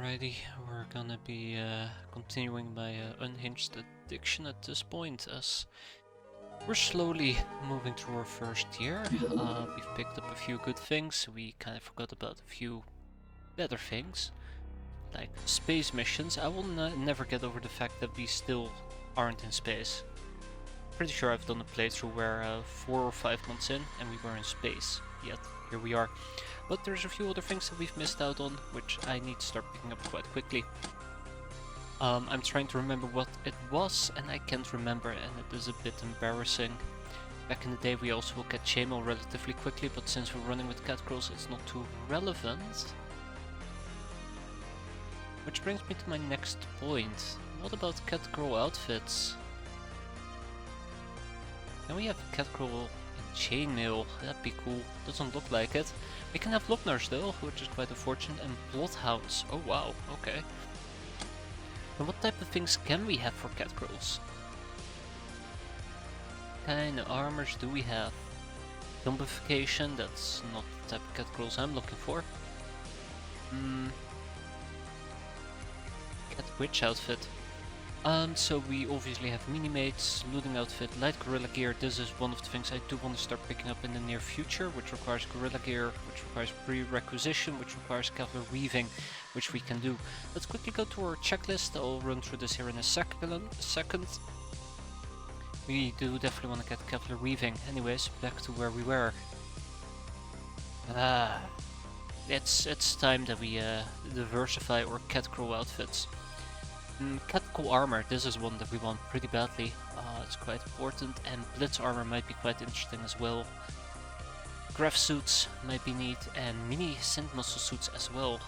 Alrighty, we're gonna be continuing my unhinged addiction at this point, as we're slowly moving through our first year. We've picked up a few good things, we kind of forgot about a few better things, like space missions. I will never get over the fact that we still aren't in space. Pretty sure I've done a playthrough where 4 or 5 months in and we were in space, yet here we are. But there's a few other things that we've missed out on, which I need to start picking up quite quickly. I'm trying to remember what it was, and I can't remember, and it is a bit embarrassing. Back in the day we also will get chainmail relatively quickly, but since we're running with cat girls it's not too relevant. Which brings me to my next point. What about cat girl outfits? Can we have cat girl in chainmail? That'd be cool. Doesn't look like it. We can have Lopners though, which is quite unfortunate, and bloodhounds. Oh wow, okay. And what type of things can we have for cat girls? What kind of armors do we have? Zombification, that's not the type of cat girls I'm looking for. Cat witch outfit. So we obviously have mini-mates, looting outfit, light gorilla gear. This is one of the things I do want to start picking up in the near future, which requires gorilla gear, which requires pre-requisition, which requires cavalry weaving, which we can do. Let's quickly go to our checklist. I'll run through this here in a second. We do definitely want to get cavalry weaving. Anyways, back to where we were. It's time that we diversify our cat girl outfits. Catcall armor, this is one that we want pretty badly. It's quite important, and blitz armor might be quite interesting as well. Graph suits might be neat, and mini synth muscle suits as well.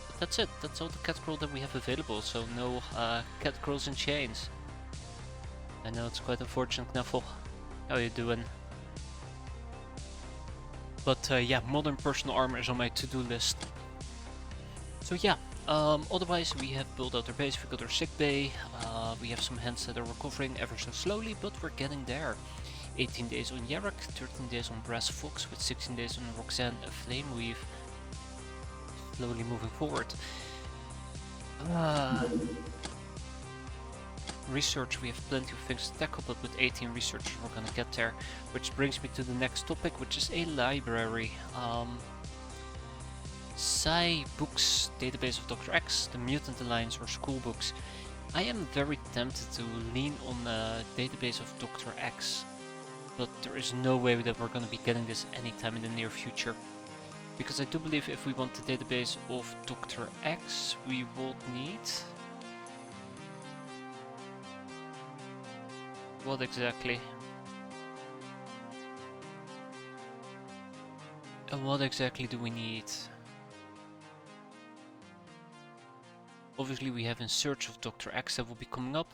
But that's it, that's all the cat girl that we have available, so no cat girls in chains. I know it's quite unfortunate, Knuffle. How you doing? But yeah, modern personal armor is on my to-do list. So yeah. Otherwise we have built out our base, we got our sick bay, we have some hands that are recovering ever so slowly, but we're getting there. 18 days on Yarak, 13 days on Brass Fox, with 16 days on Roxanne, a Flame Weave. Slowly moving forward. Research, we have plenty of things to tackle, but with 18 researchers we're gonna get there. Which brings me to the next topic, which is a library. Sci Books, Database of Dr. X, the Mutant Alliance, or school books. I am very tempted to lean on the Database of Dr. X, but there is no way that we're going to be getting this anytime in the near future. Because I do believe if we want the Database of Dr. X, we will need... What exactly? And what exactly do we need? Obviously we have In Search of Dr. X that will be coming up,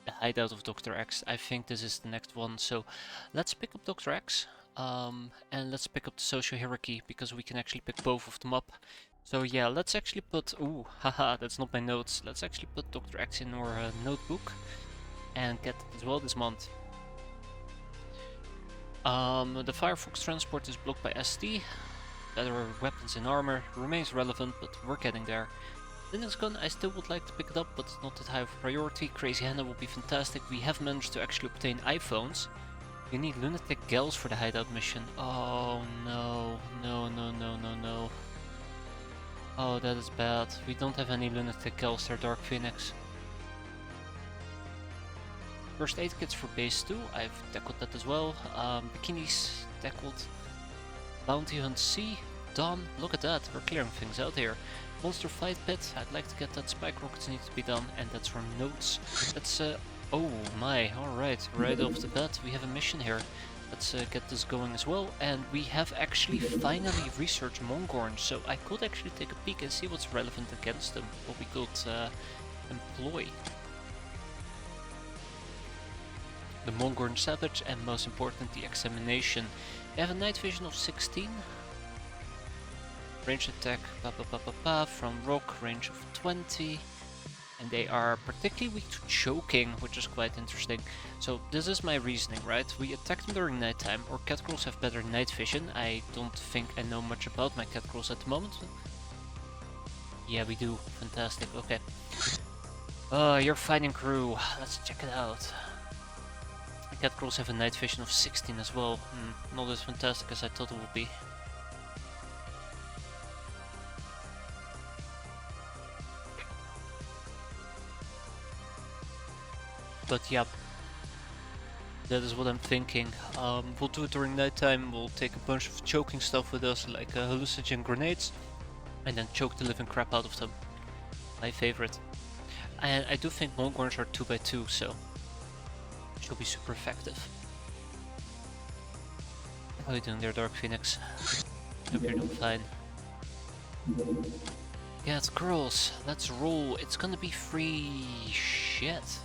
the Hideout of Dr. X. I think this is the next one, so let's pick up Dr. X, and let's pick up the social hierarchy, because we can actually pick both of them up. So yeah, let's actually put, ooh, haha, that's not my notes, let's actually put Dr. X in our notebook, and get it as well this month. The Firefox transport is blocked by ST, better weapons and armor, remains relevant, but we're getting there. Linux gun, I still would like to pick it up, but it's not that high of a priority. Crazy Hannah will be fantastic. We have managed to actually obtain iPhones. You need lunatic gals for the hideout mission. Oh no, no. Oh, that is bad. We don't have any lunatic gals there, Dark Phoenix. First aid kits for base 2, I've tackled that as well. Bikinis, tackled. Bounty Hunt C, done. Look at that, we're clearing things out here. Monster Fight Pit, I'd like to get that. Spike Rockets need to be done, and that's from notes. Let's, oh my, alright, right off the bat we have a mission here. Let's get this going as well, and we have actually finally researched Mongorn, so I could actually take a peek and see what's relevant against them, what we could employ. The Mongorn Savage, and most important, the Examination. They have a night vision of 16. Range attack, from rock, range of 20, and they are particularly weak to choking, which is quite interesting. So this is my reasoning, right? We attack them during nighttime, or cat girls have better night vision. I don't think I know much about my cat girls at the moment. Yeah, we do. Fantastic. Okay. Your fighting crew. Let's check it out. The cat girls have a night vision of 16 as well. Not as fantastic as I thought it would be. But yeah, that is what I'm thinking. We'll do it during nighttime. We'll take a bunch of choking stuff with us, like hallucinogen grenades, and then choke the living crap out of them. My favorite. And I do think Mongrels are 2x2, so it should be super effective. How are you doing there, Dark Phoenix? Hope you're doing fine. Yeah, it's girls. Let's roll. It's gonna be free shit.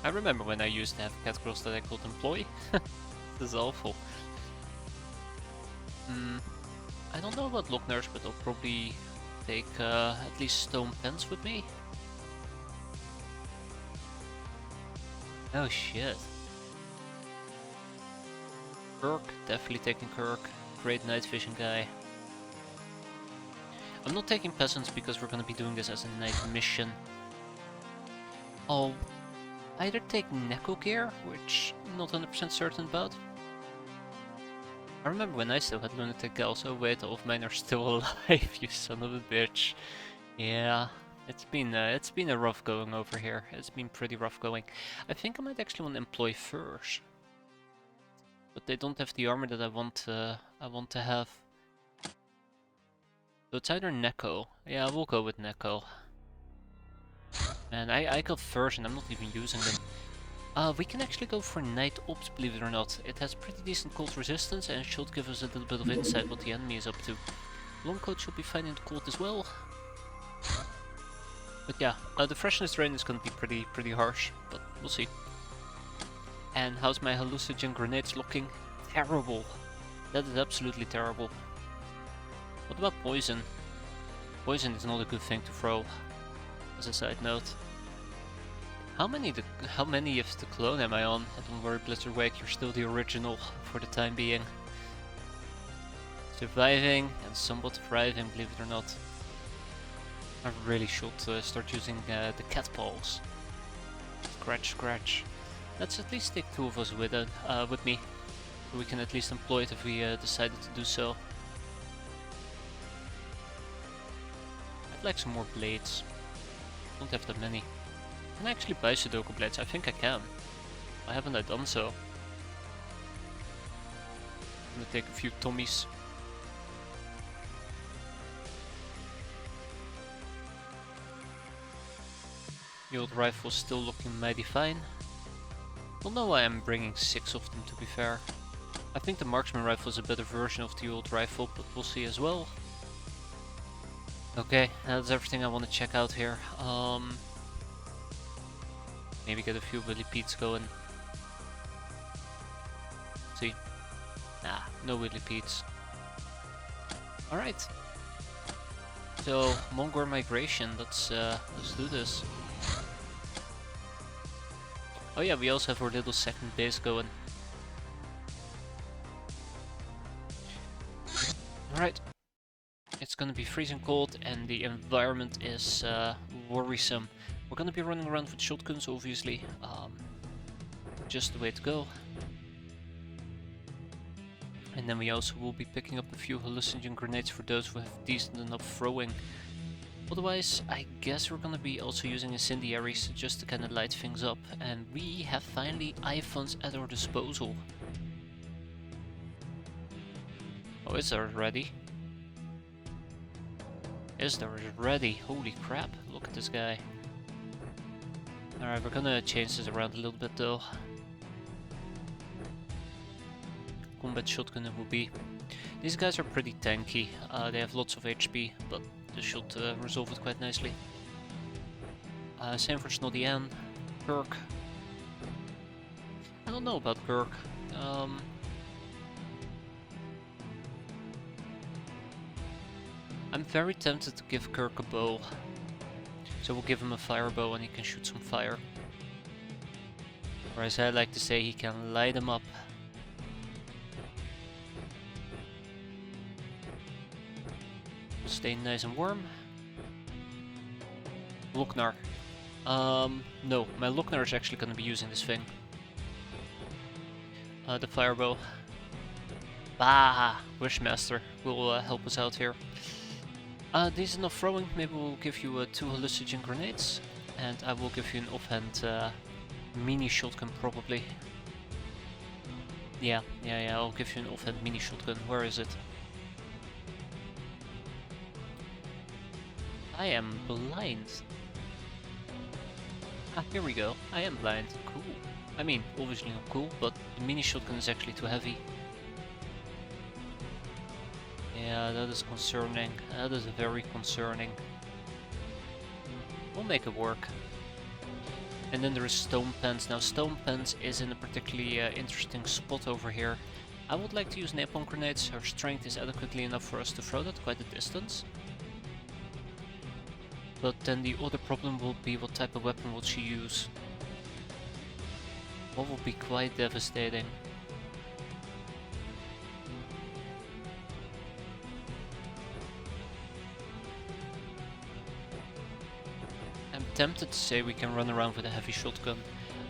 I remember when I used to have cat girls that I could employ. This is awful. I don't know about Lockners, but I'll probably take at least stone pens with me. Oh shit. Kirk, definitely taking Kirk. Great night vision guy. I'm not taking peasants because we're gonna be doing this as a night mission. I'll either take Neko gear, which I'm not 100% certain about. I remember when I still had lunatic gals. Oh wait, all of mine are still alive, you son of a bitch. Yeah, it's been a rough going over here. It's been pretty rough going. I think I might actually want to employ furs, but they don't have the armor that I want to have. So it's either Neko. Yeah, we'll go with Neko. And I got furs and I'm not even using them. We can actually go for Night Ops, believe it or not. It has pretty decent cold resistance and should give us a little bit of insight what the enemy is up to. Longcoat should be fine in the cold as well. But yeah, the freshness drain is gonna be pretty harsh, but we'll see. And how's my hallucinogen grenades looking? Terrible. That is absolutely terrible. What about poison? Poison is not a good thing to throw, as a side note. How many of the clone am I on? Don't worry, Blizzard Wake, you're still the original for the time being. Surviving and somewhat thriving, believe it or not. I really should start using the cat paws. Scratch, scratch. Let's at least take 2 of us with me. So we can at least employ it if we decided to do so. I'd like some more blades. Don't have that many. Can I actually buy Sudoku blades? I think I can. Why haven't I done so? I'm gonna take a few Tommies. The old rifle's still looking mighty fine. Don't know why I'm bringing 6 of them, to be fair. I think the marksman rifle is a better version of the old rifle, but we'll see as well. Okay, that's everything I want to check out here. Maybe get a few Willy Pete's going. See? Nah, no Willy Pete's. Alright. So, Mongor migration, let's do this. Oh yeah, we also have our little second base going. Alright. It's gonna be freezing cold and the environment is worrisome. We're gonna be running around with shotguns, obviously. Just the way to go. And then we also will be picking up a few hallucinogen grenades for those who have decent enough throwing. Otherwise, I guess we're gonna be also using incendiaries just to kind of light things up. And we have finally iPhones at our disposal. Oh, is there ready? Is there ready? Holy crap, look at this guy. Alright, we're gonna change this around a little bit though. Combat shotgun it will be. These guys are pretty tanky. They have lots of HP, but this should resolve it quite nicely. Same for Snoddy Ann. Kirk. I don't know about Kirk. I'm very tempted to give Kirk a bow. So we'll give him a fire bow and he can shoot some fire. Or as I like to say, he can light them up. stay nice and warm. Lochnar. No, my Lochnar is actually gonna be using this thing. The firebow. Bah! Wishmaster will help us out here. Decent enough throwing. Maybe we'll give you 2 hallucinogen grenades. And I will give you an offhand mini shotgun probably. Yeah, I'll give you an offhand mini shotgun. Where is it? I am blind. Ah, here we go. I am blind. Cool. I mean, obviously not cool, but the mini shotgun is actually too heavy. Yeah, that is concerning. That is very concerning. We'll make it work. And then there is Stone Pens. Now Stone Pens is in a particularly interesting spot over here. I would like to use napalm grenades. Her strength is adequately enough for us to throw that quite a distance. But then the other problem will be what type of weapon will she use. What will be quite devastating. I'm tempted to say we can run around with a heavy shotgun.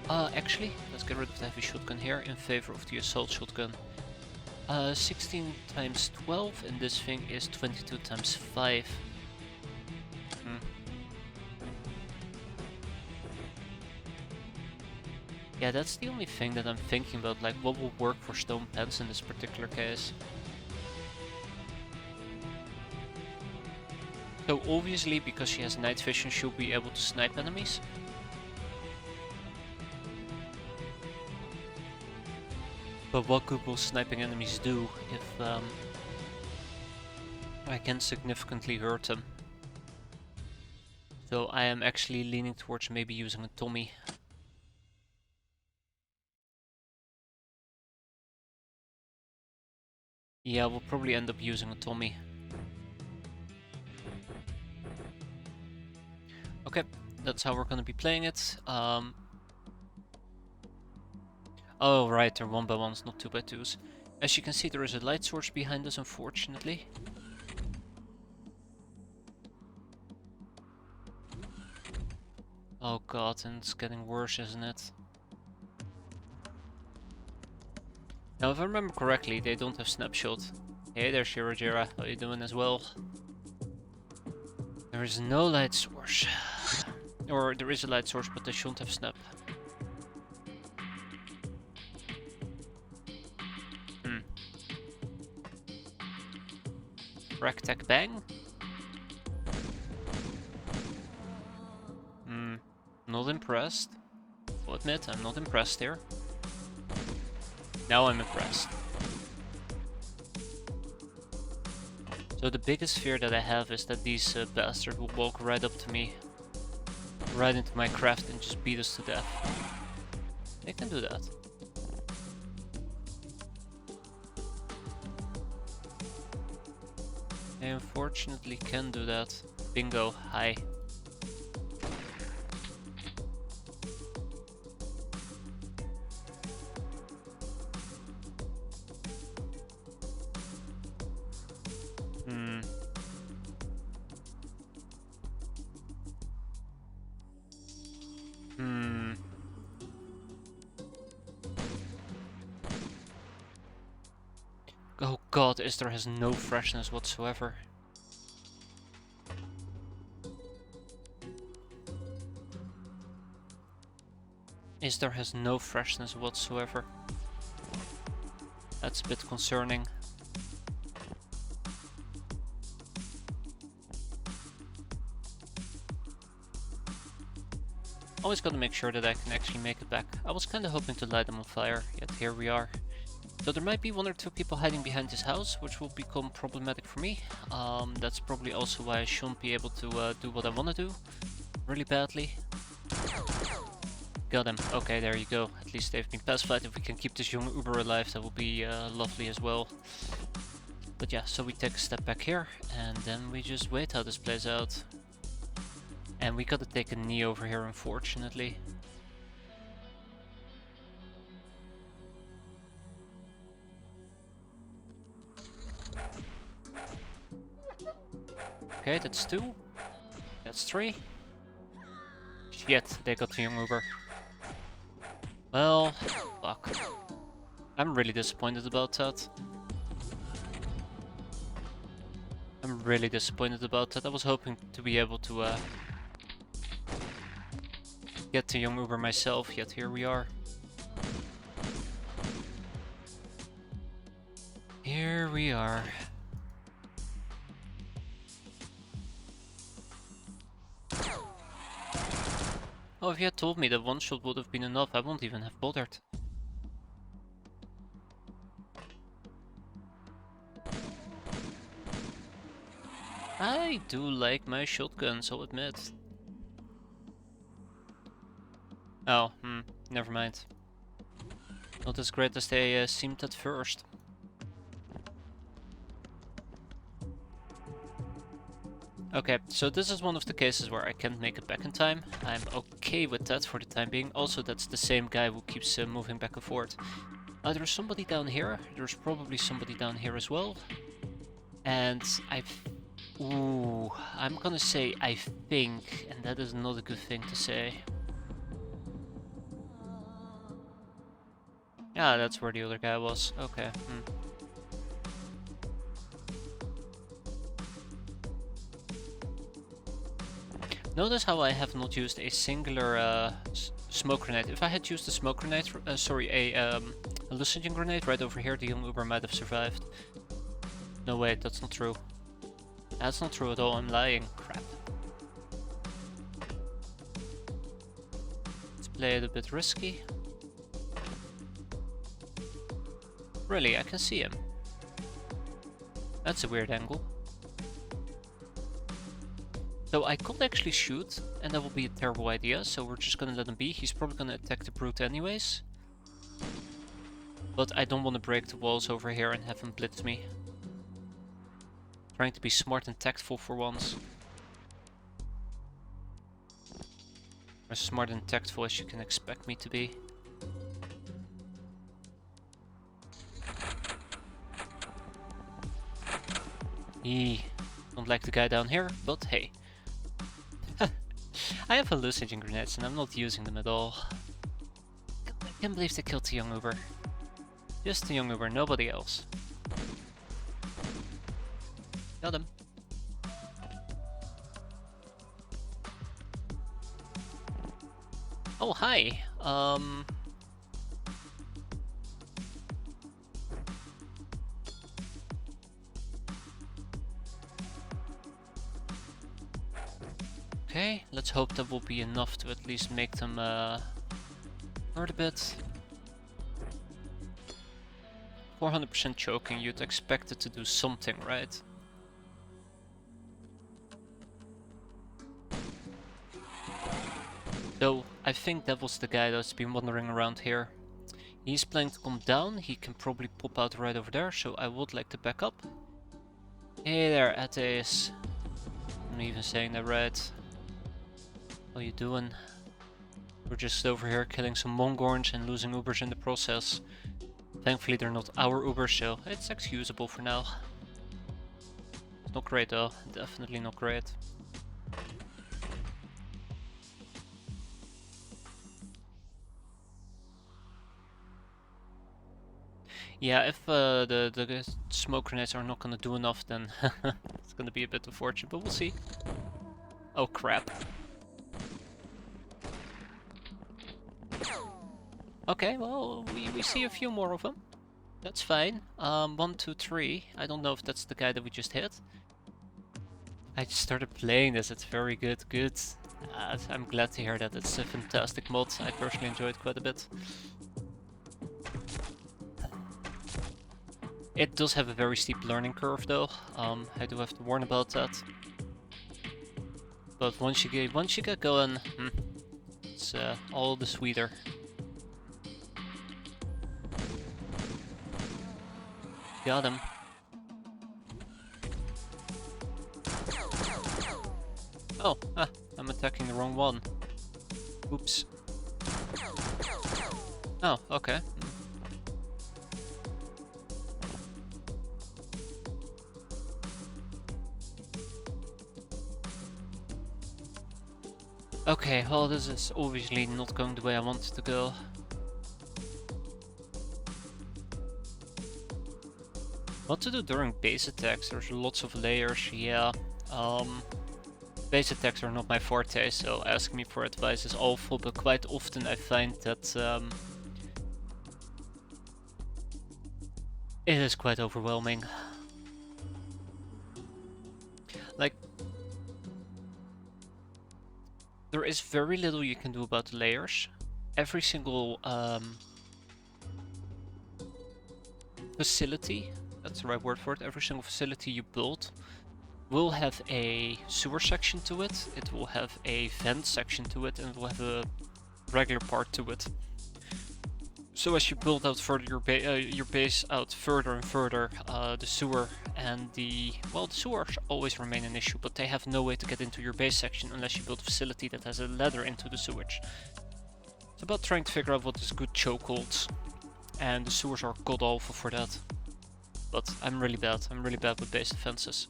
Actually, let's get rid of the heavy shotgun here in favor of the assault shotgun. 16 times 12 and this thing is 22 times 5. Yeah, that's the only thing that I'm thinking about, like what will work for Stone Pens in this particular case. So obviously, because she has night vision, she'll be able to snipe enemies. But what good will sniping enemies do if I can significantly hurt them? So I am actually leaning towards maybe using a Tommy. Yeah, we'll probably end up using a Tommy. Okay, that's how we're gonna be playing it. Oh right, they're 1x1s, not 2x2s. As you can see, there is a light source behind us, unfortunately. Oh god, and it's getting worse, isn't it? Now, if I remember correctly, they don't have snapshot. Hey there, Shirajira, how you doing as well? There is no light source. Or there is a light source, but they shouldn't have snap. Rack-tack bang? Not impressed. I'll admit, I'm not impressed here. Now I'm impressed. So the biggest fear that I have is that these bastards will walk right up to me, right into my craft and just beat us to death. They can do that. They unfortunately can do that. Bingo, hi. Oh god, Istar has no freshness whatsoever. Istar has no freshness whatsoever. That's a bit concerning. Always gotta make sure that I can actually make it back. I was kinda hoping to light them on fire, yet here we are. So there might be 1 or 2 people hiding behind this house, which will become problematic for me. That's probably also why I shouldn't be able to do what I want to do really badly. Got him. Okay, there you go. At least they've been pacified. If we can keep this young Uber alive, that will be lovely as well. But yeah, so we take a step back here, and then we just wait how this plays out. And we gotta take a knee over here, unfortunately. Okay, that's 2. That's 3. Shit, they got the young Uber. Well, fuck. I'm really disappointed about that. I'm really disappointed about that. I was hoping to be able to get the young Uber myself, yet here we are. Here we are. Oh, if you had told me that one shot would have been enough, I wouldn't even have bothered. I do like my shotguns, I'll admit. Oh, never mind. Not as great as they seemed at first. Okay, so this is one of the cases where I can't make it back in time. I'm okay with that for the time being. Also, that's the same guy who keeps moving back and forth. There's somebody down here. There's probably somebody down here as well. And ooh, I'm gonna say I think, and that is not a good thing to say. Yeah, that's where the other guy was. Okay. Notice how I have not used a singular smoke grenade. If I had used a smoke grenade, a hallucinogen grenade right over here, the young Uber might have survived. No, wait, that's not true. That's not true at all, I'm lying. Crap. Let's play it a bit risky. Really, I can see him. That's a weird angle. So I could actually shoot, and that would be a terrible idea, so we're just gonna let him be. He's probably gonna attack the brute anyways. But I don't want to break the walls over here and have him blitz me. Trying to be smart and tactful for once. As smart and tactful as you can expect me to be. Don't like the guy down here, but hey. I have hallucinogen grenades and I'm not using them at all. I can't believe they killed the young Uber. Just the young Uber, nobody else. Got him. Oh, hi. Okay, let's hope that will be enough to at least make them hurt a bit. 400% choking, you'd expect it to do something, right? So, I think that was the guy that's been wandering around here. He's planning to come down, he can probably pop out right over there, so I would like to back up. Hey there, X-piratez. I'm even saying that right. How you doing? We're just over here killing some Mongorns and losing Ubers in the process. Thankfully they're not our Ubers, so it's excusable for now. It's not great though, definitely not great. Yeah, if the smoke grenades are not gonna do enough, then it's gonna be a bit unfortunate, but we'll see. Oh crap. Okay, well, we see a few more of them. That's fine. 1, 2, 3. I don't know if that's the guy that we just hit. I just started playing this, it's very good, I'm glad to hear that, it's a fantastic mod. I personally enjoy it quite a bit. It does have a very steep learning curve though, I do have to warn about that. But once you get going, it's all the sweeter. Got him. Oh, I'm attacking the wrong one. Oops. Oh, okay. Okay, well, this is obviously not going the way I want it to go. What to do during base attacks? There's lots of layers, yeah. Base attacks are not my forte, so asking me for advice is awful, but quite often I find that it is quite overwhelming. Like, there is very little you can do about the layers. Every single facility, that's the right word for it, every single facility you build will have a sewer section to it, it will have a vent section to it, and it will have a regular part to it. So as you build out further your base out further and further, the sewer and the sewers always remain an issue, but they have no way to get into your base section unless you build a facility that has a ladder into the sewage. It's about trying to figure out what is good chokeholds, and the sewers are god awful for that. But I'm really bad. I'm really bad with base defenses.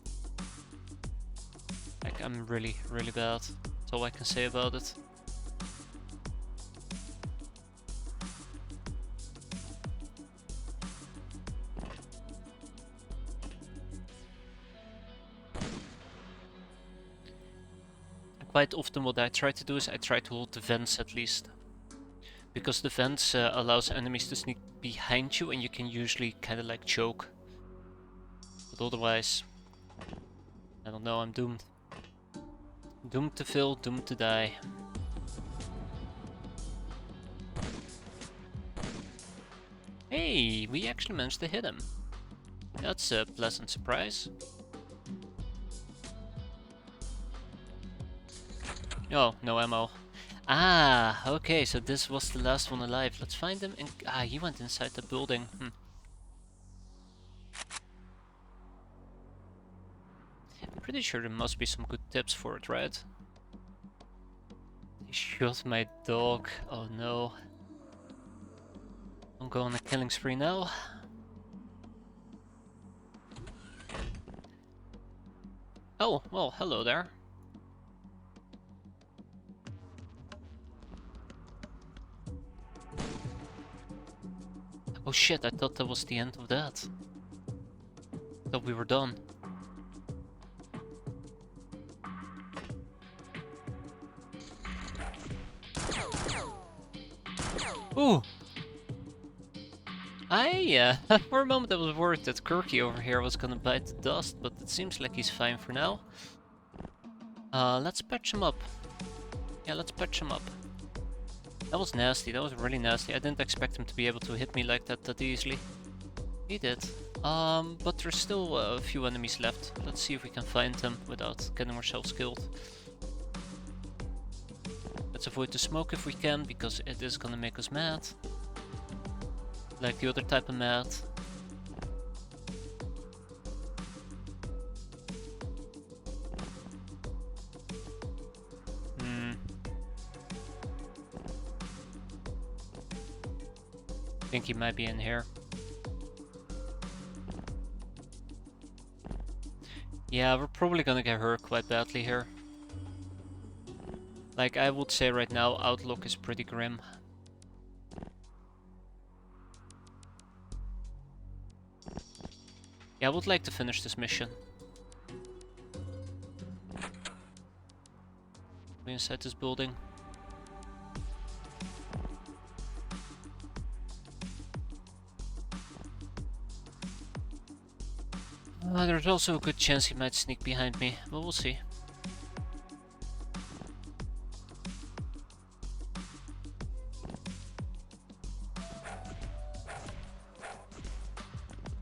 Like, I'm really, really bad. That's all I can say about it. Quite often what I try to do is I try to hold the vents at least. Because the vents allows enemies to sneak behind you and you can usually kind of like choke. But otherwise, I don't know, I'm doomed. Doomed to fail, doomed to die. Hey, we actually managed to hit him. That's a pleasant surprise. Oh, no ammo. Ah, okay, so this was the last one alive. Let's find him. He went inside the building. I'm pretty sure there must be some good tips for it, right? He shot my dog. Oh no. Don't go on a killing spree now. Oh, well, hello there. Oh shit, I thought that was the end of that. Thought we were done. Ooh! For a moment I was worried that Kirky over here was gonna bite the dust, but it seems like he's fine for now. Let's patch him up. Yeah, let's patch him up. That was nasty, that was really nasty. I didn't expect him to be able to hit me like that easily. He did. But there's still a few enemies left. Let's see if we can find them without getting ourselves killed. Let's avoid the smoke if we can, because it is gonna make us mad. Like the other type of mad. I think he might be in here. Yeah, we're probably gonna get hurt quite badly here. Like, I would say right now, outlook is pretty grim. Yeah, I would like to finish this mission. We're inside this building. There's also a good chance he might sneak behind me, but we'll see.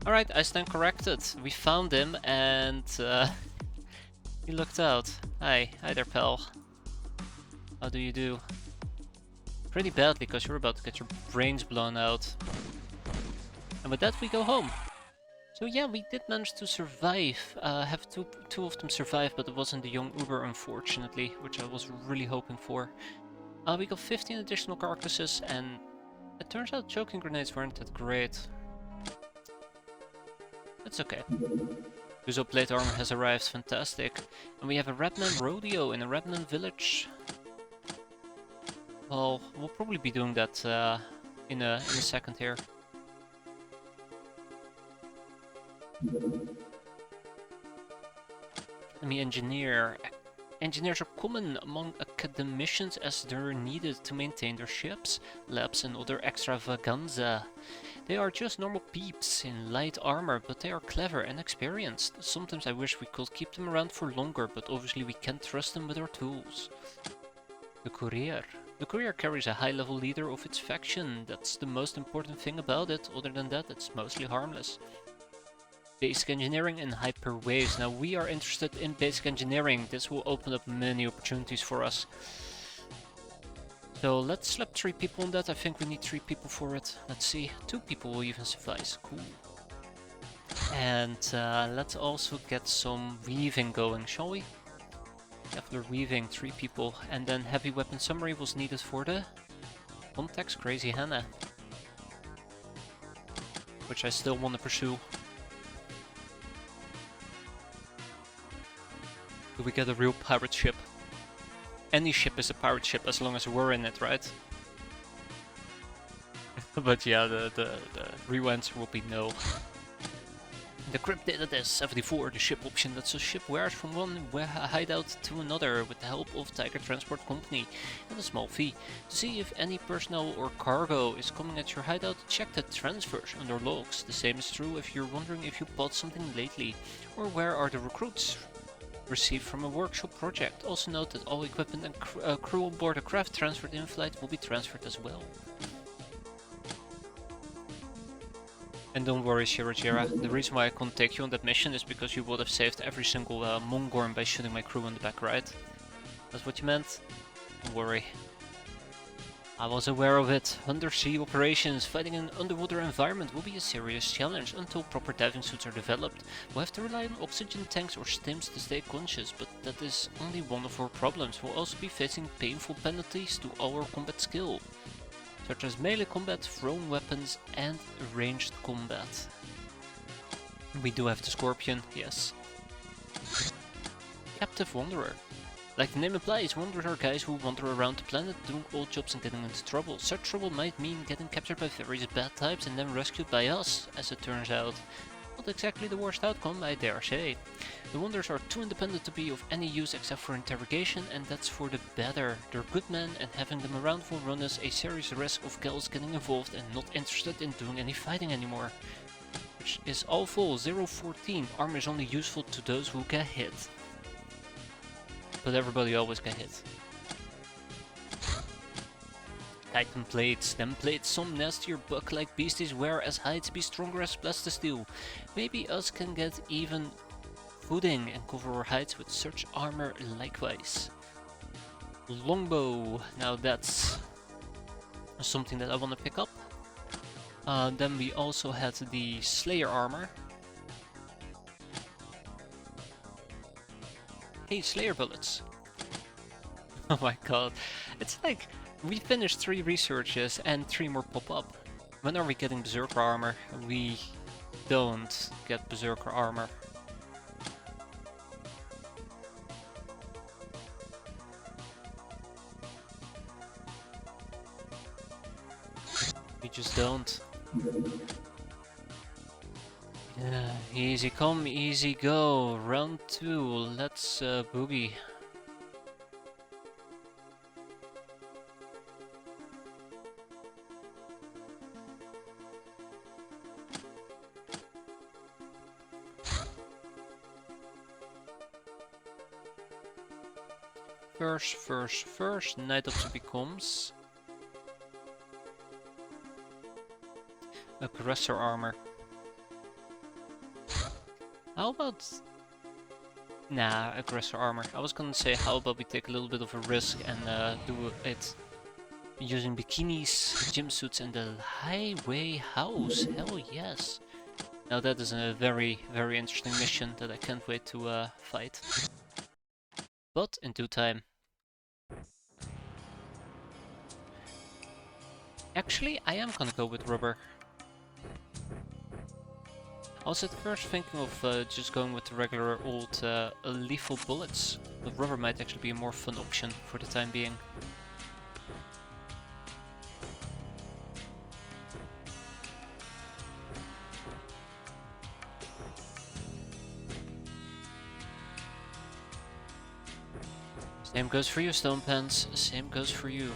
Alright, I stand corrected. We found him and he looked out. Hi there pal. How do you do? Pretty badly, because you're about to get your brains blown out. And with that we go home. So yeah, we did manage to survive. Have two of them survive, but it wasn't the young Uber, unfortunately, which I was really hoping for. We got 15 additional carcasses, and it turns out choking grenades weren't that great. It's okay. Uso plate armor has arrived, fantastic. And we have a Redman rodeo in a Redman village. Well, we'll probably be doing that in a second here. Enemy engineer. Engineers are common among academicians as they're needed to maintain their ships, labs and other extravaganza. They are just normal peeps in light armor, but they are clever and experienced. Sometimes I wish we could keep them around for longer, but obviously we can't trust them with our tools. The courier. The courier carries a high-level leader of its faction. That's the most important thing about it. Other than that, it's mostly harmless. Basic engineering and hyperwaves. Now we are interested in basic engineering. This will open up many opportunities for us. So let's slap 3 people on that. I think we need 3 people for it. Let's see. 2 people will even suffice. Cool. And let's also get some weaving going, shall we? After weaving, 3 people. And then heavy weapon summary was needed for the context Crazy Hannah, which I still want to pursue. Do we get a real pirate ship? Any ship is a pirate ship as long as we're in it, right? But yeah, the real answer will be no. The crypt data is 74, the ship option lets a ship wears from one hideout to another with the help of Tiger Transport Company and a small fee. To see if any personnel or cargo is coming at your hideout, check the transfers under logs. The same is true if you're wondering if you bought something lately, or where are the recruits received from a workshop project. Also note that all equipment and crew on board a craft transferred in flight will be transferred as well. And don't worry, Shirajira, the reason why I couldn't take you on that mission is because you would have saved every single Mongorn by shooting my crew in the back, right? That's what you meant? Don't worry. I was aware of it. Undersea operations, fighting in an underwater environment will be a serious challenge until proper diving suits are developed. We'll have to rely on oxygen tanks or stims to stay conscious, but that is only one of our problems. We'll also be facing painful penalties to our combat skill, such as melee combat, thrown weapons and ranged combat. We do have the Scorpion, yes. Captive Wanderer. Like the name implies, wanderers are guys who wander around the planet doing odd jobs and getting into trouble. Such trouble might mean getting captured by various bad types and then rescued by us, as it turns out. Not exactly the worst outcome, I dare say. The wanderers are too independent to be of any use except for interrogation, and that's for the better. They're good men, and having them around will run us a serious risk of gals getting involved and not interested in doing any fighting anymore. Which is awful. 014. Armor is only useful to those who get hit. But everybody always get hit. Titan plates. Them plates some nastier buck-like beasties wear as hides be stronger as plastisteel. Maybe us can get even footing and cover our hides with such armor likewise. Longbow. Now that's something that I want to pick up. Then we also had the Slayer armor. Hey, Slayer bullets. Oh my god. It's like we finished 3 researches and 3 more pop up. When are we getting Berserker armor? We don't get Berserker armor. We just don't. Yeah, easy come, easy go. Round 2, let's boogie. First, Night Ops becomes aggressor armor. How about... Nah, aggressor armor. I was gonna say, how about we take a little bit of a risk and do it using bikinis, gym suits and the highway house. Hell yes. Now that is a very, very interesting mission that I can't wait to fight. But in due time. Actually, I am gonna go with rubber. I was at first thinking of just going with the regular old lethal bullets, but rubber might actually be a more fun option for the time being. Same goes for you, Stone Pants. Same goes for you.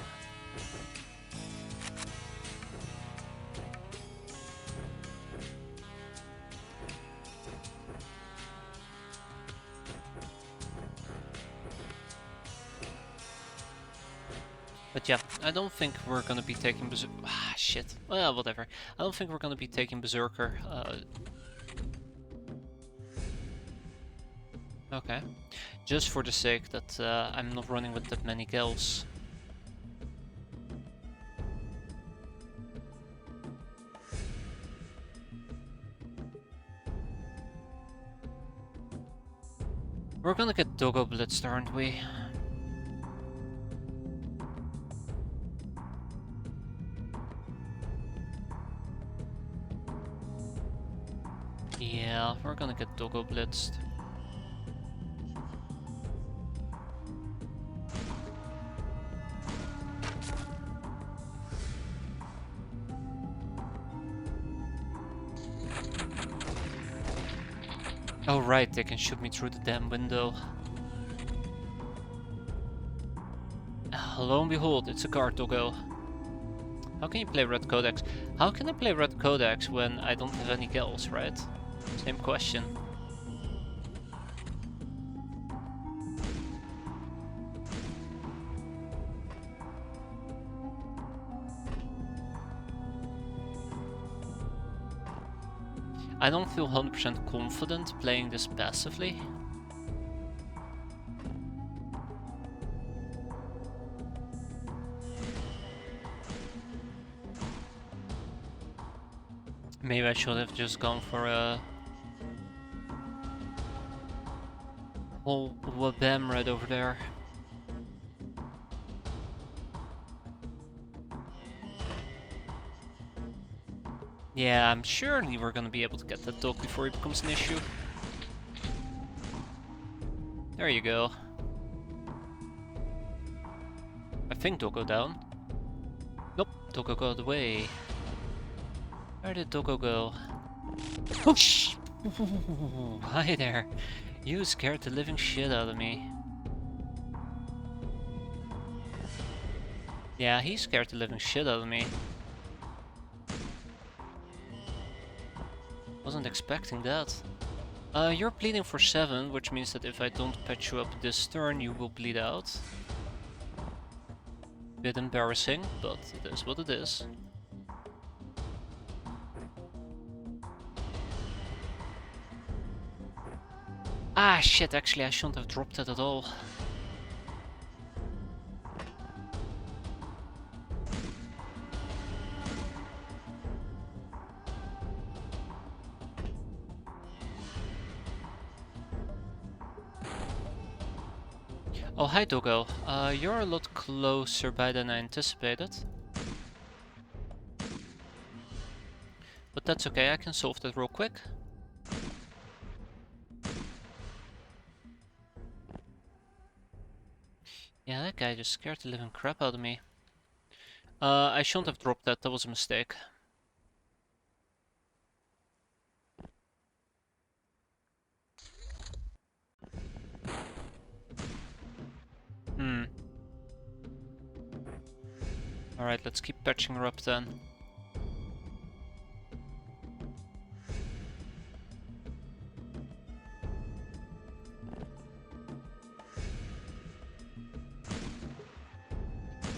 But yeah, I don't think we're gonna be taking shit. Well, whatever. I don't think we're gonna be taking Berserker. Okay. Just for the sake that I'm not running with that many gals. We're gonna get Doggo blitzed, aren't we? Yeah, we're gonna get Doggo blitzed. Oh right, they can shoot me through the damn window. Lo and behold, it's a guard Doggo. How can you play Red Codex? How can I play Red Codex when I don't have any gals, right? Same question. I don't feel 100% confident playing this passively. Maybe I should have just gone for a whole wabam right over there. Yeah, I'm surely we're gonna be able to get that dog before he becomes an issue. There you go. I think Doggo down. Nope, Doggo got away. Where did Doggo go? Oh, shh! Hi there. You scared the living shit out of me. Yeah, he scared the living shit out of me. Wasn't expecting that. You're bleeding for 7, which means that if I don't patch you up this turn, you will bleed out. Bit embarrassing, but it is what it is. Ah shit, actually I shouldn't have dropped that at all. Oh, hi Doggo. You're a lot closer by than I anticipated. But that's okay, I can solve that real quick. Yeah, that guy just scared the living crap out of me. I shouldn't have dropped that, that was a mistake. Alright, let's keep patching her up then.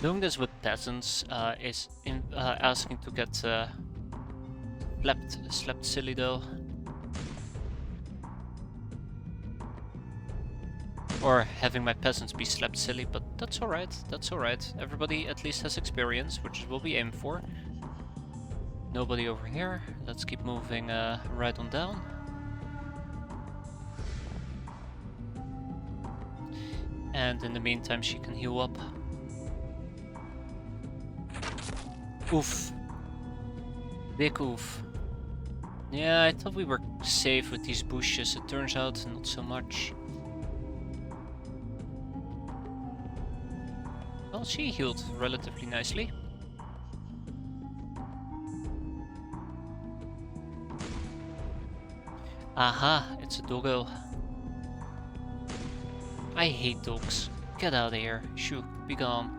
Doing this with peasants is asking to get slapped silly though. Or having my peasants be slapped silly, but that's alright, that's alright. Everybody at least has experience, which is what we aim for. Nobody over here. Let's keep moving right on down. And in the meantime she can heal up. Oof. Big oof. Yeah, I thought we were safe with these bushes. It turns out not so much. Well, she healed relatively nicely. Aha, it's a doggo. I hate dogs. Get out of here. Shoo, be gone.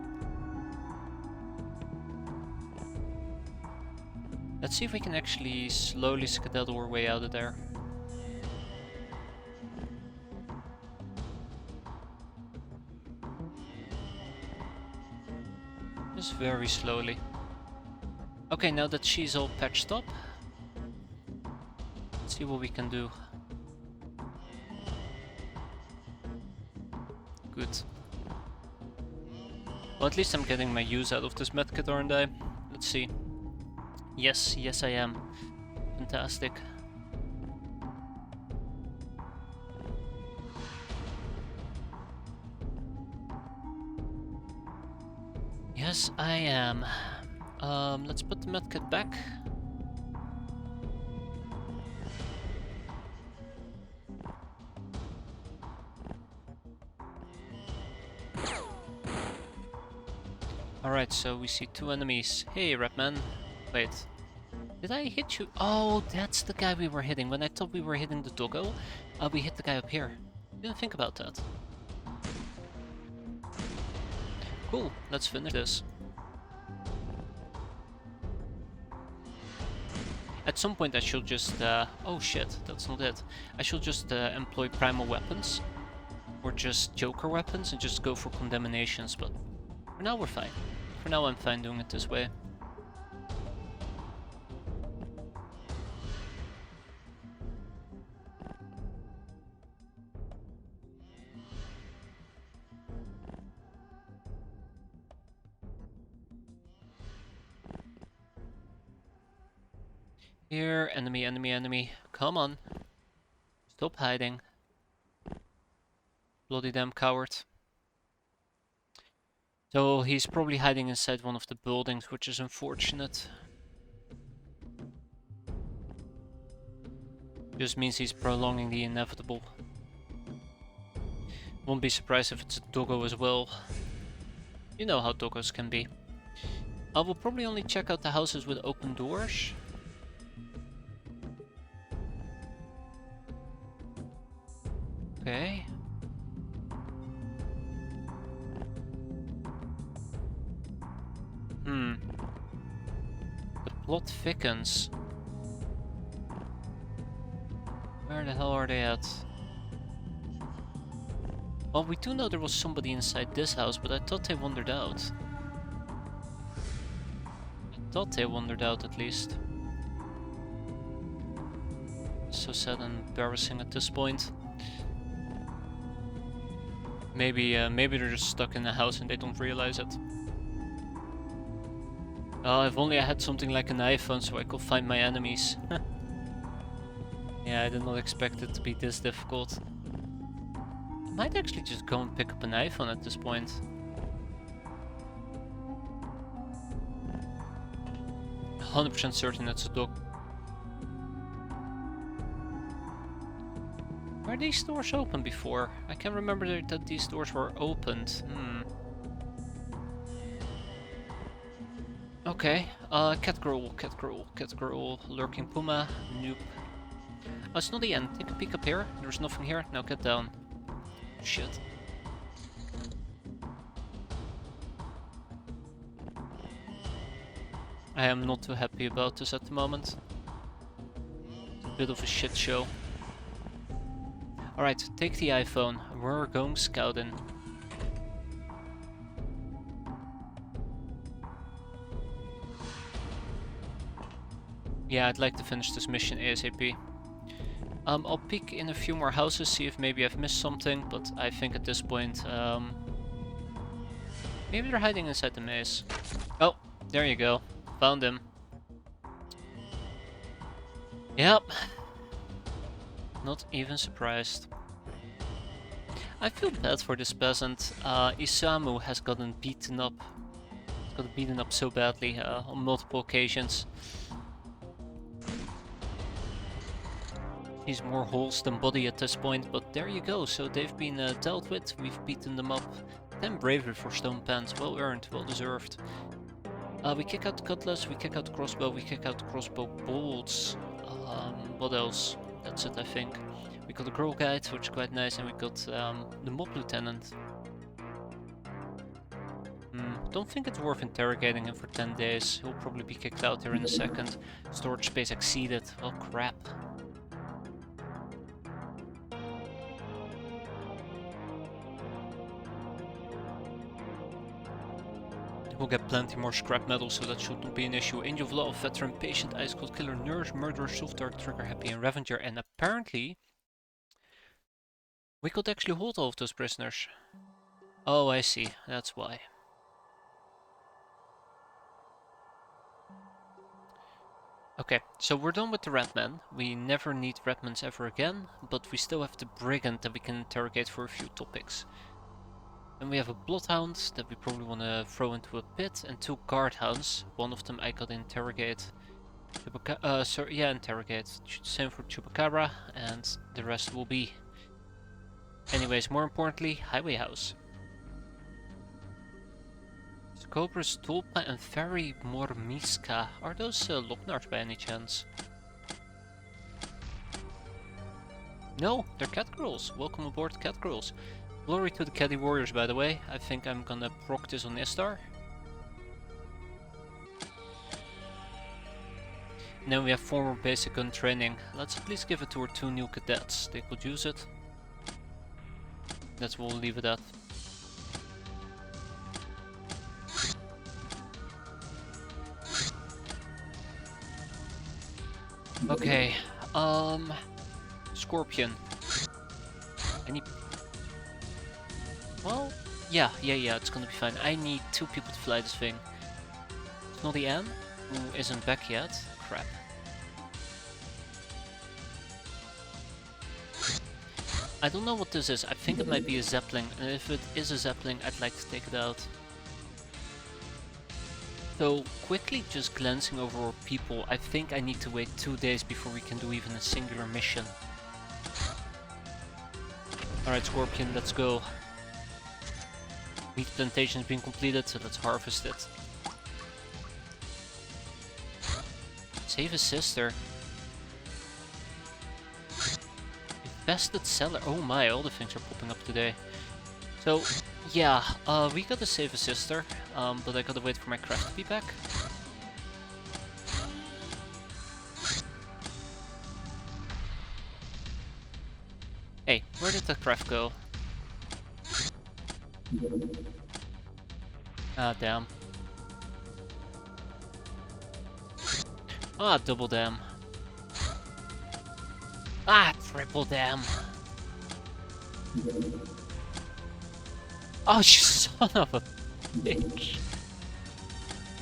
Let's see if we can actually slowly skedaddle our way out of there. Just very slowly. Okay, now that she's all patched up, let's see what we can do. Good. Well, at least I'm getting my use out of this medkit, aren't I? Let's see. Yes, yes I am. Fantastic. Yes, I am. Let's put the medkit back. Alright, so we see 2 enemies. Hey, Rapman. Wait. Did I hit you? Oh, that's the guy we were hitting. When I thought we were hitting the doggo, we hit the guy up here. Didn't think about that. Cool, let's finish this. At some point I should just... oh shit, that's not it. I should just employ primal weapons. Or just joker weapons and just go for condemnations, but... For now we're fine. For now I'm fine doing it this way. Here, enemy, enemy, enemy. Come on. Stop hiding. Bloody damn coward. So he's probably hiding inside one of the buildings, which is unfortunate. Just means he's prolonging the inevitable. Won't be surprised if it's a doggo as well. You know how doggos can be. I will probably only check out the houses with open doors. Okay. The plot thickens. Where the hell are they at? Well, we do know there was somebody inside this house, but I thought they wandered out. I thought they wandered out at least. So sad and embarrassing at this point. Maybe they're just stuck in the house and they don't realize it. Oh, if only I had something like an iPhone so I could find my enemies. Yeah, I did not expect it to be this difficult. I might actually just go and pick up an iPhone at this point. %100% certain it's a dog. Were these doors open before? I can't remember that these doors were opened. Okay, cat girl, cat girl, cat girl, lurking puma, nope. Oh, it's not the end. Take a peek up here. There's nothing here. Now get down. Shit. I am not too happy about this at the moment. It's a bit of a shit show. Alright, take the iPhone. We're going scouting. Yeah, I'd like to finish this mission ASAP. I'll peek in a few more houses, see if maybe I've missed something, but I think at this point, maybe they're hiding inside the maze. Oh, there you go. Found him. Yep. Not even surprised. I feel bad for this peasant. Isamu has gotten beaten up. He's gotten beaten up so badly on multiple occasions. He's more holes than body at this point, but there you go. So they've been dealt with. We've beaten them up. 10 bravery for stone pants. Well earned, well deserved. We kick out the cutlass, we kick out the crossbow, we kick out the crossbow bolts. What else? That's it, I think. We got the girl guide, which is quite nice, and we got the mob lieutenant. don't think it's worth interrogating him for 10 days. He'll probably be kicked out here in a second. Storage space exceeded. Oh crap. We'll get plenty more scrap metal, so that shouldn't be an issue. Angel of Love, Veteran, Patient, Ice Cold Killer, Nurse, Murderer, Soft Dark, Trigger, Happy, and Revenger. And apparently, we could actually hold all of those prisoners. Oh, I see. That's why. Okay, so we're done with the Redman. We never need Redmans ever again, but we still have the Brigand that we can interrogate for a few topics. And we have a Bloodhound that we probably want to throw into a pit, and 2 Guardhounds. One of them I gotta interrogate. Interrogate. Same for Chupacabra, and the rest will be. Anyways, more importantly, Highway House. Cobra's Tulpa and Ferry Mormiska. Are those Locknars by any chance? No, they're cat girls. Welcome aboard, cat girls. Glory to the Caddy Warriors, by the way. I think I'm gonna proc this on Istar. And then we have 4 more basic gun training. Let's at least give it to our 2 new cadets. They could use it. That's what we'll leave it at. Okay, Scorpion. Any... Well, yeah, it's gonna be fine. I need 2 people to fly this thing. Snoddy Ann, who isn't back yet. Crap. I don't know what this is. I think it might be a Zeppelin, and if it is a Zeppelin, I'd like to take it out. So, quickly just glancing over our people, I think I need to wait 2 days before we can do even a singular mission. Alright, Scorpion, let's go. Wheat plantation's been completed, so let's harvest it. Save a sister. Infested cellar. Oh my, all the things are popping up today. So, yeah, we gotta save a sister, but I gotta wait for my craft to be back. Hey, where did the craft go? Ah, damn. Ah, double damn. Ah, triple damn. Oh, you son of a bitch.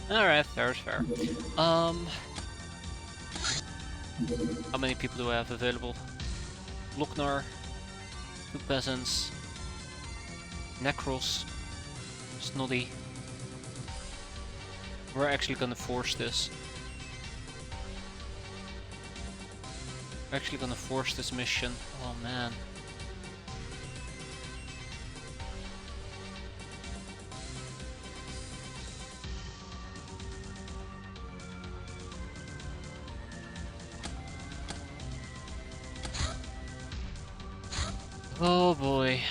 Alright, fair is fair. How many people do I have available? Lochnar, 2 peasants, Necros, Snoddy. We're actually gonna force this. We're actually gonna force this mission. Oh man. Oh boy.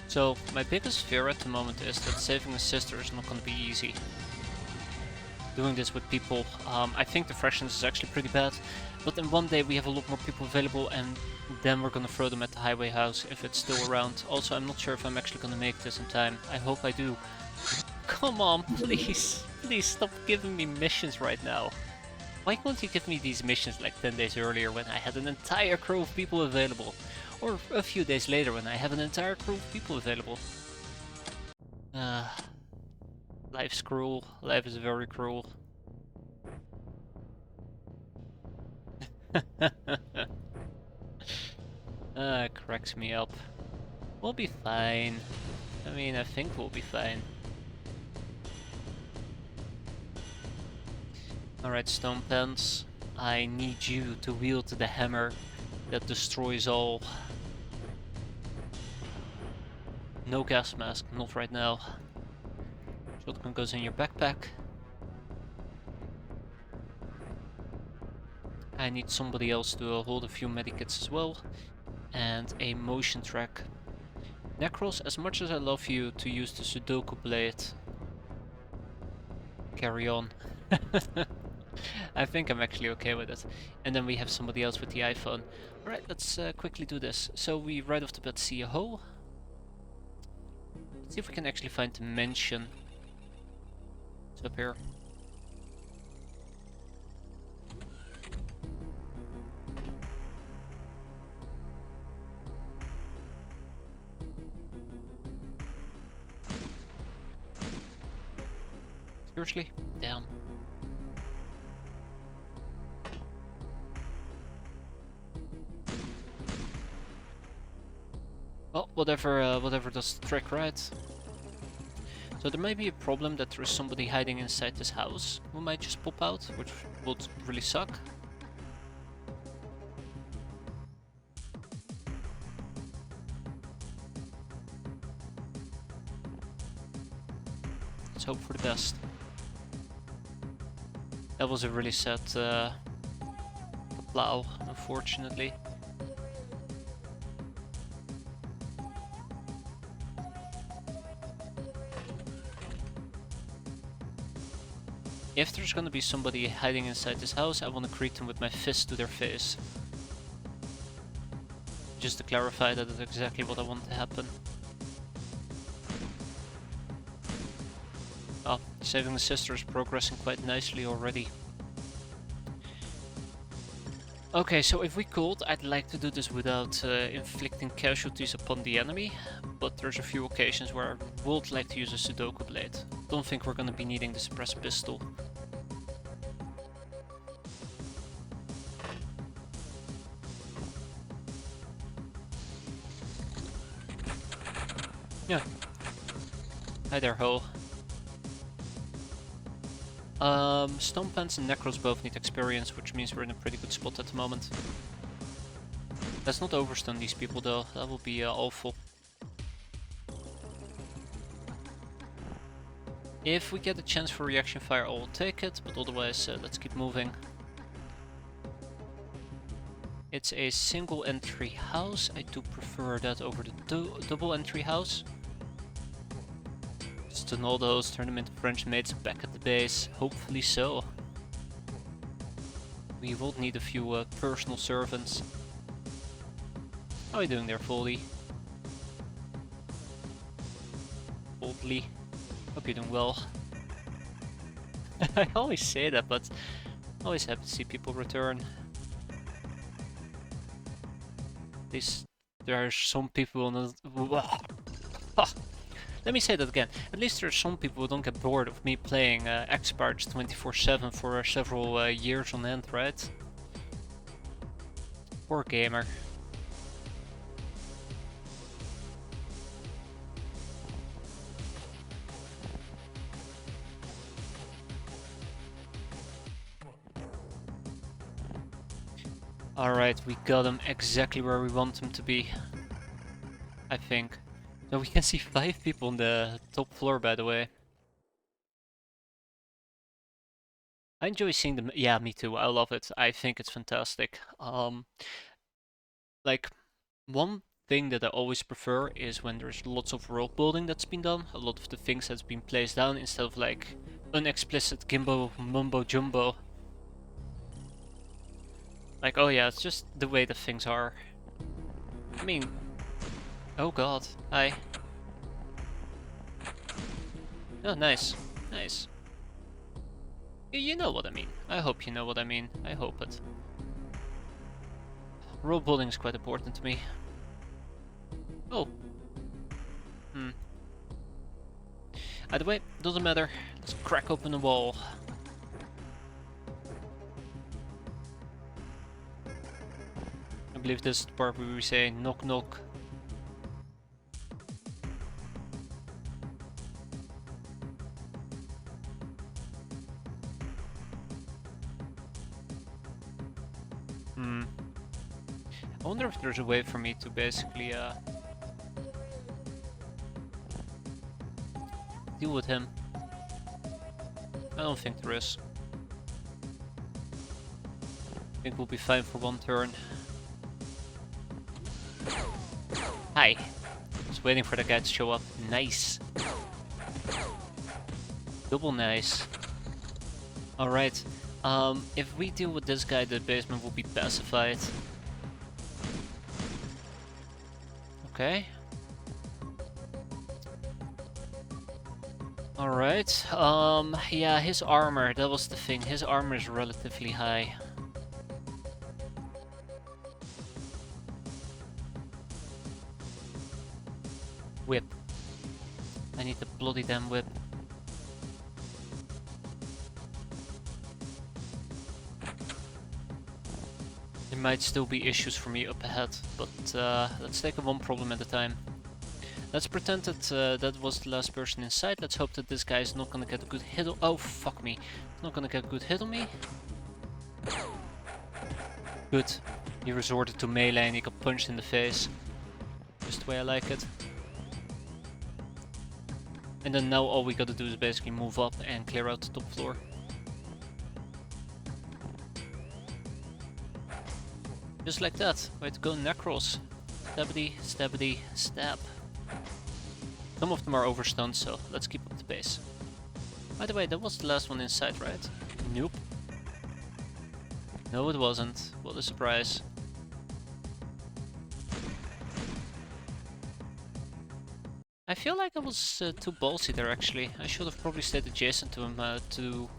So, my biggest fear at the moment is that saving a sister is not going to be easy. Doing this with people, I think the freshness is actually pretty bad, but in one day we have a lot more people available, and then we're going to throw them at the highway house if it's still around. Also, I'm not sure if I'm actually going to make this in time. I hope I do. Come on, please. Please stop giving me missions right now. Why can't you give me these missions like 10 days earlier when I had an entire crew of people available? Or a few days later when I have an entire crew of people available. Life's cruel. Life is very cruel. It cracks me up. We'll be fine. I mean, I think we'll be fine. Alright, Stone Pants. I need you to wield the hammer that destroys all. No gas mask, not right now. Shotgun goes in your backpack. I need somebody else to hold a few medikits as well. And a motion track. Necros, as much as I love you to use the Sudoku blade, carry on. I think I'm actually okay with it. And then we have somebody else with the iPhone. Alright, let's quickly do this. So we right off the bat see a hole. Let's see if we can actually find the mansion. It's up here. Seriously? Damn. Well, whatever does the trick, right? So there may be a problem that there is somebody hiding inside this house who might just pop out, which would really suck. Let's hope for the best. That was a really sad plow, unfortunately. If there's gonna be somebody hiding inside this house, I wanna greet them with my fist to their face. Just to clarify that is exactly what I want to happen. Oh, saving the sister is progressing quite nicely already. Okay, so if we could, I'd like to do this without inflicting casualties upon the enemy, but there's a few occasions where I would like to use a Sudoku blade. Don't think we're gonna be needing the suppressed pistol. Yeah. Hi there, Ho. Stone Pants and Necros both need experience, which means we're in a pretty good spot at the moment. Let's not overstun these people though, that will be awful. If we get a chance for reaction fire, I will take it, but otherwise let's keep moving. It's a single entry house, I do prefer that over the double entry house. Stun all those, turn them into French mates back at the base, hopefully so. We will need a few personal servants. How are you doing there, Foldy? Boldly. Hope you're doing well. I always say that, but always happy to see people return. There are some people not... Let me say that again. At least there are some people who don't get bored of me playing X-piratez 24/7 for several years on end, right? Poor gamer. Alright, we got him exactly where we want him to be. I think. So we can see 5 people on the top floor, by the way. I enjoy seeing them. Yeah, me too. I love it. I think it's fantastic. Like, one thing that I always prefer is when there's lots of world building that's been done. A lot of the things that's been placed down instead of like unexplicit gimbo mumbo jumbo. Like, oh yeah, it's just the way that things are. I mean, oh god, hi. Oh, nice, nice. You know what I mean. I hope you know what I mean. I hope it. World building is quite important to me. Oh. Either way, doesn't matter. Let's crack open the wall. I believe this is the part where we say knock knock. I wonder if there's a way for me to basically deal with him. I don't think there is. think we'll be fine for one turn. Hi. Just waiting for the guy to show up. Nice. Double nice. Alright. If we deal with this guy, the basement will be pacified. Okay. Alright. Yeah, his armor, that was the thing. His armor is relatively high. Whip. I need the bloody damn whip. There might still be issues for me up ahead, but let's take it one problem at a time. Let's pretend that that was the last person inside. Let's hope that this guy is not gonna get a good hit on— oh, fuck me. Not gonna get a good hit on me. Good. He resorted to melee and he got punched in the face. Just the way I like it. And then now all we gotta do is basically move up and clear out the top floor. Just like that. Way to go, Necros. Stabbity, stabbity, stab. Some of them are overstunned, so let's keep up the pace. By the way, that was the last one inside, right? Nope. No, it wasn't. What a surprise. I feel like I was too ballsy there, actually. I should have probably stayed adjacent to him to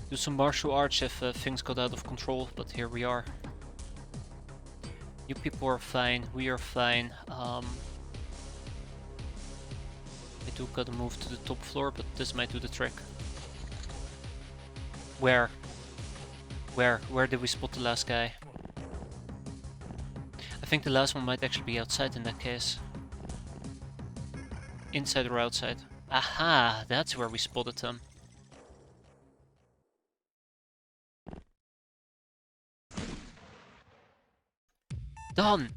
do some martial arts if things got out of control, but here we are. You people are fine, we are fine. I do gotta move to the top floor, but this might do the trick. Where? Where did we spot the last guy? I think the last one might actually be outside in that case. Inside or outside? Aha! That's where we spotted him. Done!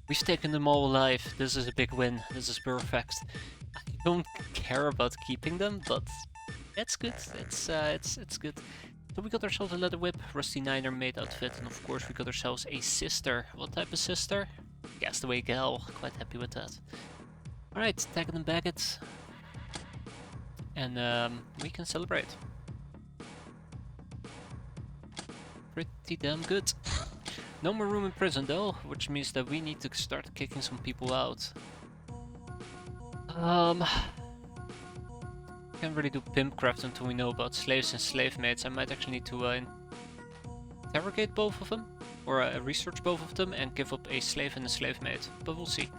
We've taken them all alive. This is a big win. This is perfect. I don't care about keeping them, but it's good. It's good. So we got ourselves a leather whip, rusty niner made outfit, and of course we got ourselves a sister. What type of sister? Castaway gal. Quite happy with that. Alright, tag it and bag it. And we can celebrate. Pretty damn good. No more room in prison though, which means that we need to start kicking some people out. Can't really do pimpcraft until we know about slaves and slave maids. I might actually need to interrogate both of them, or research both of them and give up a slave and a slave maid, but we'll see.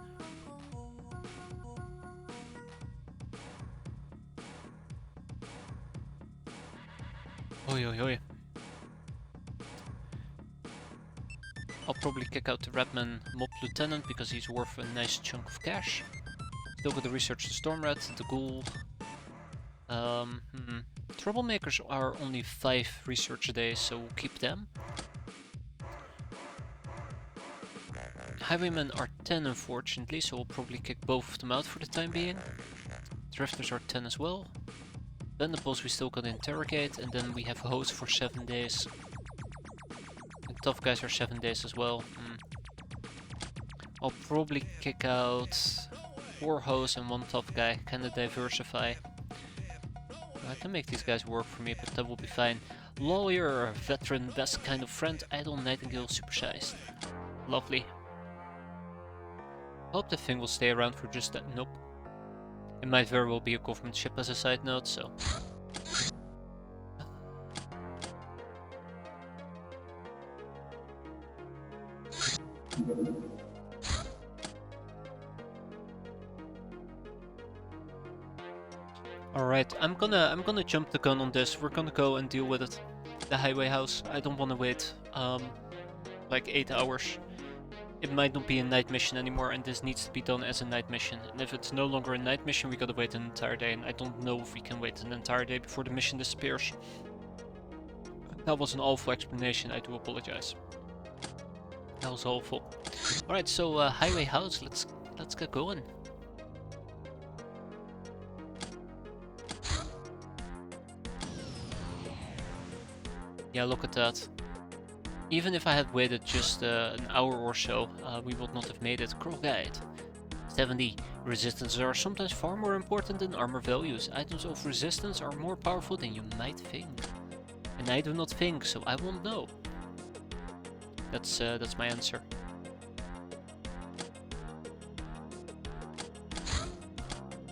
Oi oi oi. I'll probably kick out the Redman Mob Lieutenant because he's worth a nice chunk of cash. Still got to research the Stormrat, the Ghoul. Troublemakers are only 5 research a day, so we'll keep them. Highwaymen are 10 unfortunately, so we'll probably kick both of them out for the time being. Drifters are 10 as well. Then the boss we still gotta interrogate, and then we have hoes for 7 days. And tough guys are 7 days as well. I'll probably kick out 4 hoes and 1 tough guy, kinda diversify. I can make these guys work for me, but that will be fine. Lawyer, veteran, best kind of friend, idle, nightingale, supersized. Lovely. Hope the thing will stay around for just that. Nope. It might very well be a government ship as a side note, so. Alright, I'm gonna jump the gun on this. We're gonna go and deal with it. The highway house. I don't wanna wait like 8 hours. It might not be a night mission anymore, and this needs to be done as a night mission. And if it's no longer a night mission, we gotta wait an entire day, and I don't know if we can wait an entire day before the mission disappears. That was an awful explanation, I do apologize. That was awful. Alright, so highway house, let's get going. Yeah, look at that. Even if I had waited just an hour or so, we would not have made it. Crawl Guide. 70. Resistances are sometimes far more important than armor values. Items of resistance are more powerful than you might think. And I do not think, so I won't know. That's my answer.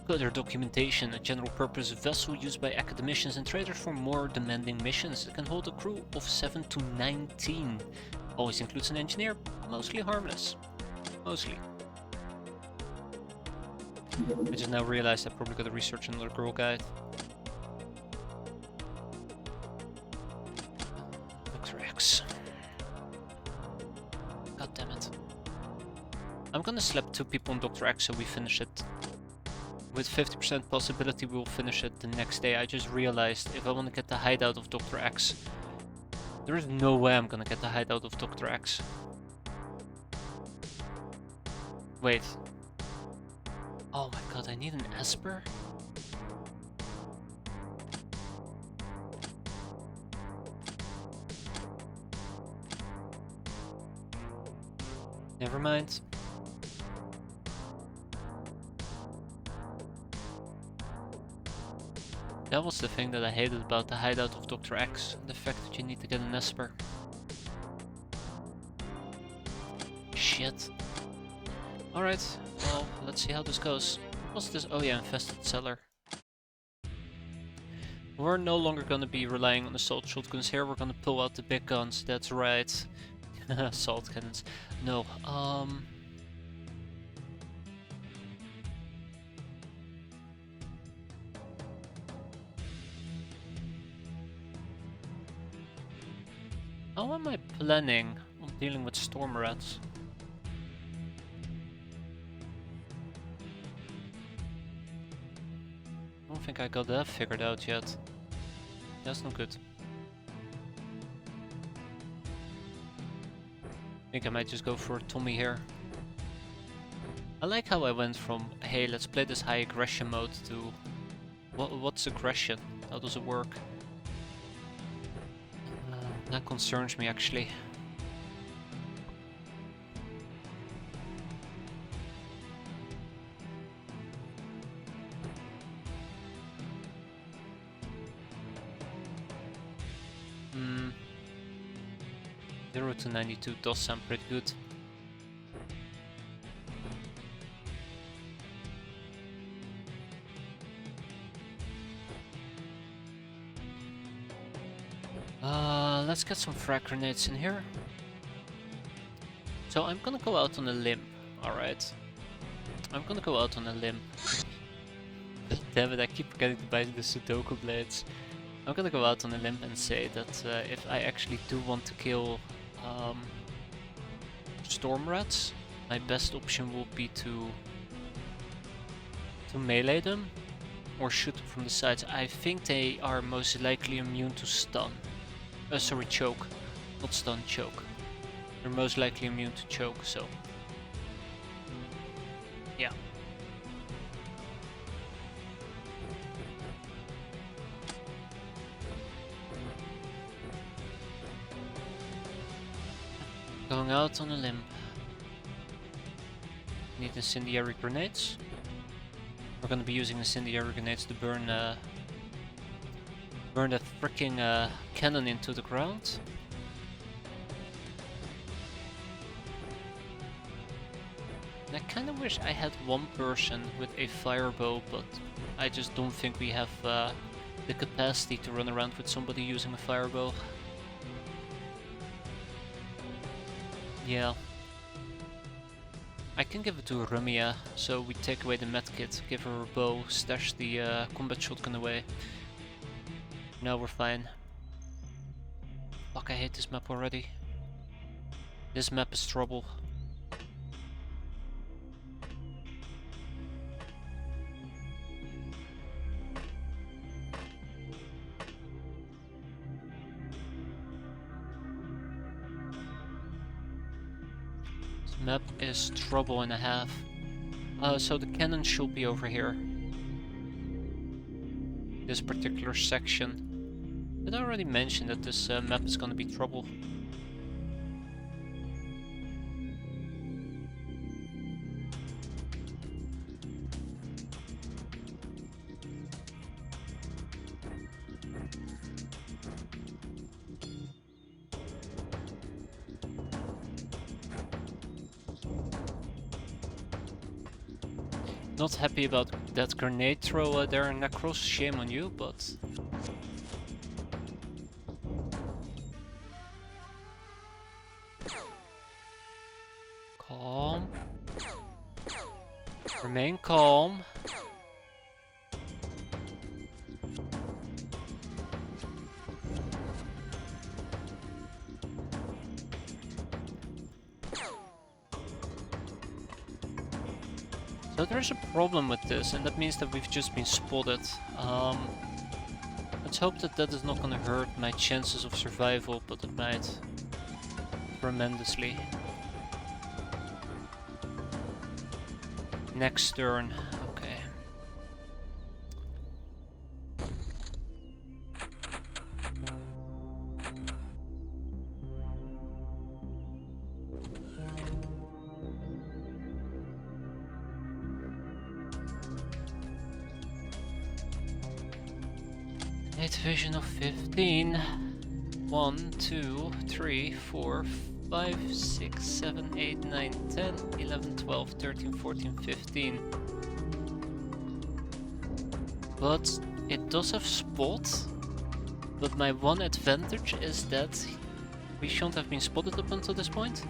Further documentation, a general purpose vessel used by academicians and traders for more demanding missions. It can hold a crew of 7 to 19. Always includes an engineer, mostly harmless. Mostly. I just now realized I probably gotta research another girl guide. Dr. X. God damn it. I'm gonna slap 2 people on Dr. X so we finish it. With 50% possibility we'll finish it the next day. I just realized if I want to get the hideout of Dr. X, there is no way I'm gonna get the hideout of Dr. X. Wait. Oh my god, I need an Esper? Never mind. That was the thing that I hated about the hideout of Dr. X, the fact that you need to get an Esper. Shit. Alright, well, let's see how this goes. What's this? Oh yeah, infested cellar. We're no longer gonna be relying on assault shotguns here, we're gonna pull out the big guns, that's right. Assault cannons. No, how am I planning on dealing with storm rats? I don't think I got that figured out yet. That's not good. I think I might just go for Tommy here. I like how I went from, hey, let's play this high aggression mode to... What's aggression? How does it work? That concerns me actually. Hmm. 0 to 92 does sound pretty good. Let's get some frag grenades in here. So I'm gonna go out on a limb, alright? I'm gonna go out on a limb. Damn it, I keep forgetting to buy the Sudoku blades. I'm gonna go out on a limb and say that if I actually do want to kill storm rats, my best option will be to melee them or shoot them from the sides. I think they are most likely immune to stun. Sorry, choke. Not stun, choke. They're most likely immune to choke, so... yeah. Going out on a limb. Need incendiary grenades. We're gonna be using incendiary grenades to burn that freaking cannon into the ground. And I kinda wish I had one person with a firebow, but I just don't think we have the capacity to run around with somebody using a firebow. Yeah. I can give it to Rumia, so we take away the medkit, give her a bow, stash the combat shotgun away. Now we're fine. Fuck, I hate this map already. This map is trouble. This map is trouble and a half. So the cannon should be over here. This particular section. Did I already mention that this map is gonna be trouble? Not happy about that grenade throw there, Necros. Shame on you, but... Calm. Remain calm. So there's a problem with this, and that means that we've just been spotted. Let's hope that that is not gonna hurt my chances of survival, but it might tremendously. Next turn, okay. Night vision of 15. 1, 2, 3, 4, 5, 6, 7, 8, 9, 10, 11, 12, 13, 14, 15. But it does have spot. But my one advantage is that we shouldn't have been spotted up until this point.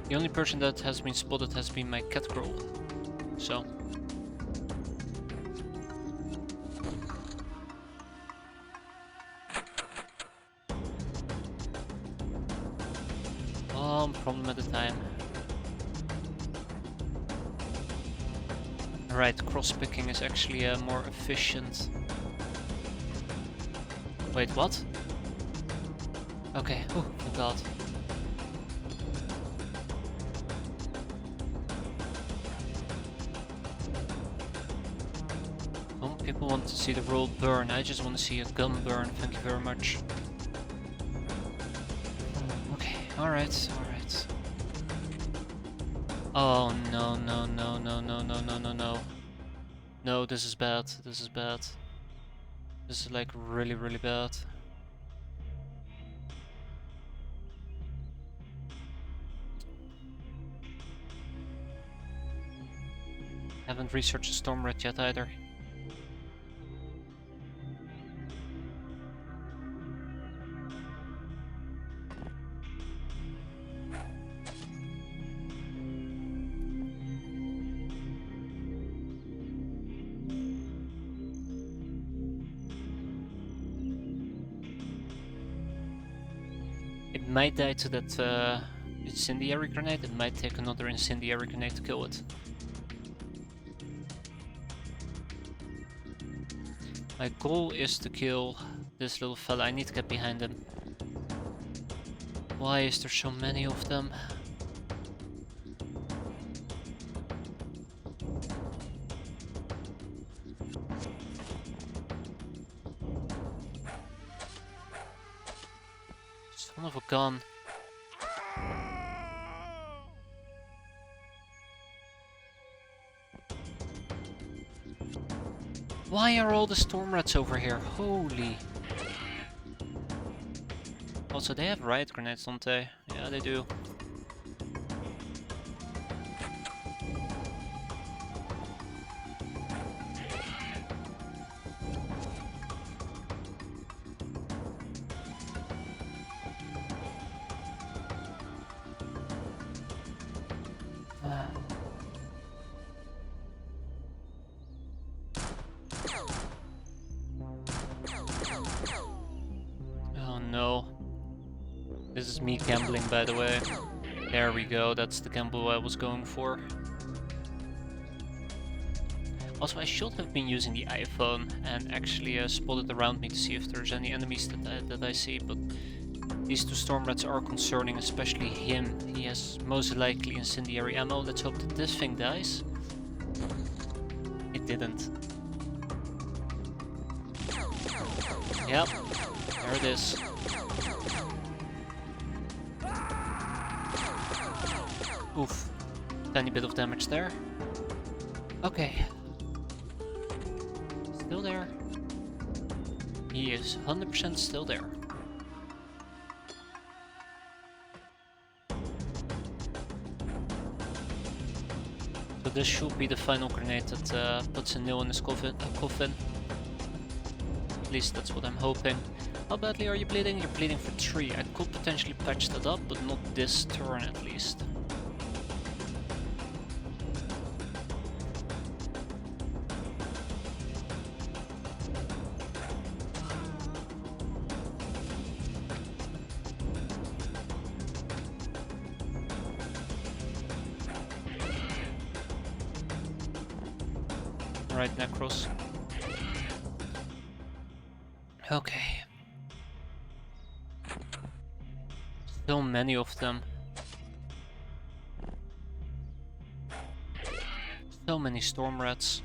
The only person that has been spotted has been my cat girl. So. Problem at a time. Right, cross-picking is actually more efficient. Wait, what? Okay, oh my god. Some people want to see the world burn, I just want to see a gun burn, thank you very much. Okay, alright, alright. Oh no, no, no, no, no, no, no, no, no. No, this is bad, this is bad. This is like really, really bad. Haven't researched the storm rat yet either. It might die to that incendiary grenade, it might take another incendiary grenade to kill it. My goal is to kill this little fella, I need to get behind him. Why is there so many of them? Son of a gun. Why are all the storm rats over here? Holy. Also, they have riot grenades, don't they? Yeah, they do. Oh no. This is me gambling, by the way. There we go, that's the gamble I was going for. Also, I should have been using the iPhone and actually spotted around me to see if there's any enemies that I see, but these two storm rats are concerning, especially him. He has most likely incendiary ammo. Let's hope that this thing dies. It didn't. Yep, there it is. Oof, tiny bit of damage there. Okay. Still there. He is 100% still there. this should be the final grenade that puts a nail in his coffin. At least that's what I'm hoping. How badly are you bleeding? You're bleeding for 3. I could potentially patch that up, but not this turn at least. Right, Necros. Okay. So many of them. So many storm rats.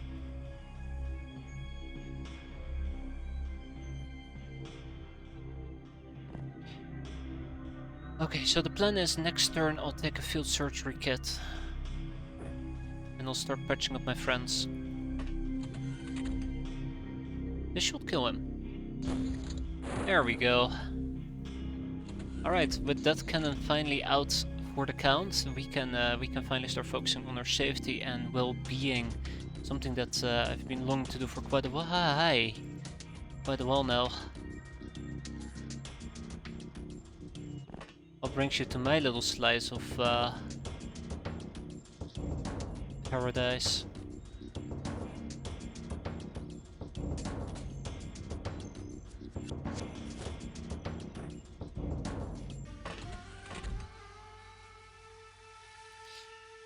Okay, so the plan is next turn I'll take a field surgery kit. And I'll start patching up my friends. This should kill him. There we go. Alright, with that cannon finally out for the count, we can finally start focusing on our safety and well-being. Something that I've been longing to do for quite a while. Hi. Quite a while now. What brings you to my little slice of paradise?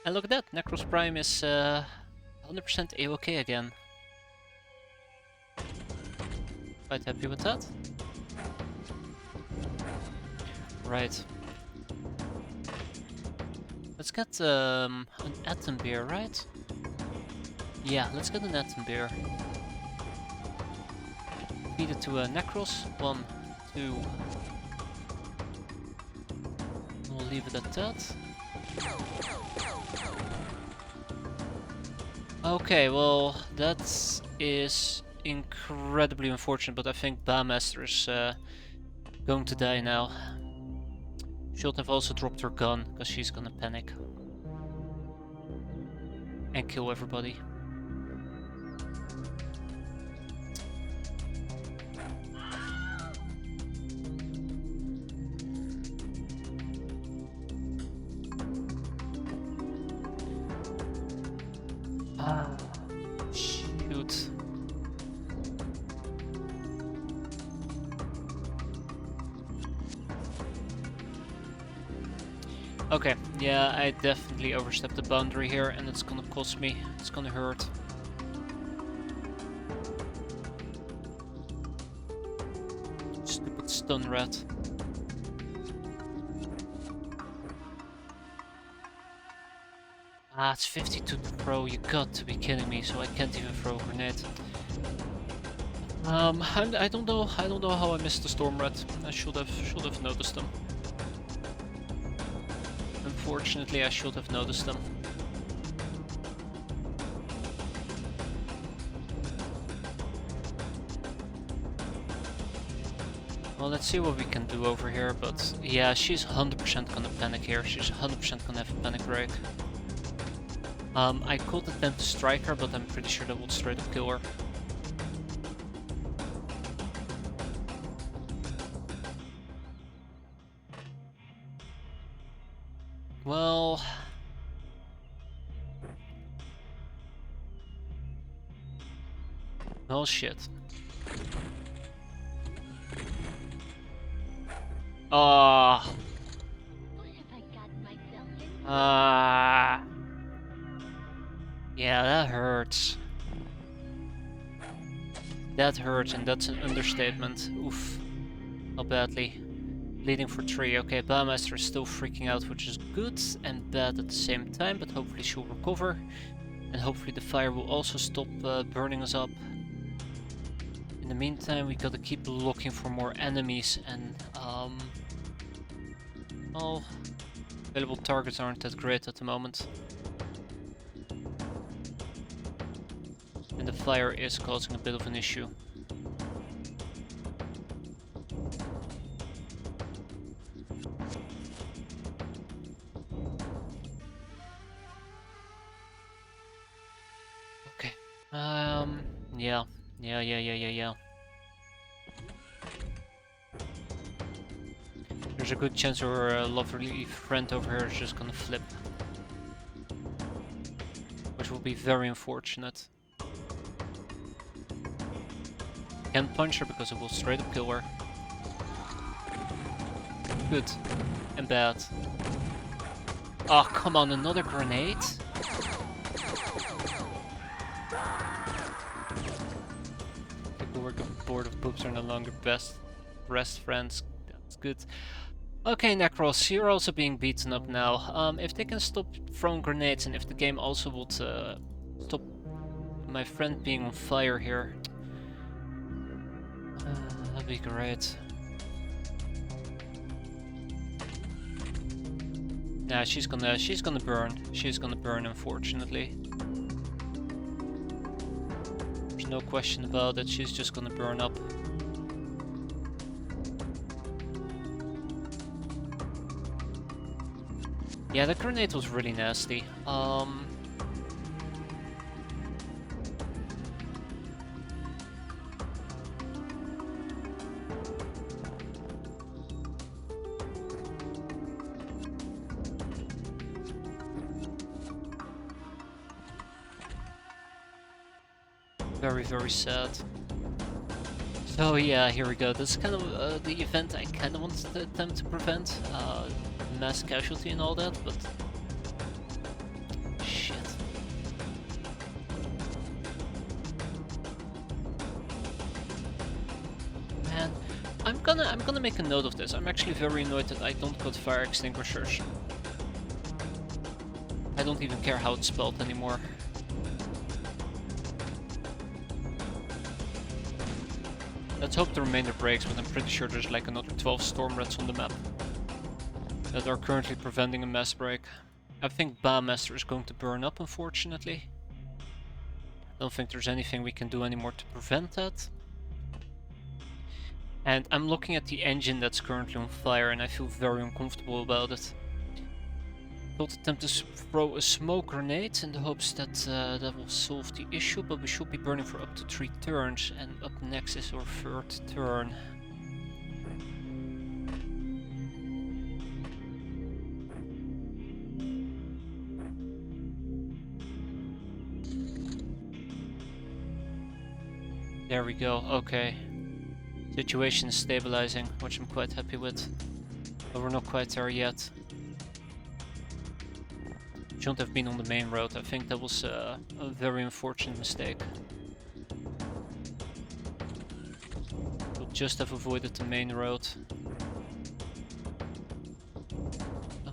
And look at that, Necros Prime is 100% AOK again. Quite happy with that. Right. Let's get an Atom Beer, right? Yeah, let's get an Atom Beer. Feed it to Necros. 1, 2. We'll leave it at that. Okay, well, that is incredibly unfortunate, but I think Bowmaster is going to die now. Should have also dropped her gun, because she's gonna panic. And kill everybody. Shoot. Okay, yeah, I definitely overstepped the boundary here and it's gonna cost me. It's gonna hurt. Stupid stun rat. Ah, it's 52 to throw. You got to be kidding me. So I can't even throw a grenade. I don't know. I don't know how I missed the storm rat. I should have noticed them. Unfortunately, I should have noticed them. Well, let's see what we can do over here. But yeah, she's 100% gonna panic here. She's 100% gonna have a panic break. I could attempt to strike her, but I'm pretty sure that would straight up kill her. Well... Well, shit. Ah. Yeah, that hurts. That hurts, and that's an understatement. Oof. How badly. Bleeding for 3. Okay, Bowmaster is still freaking out, which is good and bad at the same time, but hopefully she'll recover. And hopefully the fire will also stop burning us up. In the meantime, we gotta keep looking for more enemies and, well, available targets aren't that great at the moment. And the fire is causing a bit of an issue. Yeah. Yeah. There's a good chance our lovely friend over here is just gonna flip. Which will be very unfortunate. Can't punch her because it will straight up kill her. Good. And bad. Oh, come on, another grenade? People who are bored of boobs are no longer best friends. That's good. Okay, Necros, you're also being beaten up now. If they can stop throwing grenades and if the game also would stop my friend being on fire here, that'd be great. Yeah, she's gonna burn. She's gonna burn, unfortunately. There's no question about it. She's just gonna burn up. Yeah, the grenade was really nasty. Very, very sad. So yeah, here we go. This is kind of the event I kind of wanted to attempt to prevent. Mass casualty and all that, but... shit. Man, I'm gonna make a note of this. I'm actually very annoyed that I don't got fire extinguishers. I don't even care how it's spelled anymore. Let's hope the remainder breaks, but I'm pretty sure there's like another 12 storm rats on the map that are currently preventing a mass break. I think Master is going to burn up, unfortunately. I don't think there's anything we can do anymore to prevent that. And I'm looking at the engine that's currently on fire and I feel very uncomfortable about it. I'll attempt to throw a smoke grenade in the hopes that that will solve the issue, but we should be burning for up to 3 turns, and up next is our 3rd turn. There we go, okay. Situation is stabilizing, which I'm quite happy with. But we're not quite there yet. Shouldn't have been on the main road. I think that was a very unfortunate mistake. We'll just have avoided the main road.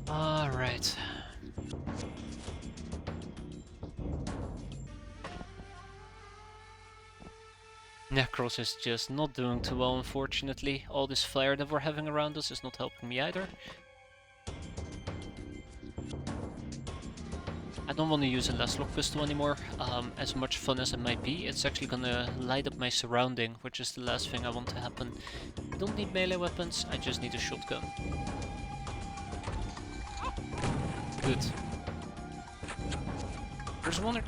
Alright. Necros is just not doing too well, unfortunately. All this fire that we're having around us is not helping me either. I don't want to use a last lock pistol anymore. As much fun as it might be, it's actually gonna light up my surrounding, which is the last thing I want to happen. I don't need melee weapons, I just need a shotgun. Good. There's one or...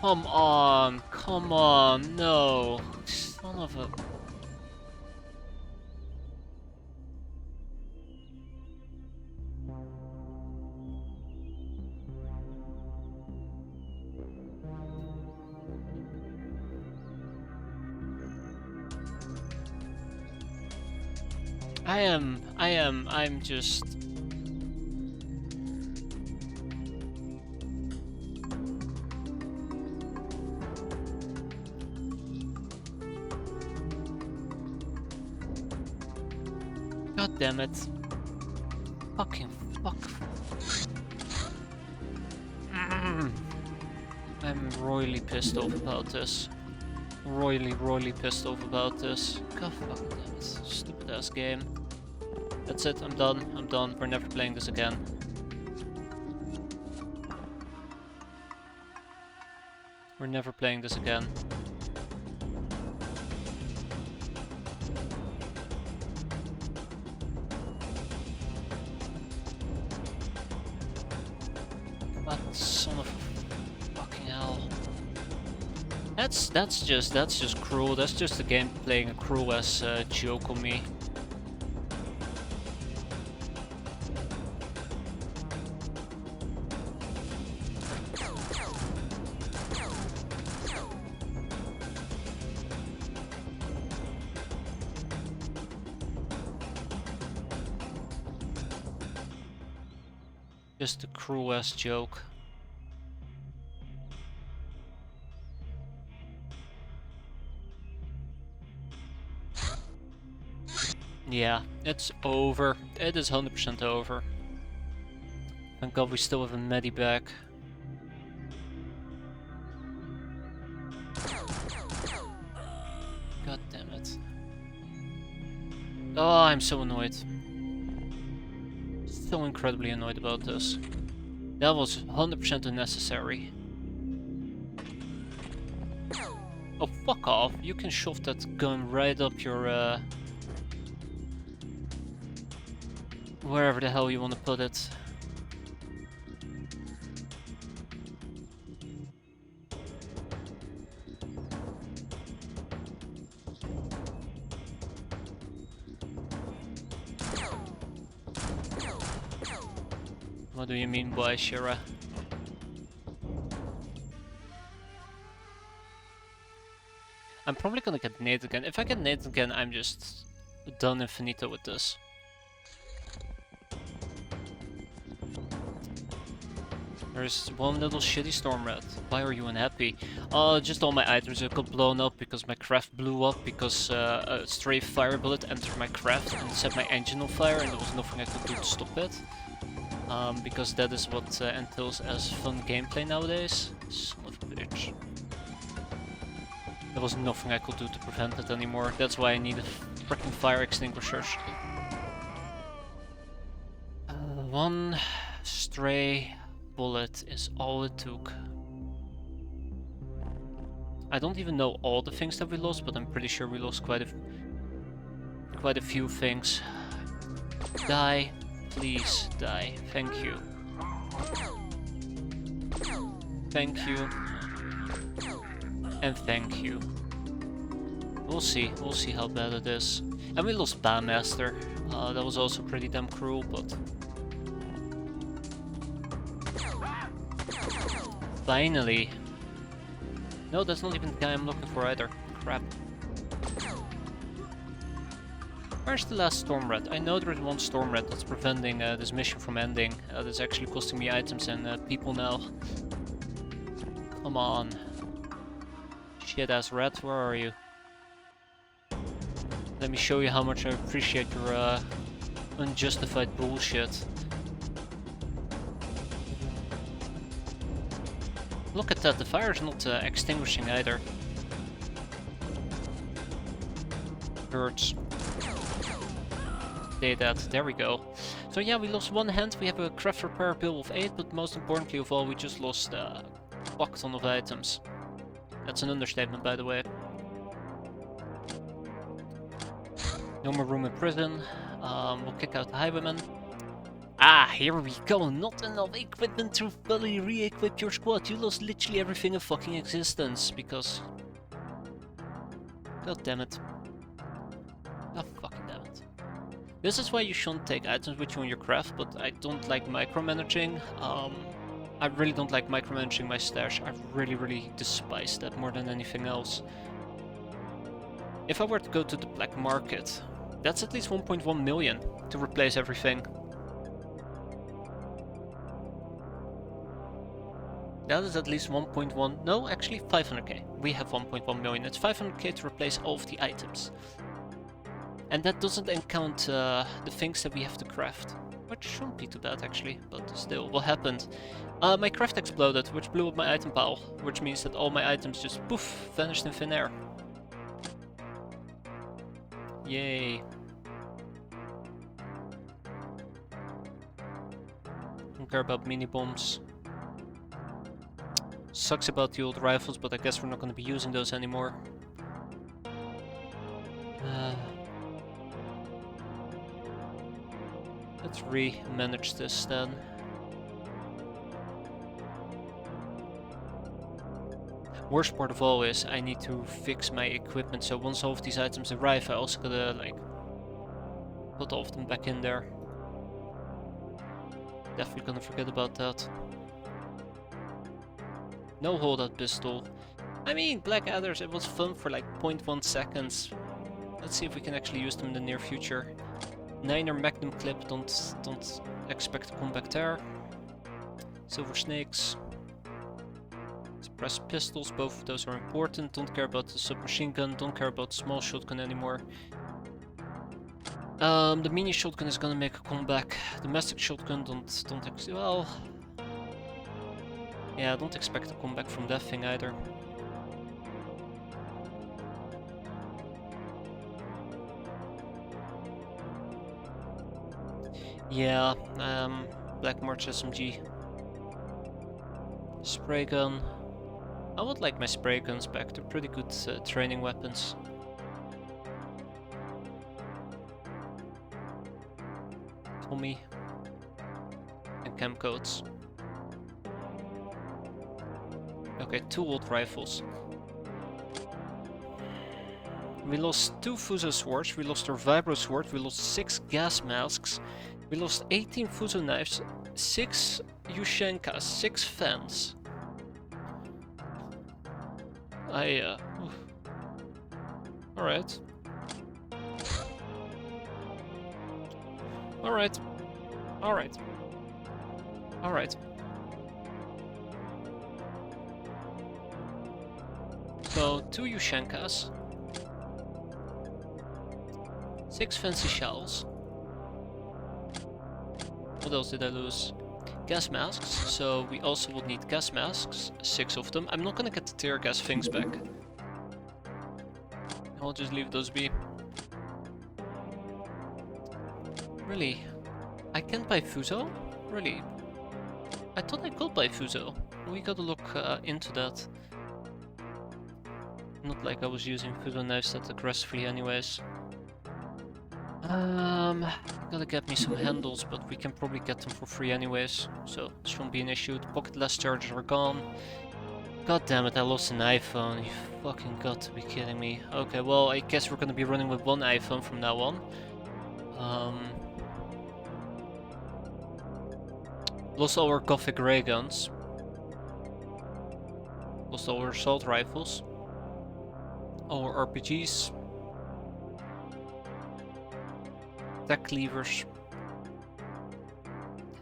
Come on, no. Son of a... I'm just... God damn it. Fucking fuck. I'm royally pissed off about this. Royally pissed off about this. God fucking damn it. Stupid ass game. That's it, I'm done. We're never playing this again. We're never playing this again. What son of a That's just cruel. That's just the game playing a cruel ass joke on me. Just a cruel ass joke. Yeah, it's over. It is 100% over. Thank God we still have a medi back. God damn it. Oh, I'm so annoyed. So incredibly annoyed about this. That was 100% unnecessary. Oh, fuck off. You can shove that gun right up your, wherever the hell you want to put it. What do you mean by Shira? I'm probably gonna get nades again. If I get nades again, I'm just done and finito with this. There's one little shitty storm rat. Why are you unhappy? Just all my items got blown up because my craft blew up because a stray fire bullet entered my craft and set my engine on fire and there was nothing I could do to stop it. Because that is what entails as fun gameplay nowadays. Son of a bitch. There was nothing I could do to prevent it anymore. That's why I need freaking fire extinguishers. One stray bullet is all it took. I don't even know all the things that we lost, but I'm pretty sure we lost quite a few things. Die, please die. Thank you. Thank you. And thank you. We'll see how bad it is. And we lost Bandmaster. That was also pretty damn cruel, but finally. No, that's not even the guy I'm looking for either. Crap. Where's the last storm rat? I know there is one storm rat that's preventing this mission from ending. That's actually costing me items and people now. Come on. Shit ass rat, where are you? Let me show you how much I appreciate your unjustified bullshit. Look at that, the fire's not extinguishing either. Hurts. Stay dead, there we go. So yeah, we lost one hand, we have a craft repair bill of 8, but most importantly of all, we just lost a fuck ton of items. That's an understatement, by the way. No more room in prison. We'll kick out the highwayman. Ah, here we go. Not enough equipment to fully re-equip your squad. You lost literally everything in fucking existence because... God damn it. God fucking damn it. This is why you shouldn't take items with you on your craft, but I don't like micromanaging. I really don't like micromanaging my stash. I really despise that more than anything else. If I were to go to the black market, that's at least 1.1 million to replace everything. That is at least 1.1, no, actually 500k. We have 1.1 million, it's 500k to replace all of the items. And that doesn't count the things that we have to craft. Which shouldn't be too bad actually, but still, what happened? My craft exploded, which blew up my item pile, which means that all my items just poof, vanished in thin air. Yay. Don't care about mini bombs. Sucks about the old rifles, but I guess we're not going to be using those anymore. Let's re-manage this then. worst part of all is I need to fix my equipment, so once all of these items arrive, I also gotta like put all of them back in there. Definitely gonna forget about that. No holdout pistol. I mean, Blackadders, it was fun for like 0.1 seconds. Let's see if we can actually use them in the near future. 9er Magnum clip, don't expect to come back there. Silver snakes. Suppressed pistols, both of those are important. Don't care about the submachine gun, don't care about the small shotgun anymore. The mini shotgun is gonna make a comeback. Domestic shotgun, well, yeah, don't expect a comeback from that thing either. Yeah, Black March SMG. Spray gun. I would like my spray guns back, they're pretty good training weapons. Tommy. And chem coats. Okay, 2 old rifles. We lost 2 Fuso swords, we lost our vibro sword, we lost 6 gas masks, we lost 18 Fuso knives, 6 Yushenkas, 6 fans. Alright. Alright. Alright. Alright. So, 2 Yushenkas. 6 fancy shells. What else did I lose? Gas masks, so we also would need gas masks, 6 of them. I'm not gonna get the tear gas things back. I'll just leave those be. Really? I can't buy Fuso? Really? I thought I could buy Fuso. We gotta look into that. Not like I was using Fuso knives that aggressively anyways. Gotta get me some handles, but we can probably get them for free anyways, so this shouldn't be an issue. The pocketless chargers are gone. God damn it, I lost an iPhone. You fucking got to be kidding me. Okay, well, I guess we're gonna be running with 1 iPhone from now on. Lost all our Gothic ray guns. Lost all our assault rifles. All our RPGs. Tech levers.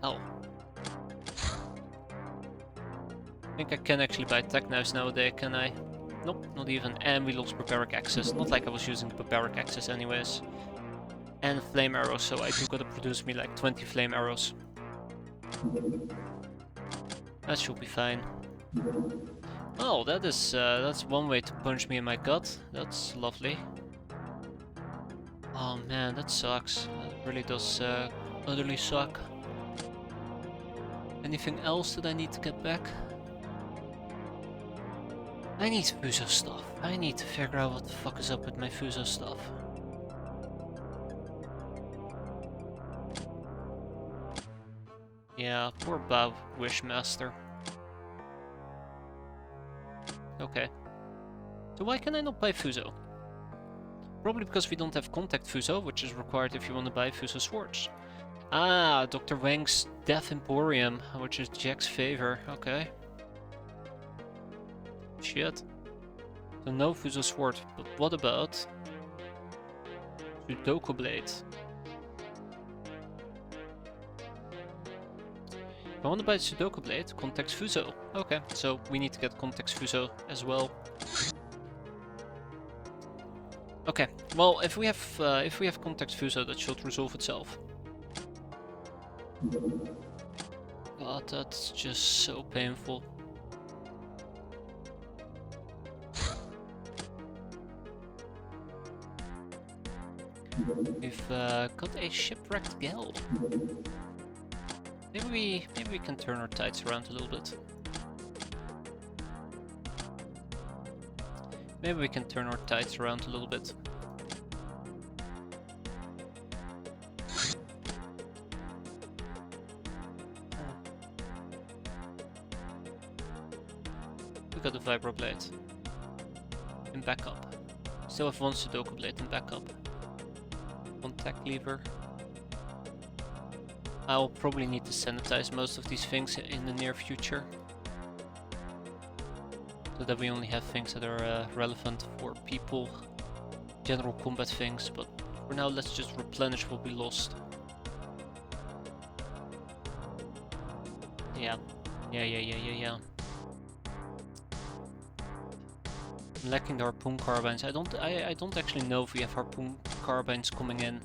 Hell. I think I can actually buy tech knives nowadays, can I? Nope, not even. And we lost barbaric axes. Not like I was using barbaric axes anyways. And flame arrows, so I do gotta produce me like 20 flame arrows. That should be fine. Oh, that's one way to punch me in my gut. That's lovely. Oh man, that sucks. That really does utterly suck. Anything else that I need to get back? I need Fuso stuff. I need to figure out what the fuck is up with my Fuso stuff. Yeah, poor Bob Wishmaster. Okay. So why can I not buy Fuso? Probably because we don't have contact Fuso, which is required if you want to buy Fuso swords. Ah, Dr. Wang's Death Emporium, which is Jack's favor. Okay. Shit. So no Fuso sword, but what about Sudoku Blade? If I want to buy Sudoku Blade, contact Fuso. Okay, so we need to get contact Fuso as well. Okay, well, if we have contact Fuso, that should resolve itself. God, that's just so painful. We've got a shipwrecked gal. Maybe we can turn our tides around a little bit. Maybe we can turn our tides around a little bit. We got a vibroblade. In backup. Still have one Sudoku blade in backup. One tech lever. I'll probably need to sanitize most of these things in the near future. So that we only have things that are relevant for people. General combat things, but for now let's just replenish what we lost. Yeah. Yeah. I'm lacking the harpoon carbines. I don't actually know if we have harpoon carbines coming in.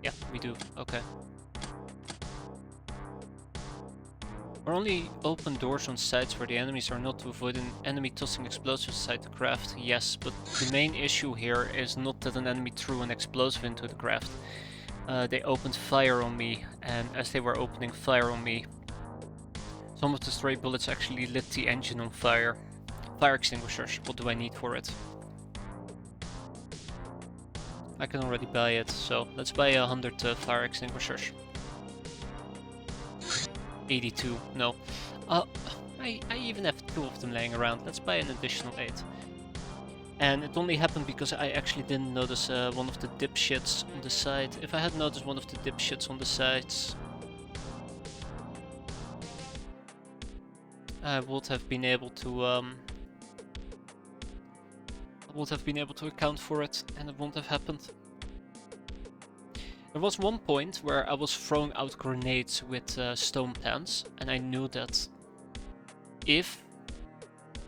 Yeah, we do. Okay. We're only open doors on sites where the enemies are not to avoid an enemy tossing explosives inside the craft. Yes, but the main issue here is not that an enemy threw an explosive into the craft. They opened fire on me, and as they were opening fire on me, some of the stray bullets actually lit the engine on fire. Fire extinguishers, what do I need for it? I can already buy it, so let's buy 100 fire extinguishers. 82, no. I even have 2 of them laying around. Let's buy an additional 8. And it only happened because I actually didn't notice one of the dipshits on the side. If I had noticed one of the dipshits on the sides, I would have been able to account for it, and it won't have happened. There was one point where I was throwing out grenades with stone pans, and I knew that if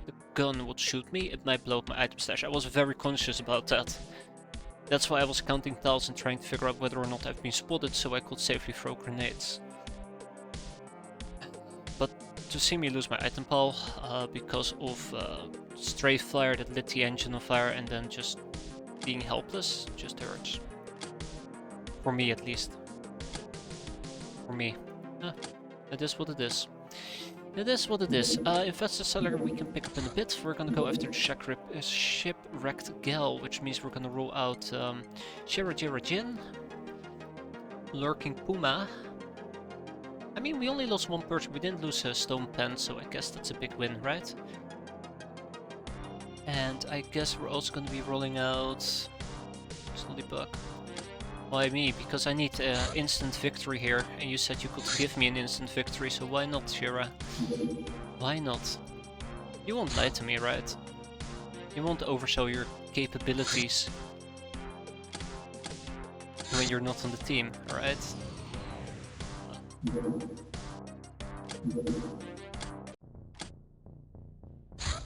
the gun would shoot me, it might blow up my item stash. I was very conscious about that. That's why I was counting tiles and trying to figure out whether or not I've been spotted so I could safely throw grenades. But to see me lose my item pile because of stray fire that lit the engine on fire and then just being helpless just hurts. For me, at least. For me. It is what it is. It is what it is. Investor seller we can pick up in a bit. We're gonna go after the shipwrecked gal, which means we're gonna roll out Shirajira Jin, Lurking Puma. I mean, we only lost one person. We didn't lose a stone pen, so I guess that's a big win, right? And I guess we're also gonna be rolling out Snoddybuck. Why me? Because I need instant victory here, and you said you could give me an instant victory, so why not, Shira? Why not? You won't lie to me, right? You won't oversell your capabilities when you're not on the team, right?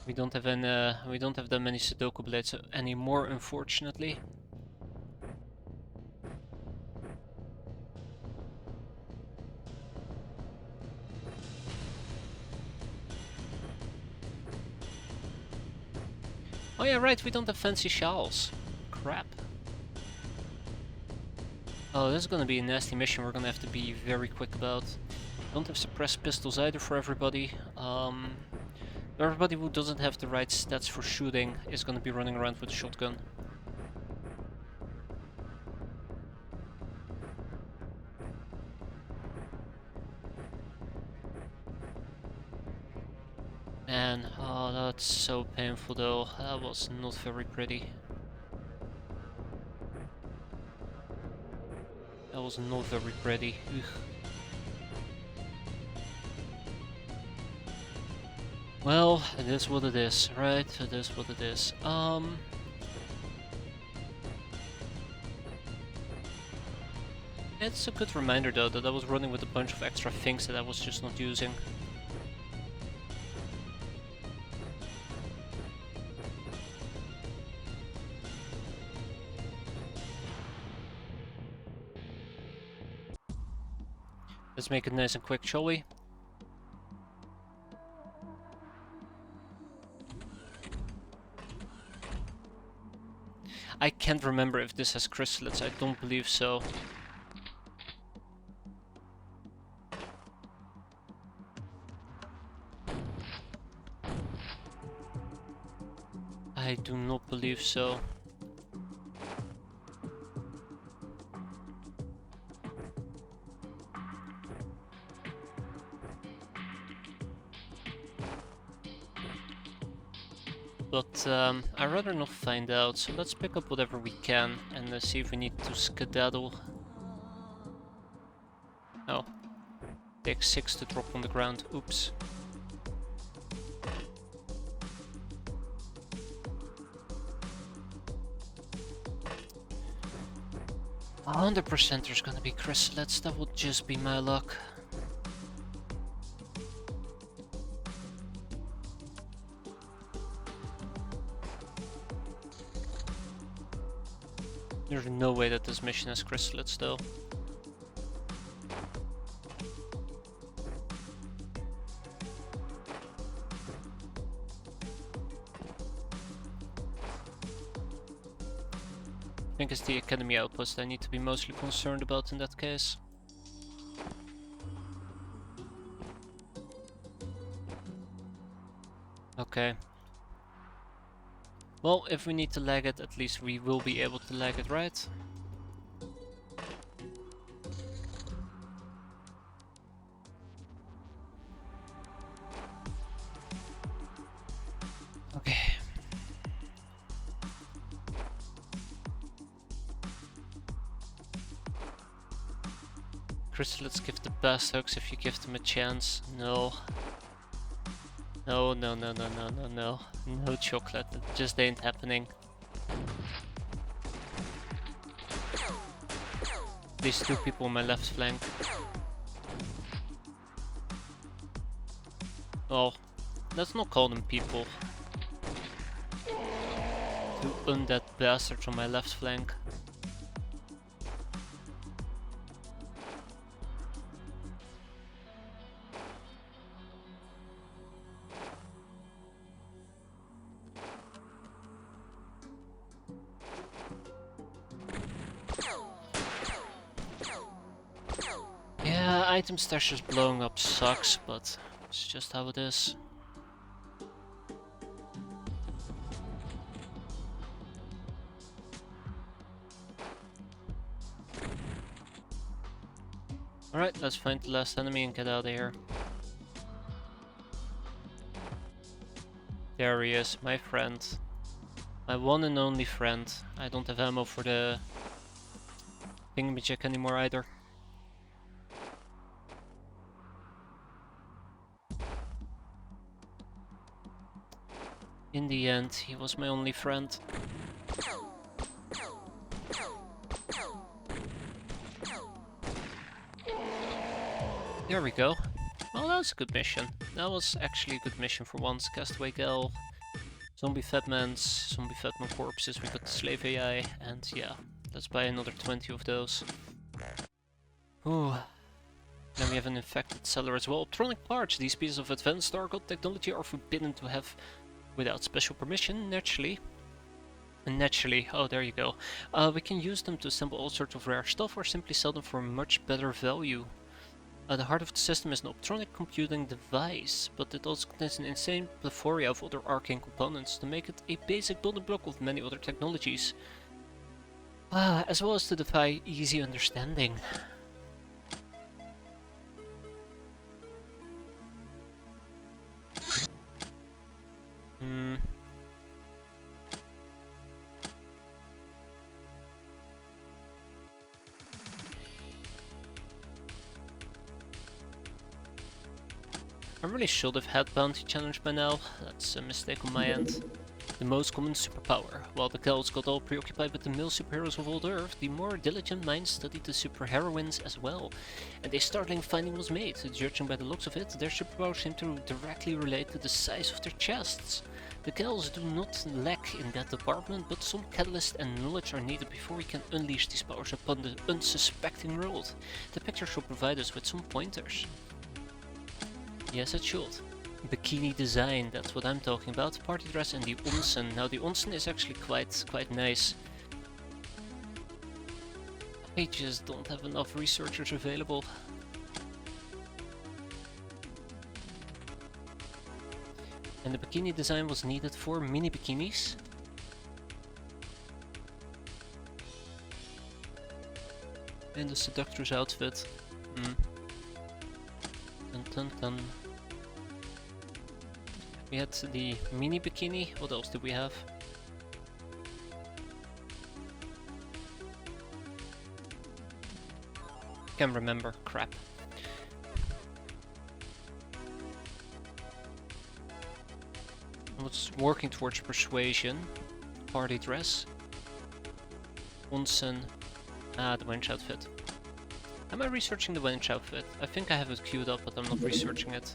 We don't have that many Sudoku blades anymore, unfortunately. Oh yeah, right, we don't have fancy shawls. Crap. Oh, this is gonna be a nasty mission we're gonna have to be very quick about. Don't have suppressed pistols either for everybody. Everybody who doesn't have the right stats for shooting is gonna be running around with a shotgun. Man, oh, that's so painful though. That was not very pretty. That was not very pretty. Ugh. Well, it is what it is, right? It is what it is. It's a good reminder though that I was running with a bunch of extra things that I was just not using. Let's make it nice and quick, shall we? I can't remember if this has chrysalids, I don't believe so. I do not believe so. But I'd rather not find out, so let's pick up whatever we can and see if we need to skedaddle. Oh, takes 6 to drop on the ground, oops. A 100% there's gonna be chrysalids, that would just be my luck. There's no way that this mission has chrysalids though. I think it's the academy outpost I need to be mostly concerned about in that case. Okay. Well, if we need to lag it, at least we will be able to lag it, right? Okay. Chrysalids give the best hooks if you give them a chance. No. No, no, no, no, no, no, no. No chocolate, it just ain't happening. These two people on my left flank. Well, let's not call them people. Two undead bastards on my left flank. Yeah, item stashes blowing up sucks, but it's just how it is. Alright, let's find the last enemy and get out of here. There he is, my friend. My one and only friend. I don't have ammo for the thingamajig anymore either. In the end, he was my only friend. There we go. Well, that was a good mission. That was actually a good mission for once. Castaway Gal, Zombie Fatmans, Zombie Fatman corpses, we got the Slave AI, and yeah, let's buy another 20 of those. Ooh. Then we have an infected cellar as well. Optronic parts. These pieces of advanced Dark technology are forbidden to have without special permission, naturally. And naturally, oh there you go. We can use them to assemble all sorts of rare stuff or simply sell them for much better value. The heart of the system is an optronic computing device, but it also contains an insane plethora of other arcane components to make it a basic building block of many other technologies. As well as to defy easy understanding. I really should have had Bounty Challenge by now, that's a mistake on my end. The most common superpower. While the Celts got all preoccupied with the male superheroes of old Earth, the more diligent minds studied the superheroines as well. And a startling finding was made. Judging by the looks of it, their superpowers seem to directly relate to the size of their chests. The Celts do not lack in that department, but some catalyst and knowledge are needed before we can unleash these powers upon the unsuspecting world. The picture should provide us with some pointers. Yes, it should. Bikini design, that's what I'm talking about. Party dress and the onsen. Now the onsen is actually quite nice. I just don't have enough researchers available. And the bikini design was needed for mini bikinis. And the seductress outfit. Dun dun dun. We had the mini bikini. What else did we have? Can't remember. Crap. I was working towards persuasion. Party dress. Onsen. The wench outfit. Am I researching the wench outfit? I think I have it queued up, but I'm not researching it.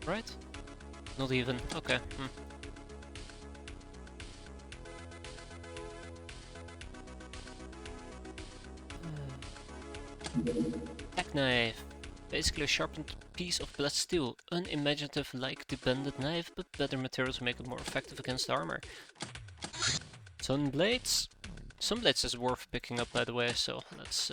Right? Not even. Okay. Tech knife. Basically a sharpened piece of blessed steel. Unimaginative like the bended knife, but better materials make it more effective against armor. Sunblades. Sunblades is worth picking up, by the way, so let's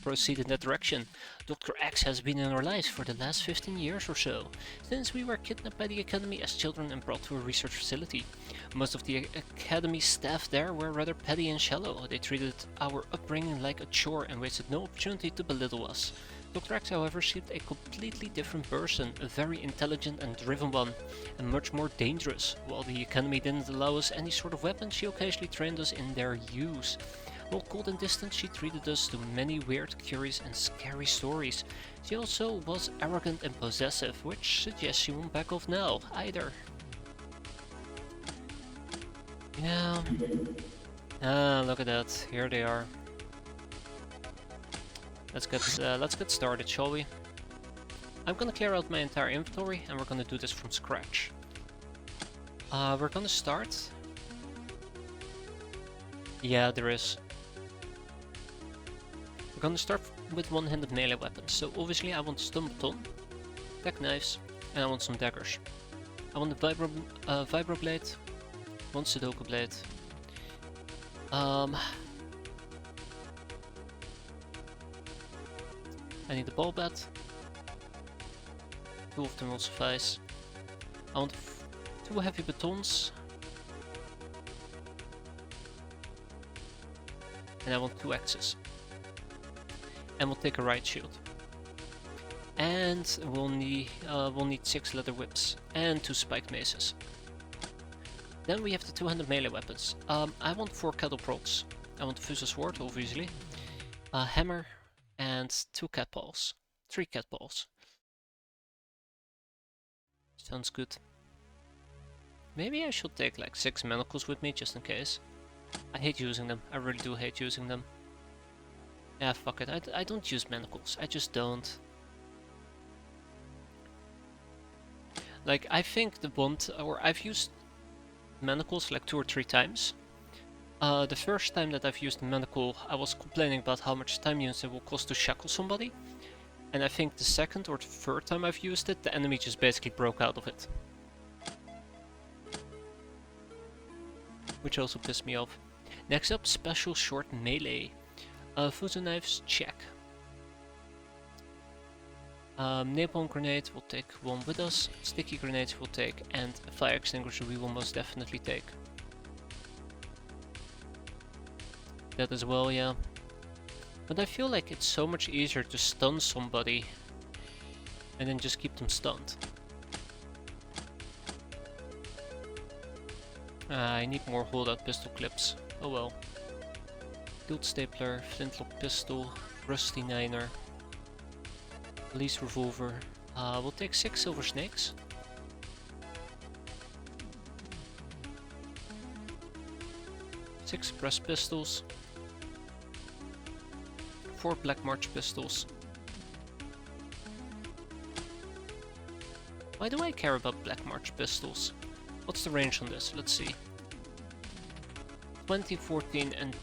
proceed in that direction. Dr. X has been in our lives for the last 15 years or so, since we were kidnapped by the Academy as children and brought to a research facility. Most of the Academy staff there were rather petty and shallow. They treated our upbringing like a chore and wasted no opportunity to belittle us. Dr. X, however, seemed a completely different person, a very intelligent and driven one, and much more dangerous. While the Academy didn't allow us any sort of weapons, she occasionally trained us in their use. While cold and distant, she treated us to many weird, curious and scary stories. She also was arrogant and possessive, which suggests she won't back off now, either. Yeah. Look at that. Here they are. Let's get started, shall we? I'm gonna clear out my entire inventory, and we're gonna do this from scratch. We're gonna start. Yeah, there is. We're gonna start with one-handed melee weapons. So obviously I want stun baton, tech knives, and I want some daggers. I want the vibroblade, one Sudoku blade. I need the ball bat. 2 of them will suffice. I want 2 heavy batons. And I want 2 axes. And we'll take a riot shield. And we'll need 6 leather whips and 2 spiked maces. Then we have the 2-handed melee weapons. I want 4 kettle procs. I want the fusel sword, obviously. A hammer and 2 cat balls. 3 cat balls. Sounds good. Maybe I should take like 6 manacles with me just in case. I hate using them. I really do hate using them. Yeah, fuck it. I don't use manacles. I just don't. Like, I think the bond, or I've used manacles like 2 or 3 times. The first time that I've used the manacle, I was complaining about how much time units it will cost to shackle somebody. And I think the second or the third time I've used it, the enemy just basically broke out of it. Which also pissed me off. Next up, special short melee. Fuzu knives, check. Napalm grenade will take 1 with us. Sticky grenades we'll take, and a fire extinguisher we will most definitely take. That as well, yeah. But I feel like it's so much easier to stun somebody and then just keep them stunned. I need more holdout pistol clips. Oh well. Guild stapler, flintlock pistol, rusty niner, police revolver. We'll take 6 silver snakes. Six breast pistols. 4 black march pistols. Why do I care about black march pistols? What's the range on this? Let's see. 20, 14 and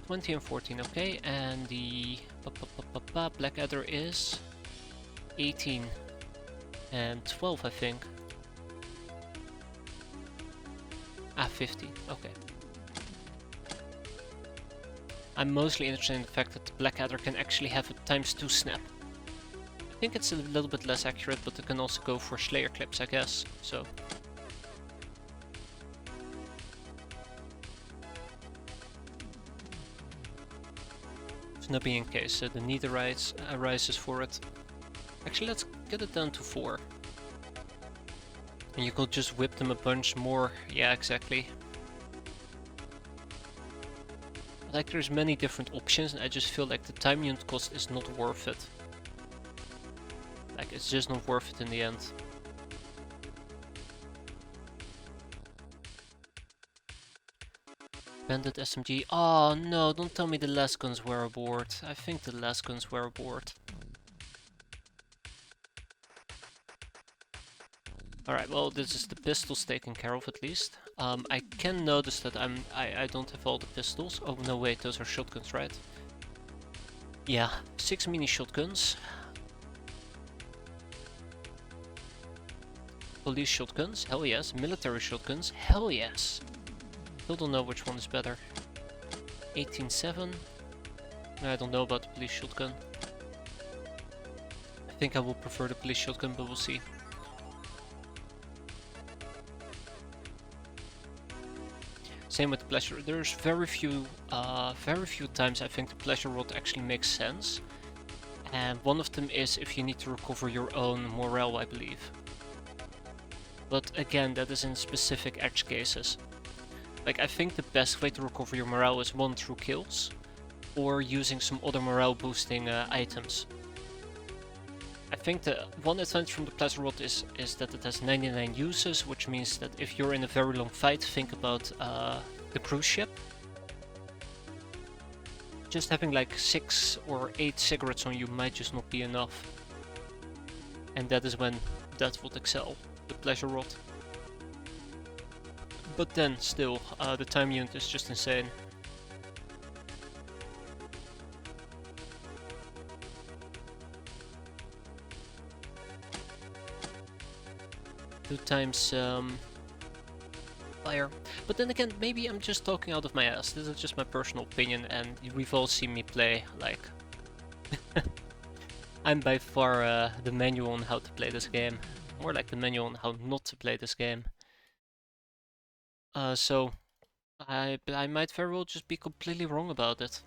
20 and 14, okay, and the Blackadder is 18 and 12, I think. 15, okay. I'm mostly interested in the fact that the Blackadder can actually have a ×2 snap. I think it's a little bit less accurate, but it can also go for Slayer clips, I guess, so. Snappy in case the need arises for it. Actually, let's get it down to 4. And you could just whip them a bunch more. Yeah, exactly. Like, there's many different options, and I just feel like the time unit cost is not worth it. Like, it's just not worth it in the end. Bandit SMG. Oh no, don't tell me the last guns were aboard. I think the last guns were aboard. Alright, well, this is the pistols taken care of at least. I can notice that I don't have all the pistols. Oh no, wait, those are shotguns, right? Yeah, 6 mini shotguns. Police shotguns, hell yes. Military shotguns, hell yes. Still don't know which one is better. 18.7. I don't know about the police shotgun. I think I will prefer the police shotgun, but we'll see. Same with the pleasure. There's very few times I think the pleasure rod actually makes sense. And one of them is if you need to recover your own morale, I believe. But again, that is in specific edge cases. Like, I think the best way to recover your morale is 1 through kills, or using some other morale boosting items. I think the one advantage from the pleasure rod is that it has 99 uses, which means that if you're in a very long fight, think about the cruise ship. Just having like 6 or 8 cigarettes on you might just not be enough. And that is when that would excel, the pleasure rod. But then, still, the time unit is just insane. Two times fire. But then again, maybe I'm just talking out of my ass. This is just my personal opinion, and we've all seen me play, like... I'm by far the manual on how to play this game. More like the manual on how not to play this game. So I might very well just be completely wrong about it.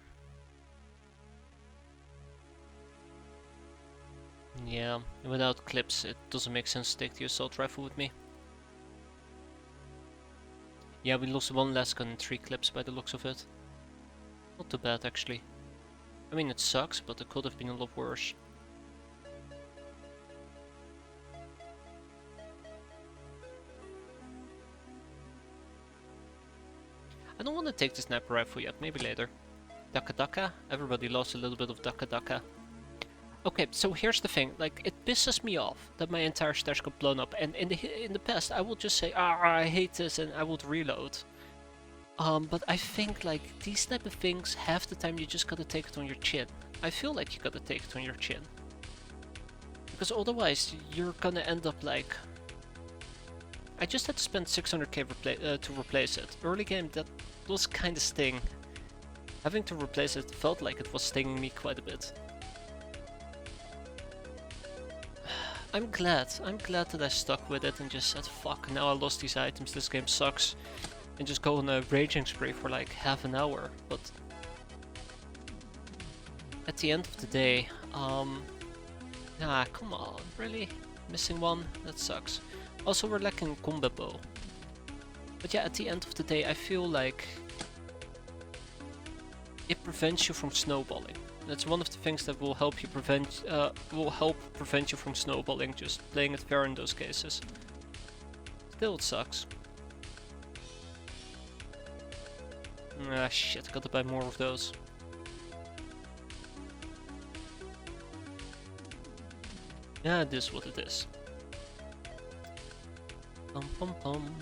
Yeah, without clips it doesn't make sense to take the assault rifle with me. Yeah, we lost 1 last gun and 3 clips by the looks of it. Not too bad actually. I mean, it sucks, but it could have been a lot worse. I don't want to take the sniper rifle yet, maybe later. Daka Daka? Everybody lost a little bit of Daka Daka. Okay, so here's the thing, like, it pisses me off that my entire stash got blown up, and in the past I would just say, I hate this, and I would reload. But I think, like, these type of things, half the time you just gotta take it on your chin. I feel like you gotta take it on your chin. Because otherwise, you're gonna end up like... I just had to spend 600k to replace it. Early game, that was kinda sting. Having to replace it felt like it was stinging me quite a bit. I'm glad that I stuck with it and just said, fuck, now I lost these items, this game sucks. And just go on a raging spree for like half an hour, but... At the end of the day, nah, come on, really? Missing 1? That sucks. Also, we're lacking combat bow. But yeah, at the end of the day, I feel like... it prevents you from snowballing. That's one of the things that will help you prevent you from snowballing, just playing it fair in those cases. Still, it sucks. Ah shit, gotta buy more of those. Yeah, it is what it is. Pum pum pum.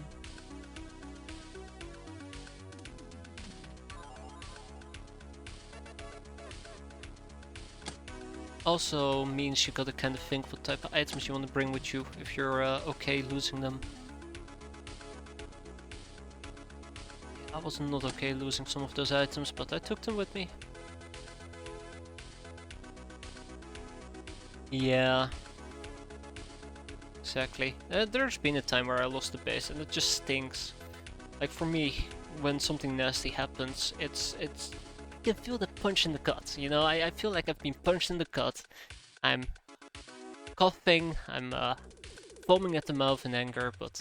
Also means you gotta kind of think what type of items you want to bring with you if you're okay losing them. I was not okay losing some of those items, but I took them with me. Yeah. Exactly. There's been a time where I lost the base and it just stinks. Like for me, when something nasty happens, it's I can feel the punch in the gut, you know, I feel like I've been punched in the gut. I'm coughing, I'm foaming at the mouth in anger, but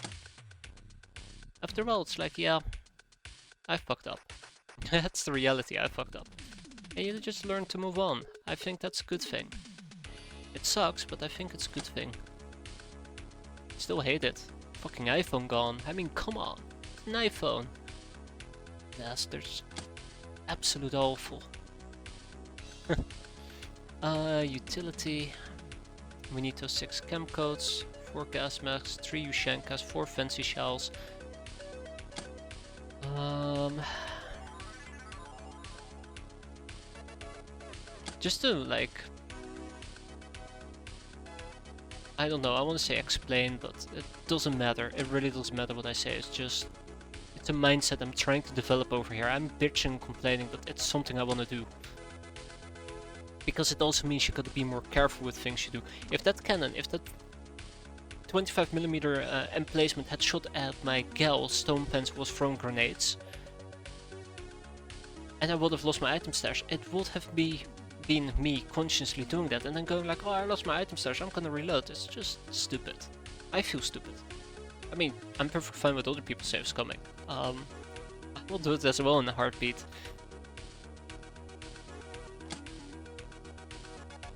after all, it's like, yeah, I fucked up. That's the reality, I fucked up. And you just learn to move on. I think that's a good thing. It sucks, but I think it's a good thing. Still hate it. Fucking iPhone gone. I mean, come on. An iPhone. Bastards. Absolute awful. Utility. We need those 6 chem codes, 4 gas masks, 3 Ushankas, 4 fancy shells. Just to like, I don't know, I want to say explain, but it doesn't matter. It really doesn't matter what I say. It's just, it's a mindset I'm trying to develop over here. I'm bitching and complaining, but it's something I want to do. Because it also means you gotta be more careful with things you do. If that cannon, if that 25mm emplacement had shot at my gal, Stone Pants was throwing grenades, and I would have lost my item stash, it would have been me consciously doing that and then going like, oh, I lost my item stash, I'm gonna reload. It's just stupid. I feel stupid. I mean, I'm perfectly fine with other people's saves coming. I will do it as well in a heartbeat.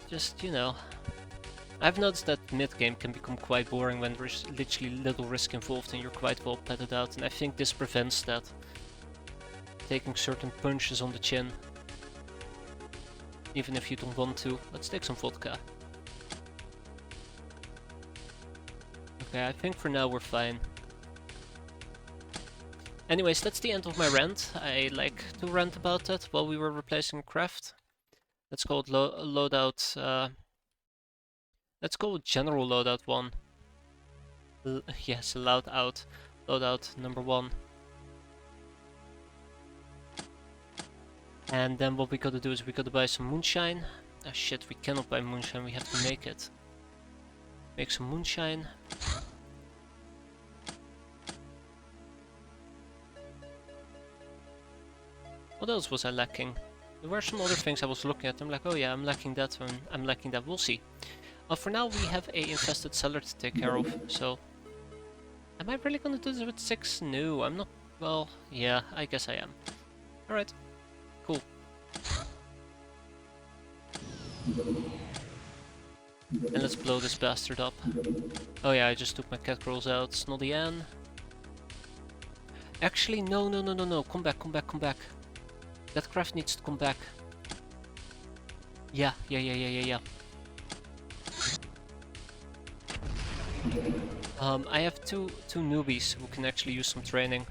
Just, you know, I've noticed that mid-game can become quite boring when there's literally little risk involved and you're quite well padded out, and I think this prevents that. Taking certain punches on the chin. Even if you don't want to. Let's take some vodka. Okay, I think for now we're fine. Anyways, that's the end of my rant. I like to rant about that while we were replacing craft. Let's go with loadout. Let's go with general loadout 1. Yes, loadout number 1. And then what we gotta do is we gotta buy some moonshine. Ah shit, we cannot buy moonshine, we have to make it. Make some moonshine. What else was I lacking? There were some other things I was looking at. I'm like, oh yeah, I'm lacking that one, I'm lacking that, we'll see. For now we have a infested cellar to take care of, so... Am I really gonna do this with 6? No, I'm not... Well, yeah, I guess I am. Alright, cool. And let's blow this bastard up. Oh yeah, I just took my cat rolls out. Snoddy Ann. Actually, no, come back. That craft needs to come back. Yeah. I have two newbies who can actually use some training.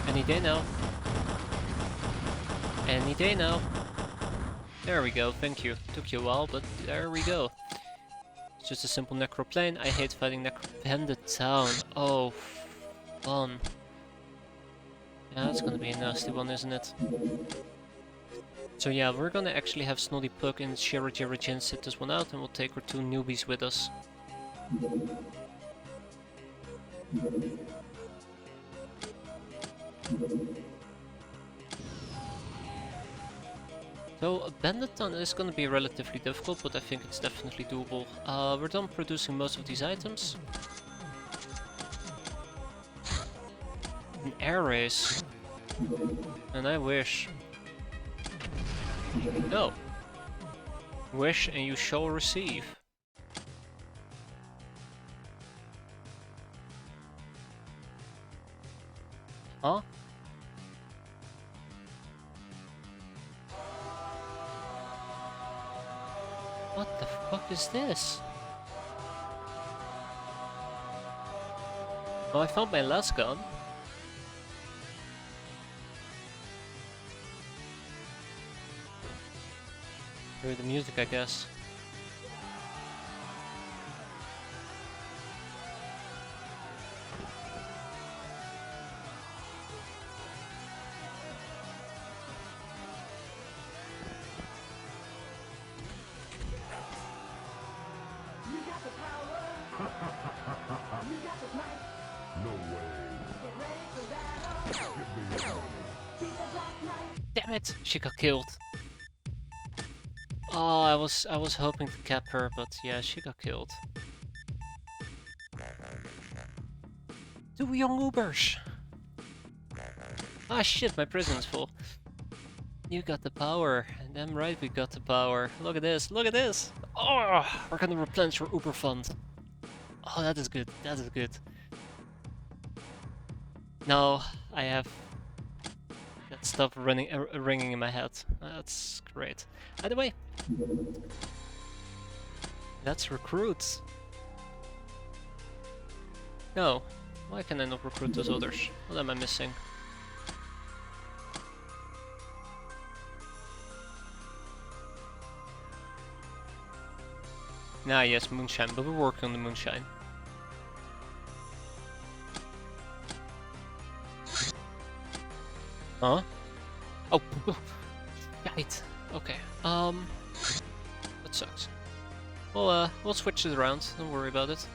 Any day now. Any day now. There we go, thank you. Took you a while, but there we go. It's just a simple necroplane. I hate fighting Bandit Town. Oh, fun. Yeah, that's gonna be a nasty one, isn't it? So yeah, we're gonna actually have Snoddy Puck and Shira Jira Jin sit this one out, and we'll take our 2 newbies with us. So, Bandit Town is gonna be relatively difficult, but I think it's definitely doable. We're done producing most of these items. An air race. And I wish. No. Wish and you shall receive. Huh? What the fuck is this? Well, I found my last gun. Hear the music, I guess. No way. Damn it! She got killed. Oh, I was hoping to cap her, but yeah, she got killed. 2 young Ubers! Ah shit, my prison's full. You got the power. Damn right we got the power. Look at this, look at this! Oh, we're gonna replenish our Uber fund. Oh, that is good, that is good. Now I have that stuff ringing in my head. That's great. By the way, let's recruit. No, why can I not recruit those others? What am I missing? Nah, yes, moonshine, but we're working on the moonshine. Huh? Oh, right. Okay. That sucks. Well, we'll switch it around. Don't worry about it.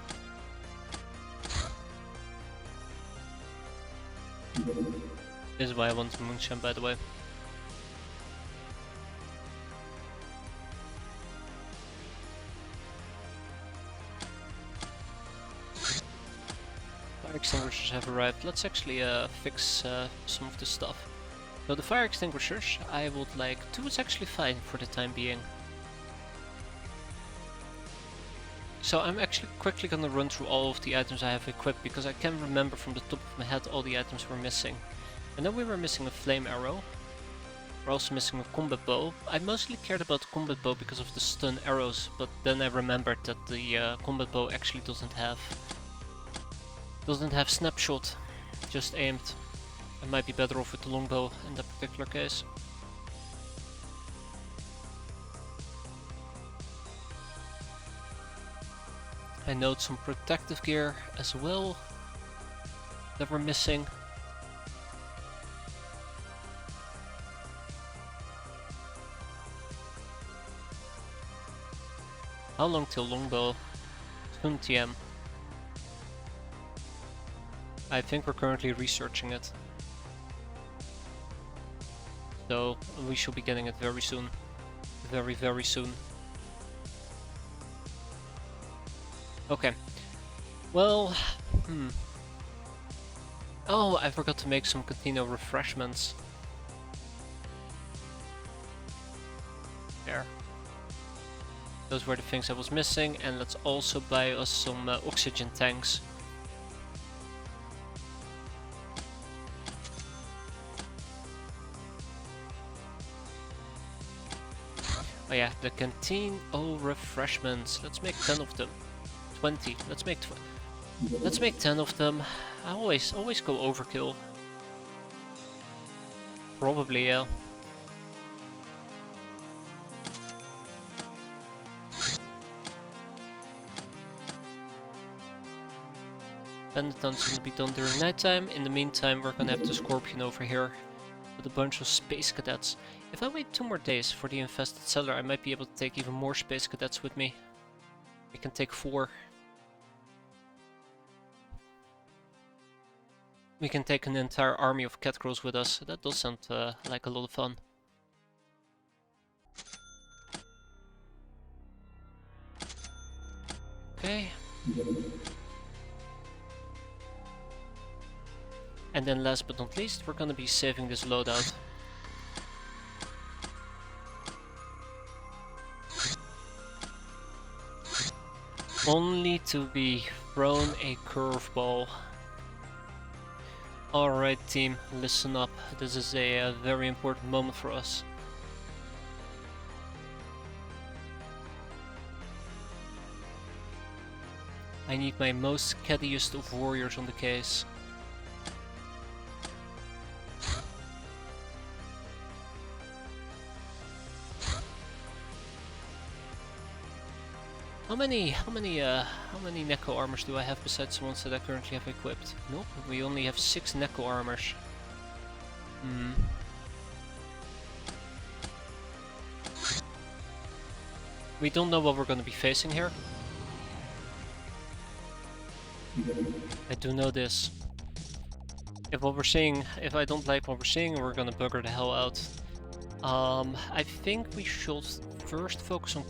This is why I want moonshine, by the way. Fire extinguishers have arrived. Let's actually fix some of this stuff. So the fire extinguishers, I would like two is actually fine for the time being. So I'm actually quickly gonna run through all of the items I have equipped because I can't remember from the top of my head all the items we're missing. I know we were missing a flame arrow. We're also missing a combat bow. I mostly cared about the combat bow because of the stun arrows, but then I remembered that the combat bow actually doesn't have snapshot, just aimed. I might be better off with the longbow in that particular case. I note some protective gear as well that we're missing. How long till longbow? Soon TM. I think we're currently researching it. So we should be getting it very soon. Very, very soon. Okay. Well, Oh, I forgot to make some cantina refreshments. There. Those were the things I was missing, and let's also buy us some oxygen tanks. Oh yeah, the canteen refreshments. Let's make 10 of them. 20. Let's make 10 of them. I always go overkill. Probably, yeah. Pentatons gonna be done during nighttime. In the meantime, we're gonna have the Scorpion over here with a bunch of space cadets. If I wait 2 more days for the infested cellar, I might be able to take even more space cadets with me. We can take 4. We can take an entire army of catcrows with us. That does sound like a lot of fun. Okay. And then last but not least, we're gonna be saving this loadout. Only to be thrown a curveball. Alright team, listen up. This is a very important moment for us. I need my most caddiest of warriors on the case. How many Neko armors do I have besides the ones that I currently have equipped? Nope, we only have 6 Neko armors. We don't know what we're gonna be facing here. I do know this. If what we're seeing, if I don't like what we're seeing, we're gonna bugger the hell out. I think we should first focus on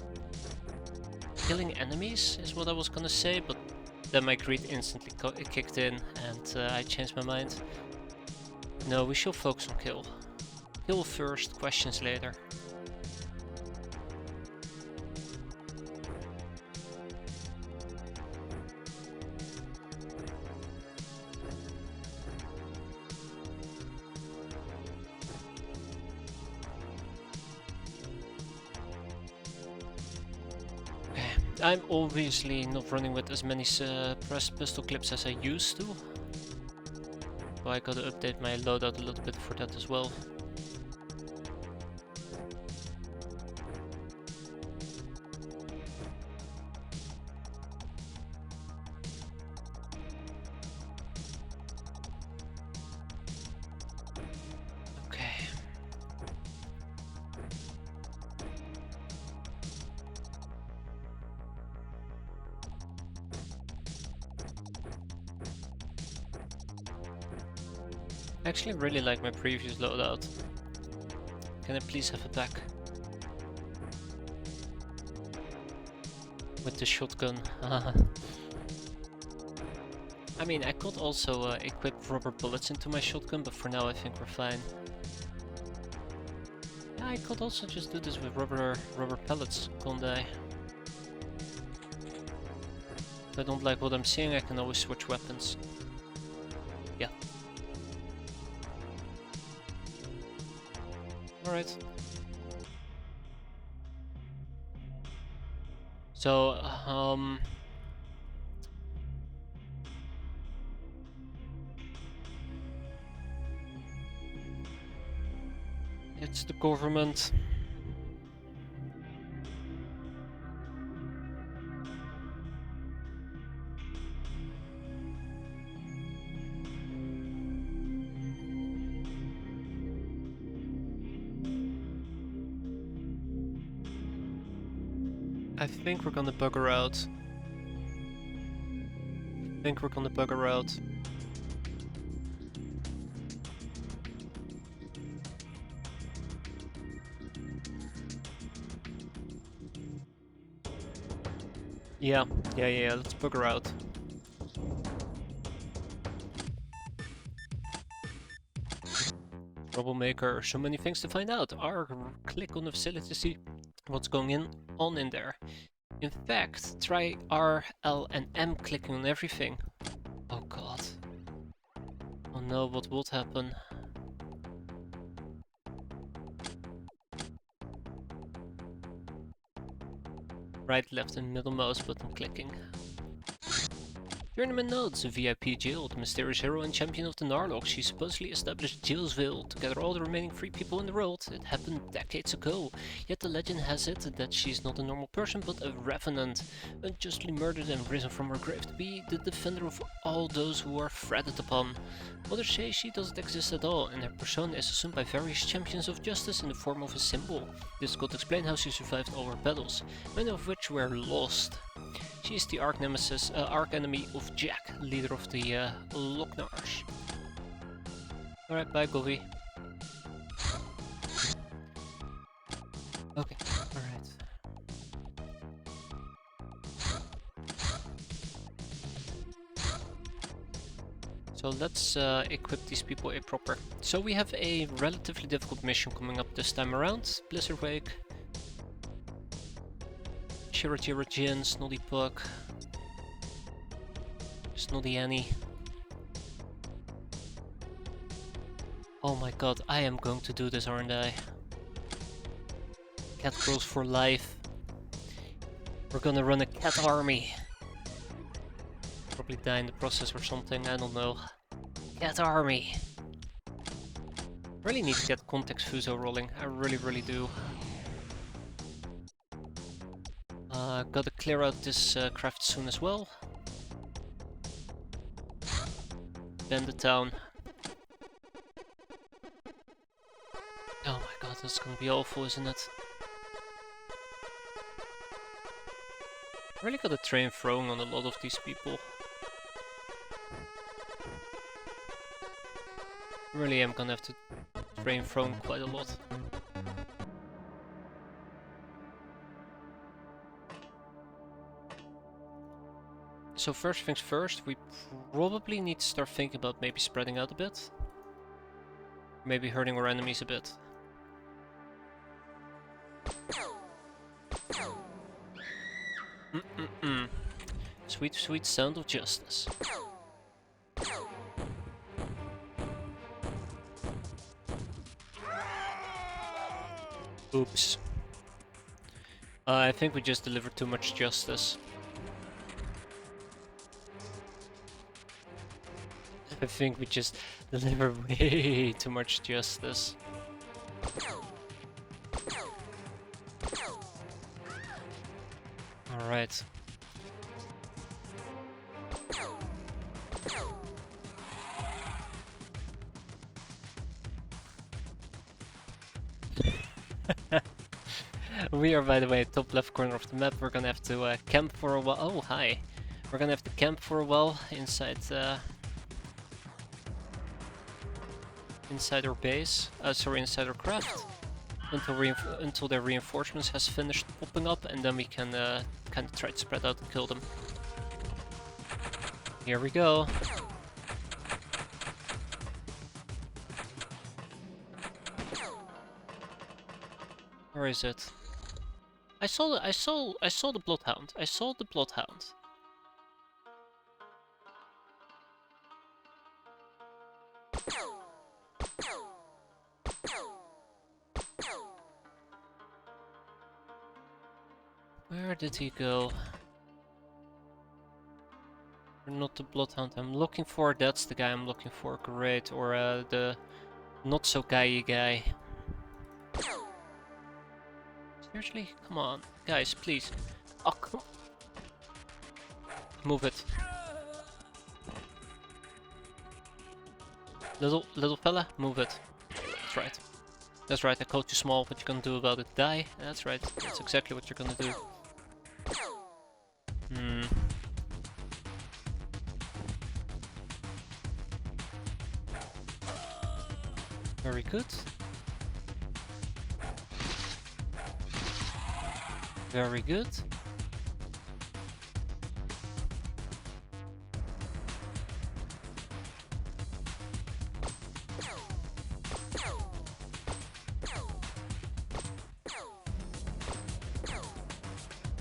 killing enemies, is what I was gonna say, but then my greed instantly kicked in and I changed my mind. No, we should focus on kill. Kill first, questions later. I'm obviously not running with as many pistol clips as I used to. So I gotta update my loadout a little bit for that as well. Okay. I actually really like my previous loadout. Can I please have it back? With the shotgun. I mean, I could also equip rubber bullets into my shotgun, but for now I think we're fine. Yeah, I could also just do this with rubber pellets, couldn't I? If I don't like what I'm seeing, I can always switch weapons. Yeah. Alright. So, it's the government. I think we're gonna bugger out. Yeah, let's bugger out. Troublemaker, so many things to find out. Click on the facility to see what's going on in there. In fact, try R, L and M clicking on everything. Oh god. Oh no, what would happen? Right, left and middle mouse button clicking. Journeyman notes, VIP Jill, the mysterious hero and champion of the Narlock. She supposedly established Jillsville to gather all the remaining free people in the world. It happened decades ago, yet the legend has it that she's not a normal person but a revenant, unjustly murdered and risen from her grave to be the defender of all those who are fretted upon. Others say she doesn't exist at all, and her persona is assumed by various champions of justice in the form of a symbol. This could explain how she survived all her battles, many of which were lost. She is the arch enemy of Jack, leader of the Locknars. Alright, bye Govey. Okay, alright. So let's equip these people a proper. So we have a relatively difficult mission coming up this time around. Blizzard Wake. Jin, Snoddy Puck, Snoddy Annie. Oh my god, I am going to do this, aren't I? Cat girls for life. We're gonna run a cat army. Probably die in the process or something, I don't know. Cat army. Really need to get context fuso rolling, I really do. Gotta clear out this craft soon as well. Bandit town. Oh my god, that's gonna be awful, isn't it? Really gotta train throwing on a lot of these people. Really am gonna have to train Throne quite a lot. So first things first, we probably need to start thinking about maybe spreading out a bit. Maybe hurting our enemies a bit. Sweet, sweet sound of justice. Oops. I think we just delivered too much justice. I think we just delivered way too much justice. Alright. We are, by the way, top left corner of the map. We're gonna have to camp for a while. Oh, hi. We're gonna have to camp for a while inside inside our base. Sorry, inside our craft. Until their reinforcements has finished popping up, and then we can kind of try to spread out and kill them. Here we go. Where is it? I saw the Bloodhound. I saw the Bloodhound. Where did he go? Not the Bloodhound I'm looking for. That's the guy I'm looking for. Great. Or the not so guyy guy. Seriously? Come on. Guys, please. Oh, come on. Move it. Little fella, move it. That's right. That's right, I called you small. What you gonna do about it? Die? That's right. That's exactly what you're gonna do. Very good. Very good.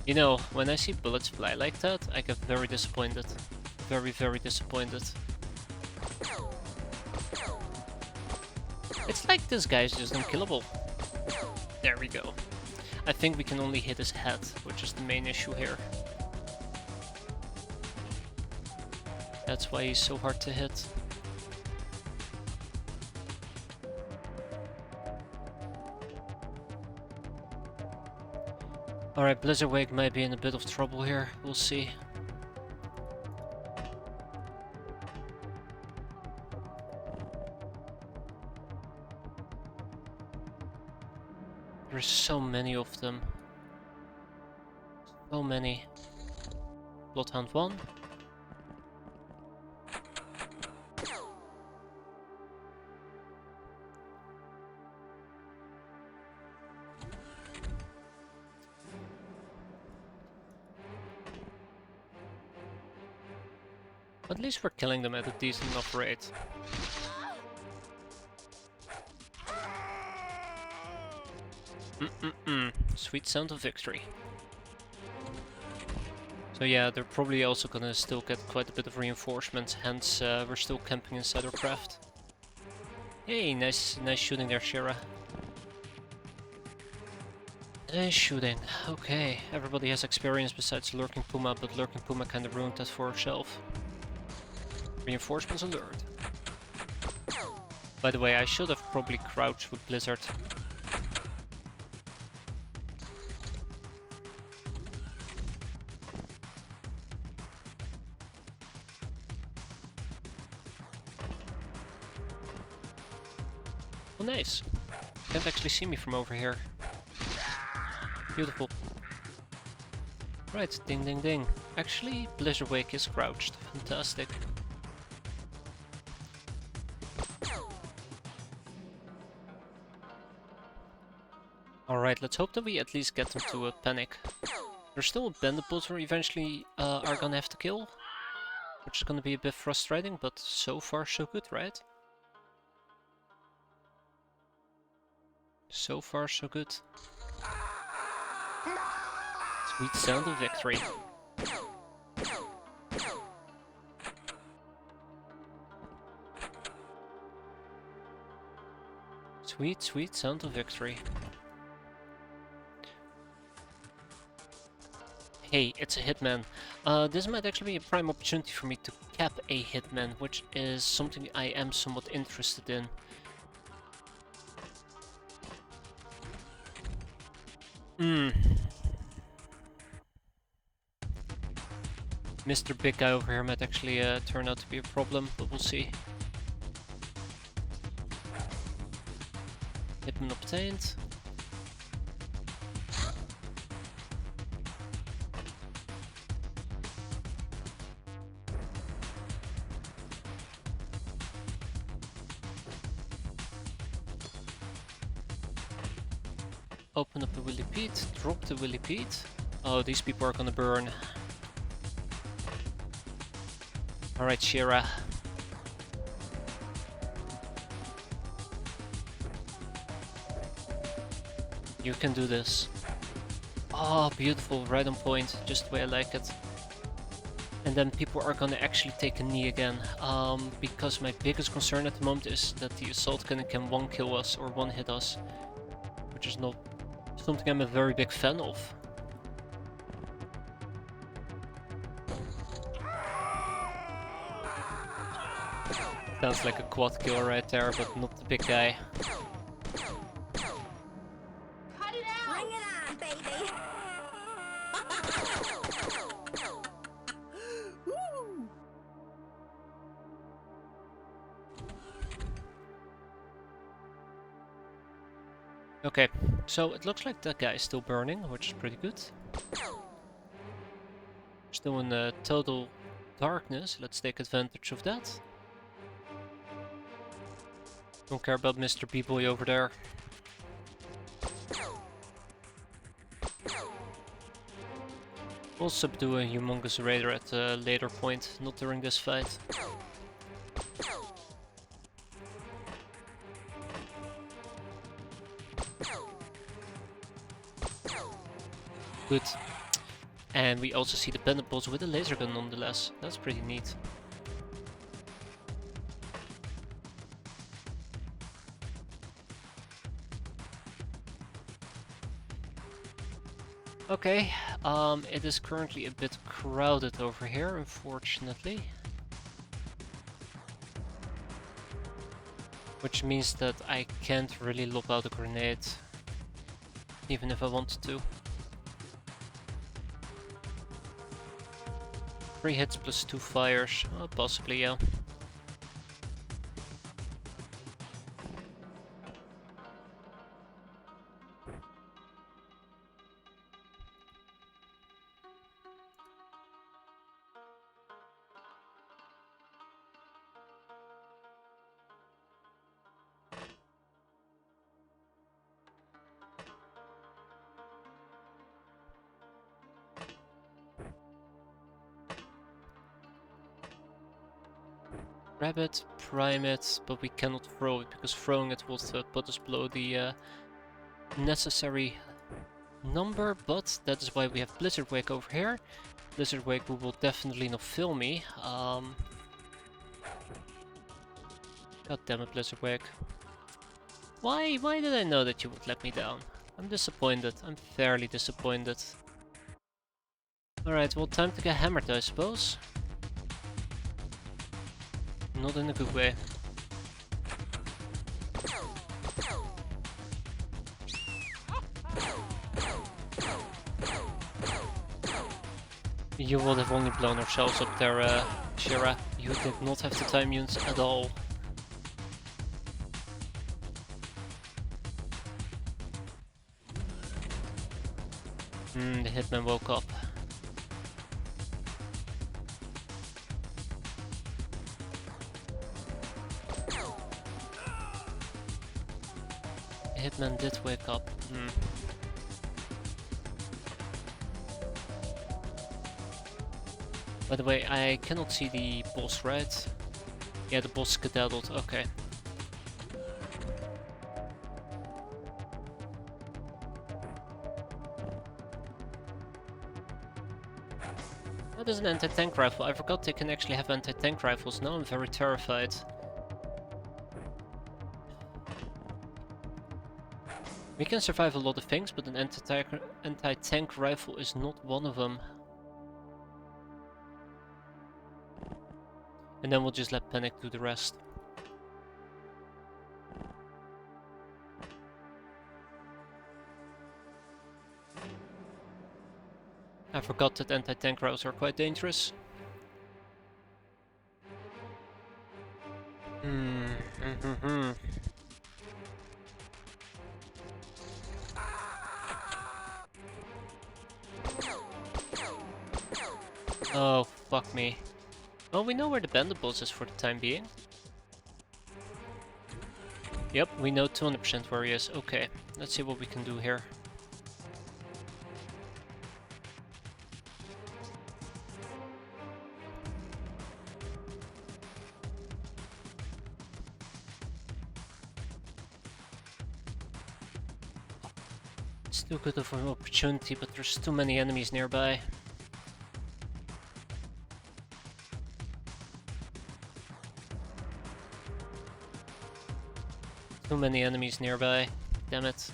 You know, when I see bullets fly like that, I get very disappointed. Very, very disappointed. It's like this guy's just unkillable. There we go. I think we can only hit his head, which is the main issue here. That's why he's so hard to hit. Alright, Blizzardwake might be in a bit of trouble here, we'll see. There's so many of them. So many. Bloodhound 1. At least we're killing them at a decent enough rate. Sweet sound of victory. So yeah, they're probably also gonna still get quite a bit of reinforcements, hence we're still camping inside our craft. Hey, nice shooting there, Shira. Nice shooting. Okay, everybody has experience besides Lurking Puma, but Lurking Puma kinda ruined that for herself. Reinforcements alert. By the way, I should have probably crouched with Blizzard. Oh, nice. Can't actually see me from over here. Beautiful. Right, ding ding ding. Actually, Blizzardwake is crouched. Fantastic. Alright, let's hope that we at least get them to panic. There's still a bandit boss we eventually are gonna have to kill, which is gonna be a bit frustrating, but so far so good, right? So far so good. Sweet sound of victory. Sweet, sweet sound of victory. Hey, it's a hitman. This might actually be a prime opportunity for me to cap a hitman, which is something I am somewhat interested in. Mr. Big Guy over here might actually turn out to be a problem, but we'll see. Hitman obtained. Open up the Willy Pete, drop the Willy Pete. Oh, these people are gonna burn. Alright, Shira. You can do this. Oh, beautiful, right on point, just the way I like it. And then people are gonna actually take a knee again. Because my biggest concern at the moment is that the assault cannon can one kill us or one hit us. Which is not something I'm a very big fan of. Sounds like a quad kill right there, but not the big guy. Cut it out! Bring it on, baby! Woo! Okay, so it looks like that guy is still burning, which is pretty good. Still in total darkness, let's take advantage of that. Don't care about Mr. B-Boy over there. We'll subdue a humongous raider at a later point, not during this fight. Good. And we also see the bandit boss with a laser gun nonetheless. That's pretty neat. Okay, it is currently a bit crowded over here, unfortunately. Which means that I can't really lob out a grenade, even if I wanted to. 3 hits plus 2 fires, possibly, yeah. Grab it, prime it, but we cannot throw it because throwing it will put us below the necessary number, but that is why we have Blizzard Wake over here. Blizzard Wake will definitely not fail me. God damn it, Blizzard Wake. Why did I know that you would let me down? I'm disappointed, I'm fairly disappointed. Alright, well, time to get hammered, I suppose. Not in a good way. You would have only blown ourselves up there, Shira. You did not have the time units at all. The hitman woke up. Hitman did wake up. By the way, I cannot see the boss, right? Yeah, the boss skedaddled, okay. That is an anti-tank rifle. I forgot they can actually have anti-tank rifles. Now I'm very terrified. We can survive a lot of things, but an anti-tank rifle is not one of them. And then we'll just let Panic do the rest. I forgot that anti-tank rifles are quite dangerous. Oh, fuck me. Well, we know where the bandit boss is for the time being. Yep, we know 200% where he is. Okay, let's see what we can do here. It's too good of an opportunity, but there's too many enemies nearby. Too many enemies nearby. Damn it.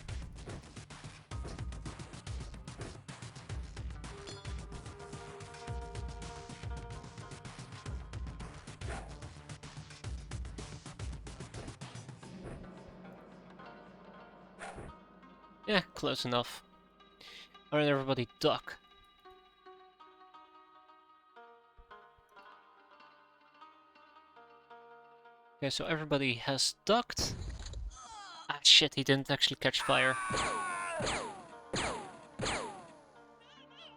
Yeah, close enough. Alright, everybody, duck. Okay, so everybody has ducked. Ah, shit, he didn't actually catch fire.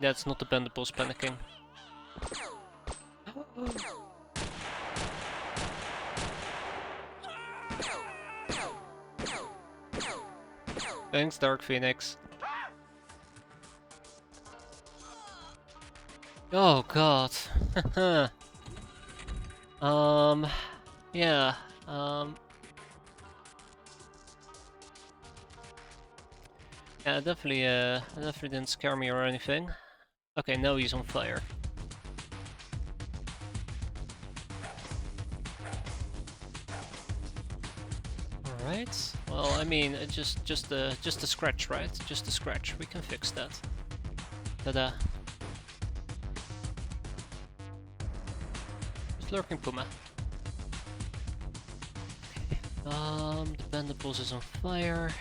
That's not the bandit boss panicking. Thanks, Dark Phoenix. Oh god. Yeah. Yeah, definitely didn't scare me or anything. Okay, now he's on fire. Alright. Well, I mean, just a scratch, right? Just a scratch. We can fix that. Ta-da. Lurking Puma. The bandit boss is on fire.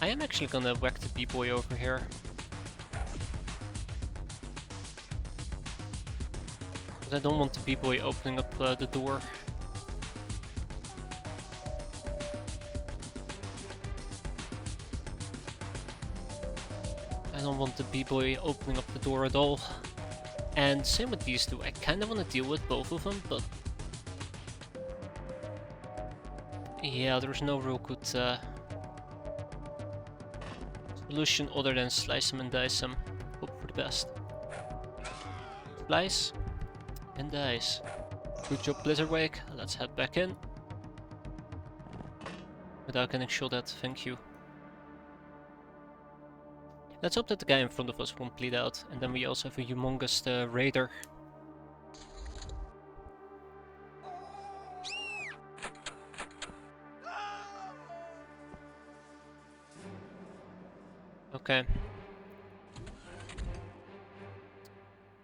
I am actually gonna whack the B-boy over here. Because I don't want the B-boy opening up the door. I don't want the B-boy opening up the door at all. And same with these two. I kind of want to deal with both of them, but yeah, there's no real good solution other than slice them and dice them. Hope for the best. Slice and dice. Good job, Blizzardwake. Let's head back in. Without getting shot at, thank you. Let's hope that the guy in front of us won't bleed out, and then we also have a humongous raider. Okay.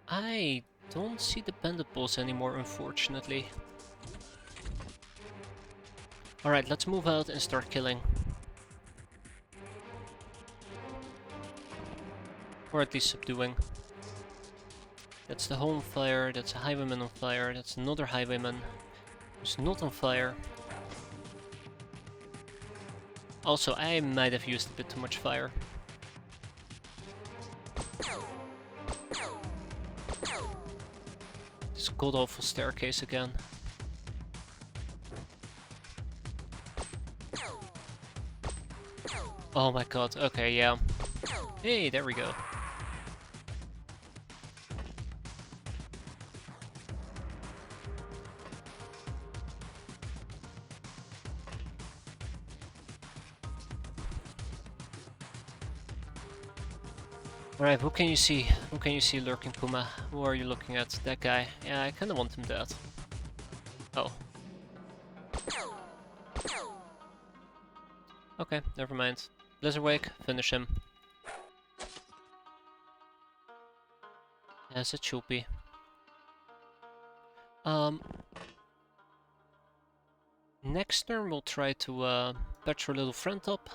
I don't see the bandit boss anymore, unfortunately. Alright, let's move out and start killing. Or at least subduing. That's the home fire, that's a highwayman on fire, that's another highwayman who's not on fire. Also, I might have used a bit too much fire. This god-awful staircase again. Oh my god, okay, yeah. Hey, there we go. Alright, who can you see? Who can you see lurking, Puma? Who are you looking at? That guy. Yeah, I kinda want him dead. Oh. Okay, never mind. Blizzard Wake, finish him. Yes, it should be. Next turn we'll try to patch our little friend up.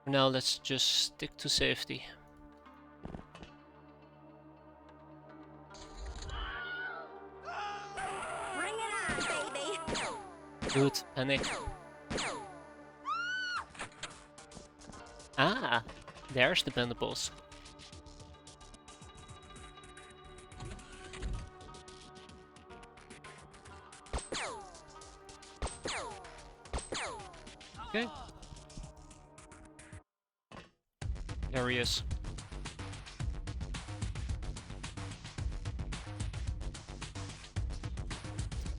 For now, let's just stick to safety. Bring it on, baby. Good, panic. Ah, there's the bendables. Okay. There he is.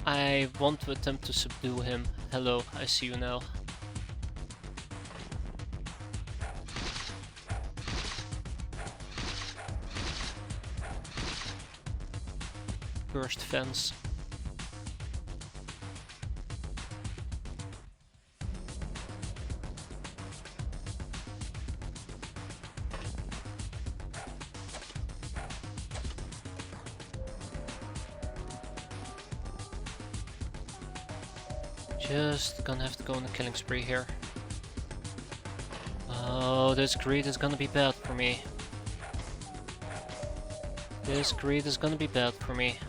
I want to attempt to subdue him. Hello, I see you now. Burst fence. Just gonna have to go on a killing spree here. Oh, this greed is gonna be bad for me. This greed is gonna be bad for me.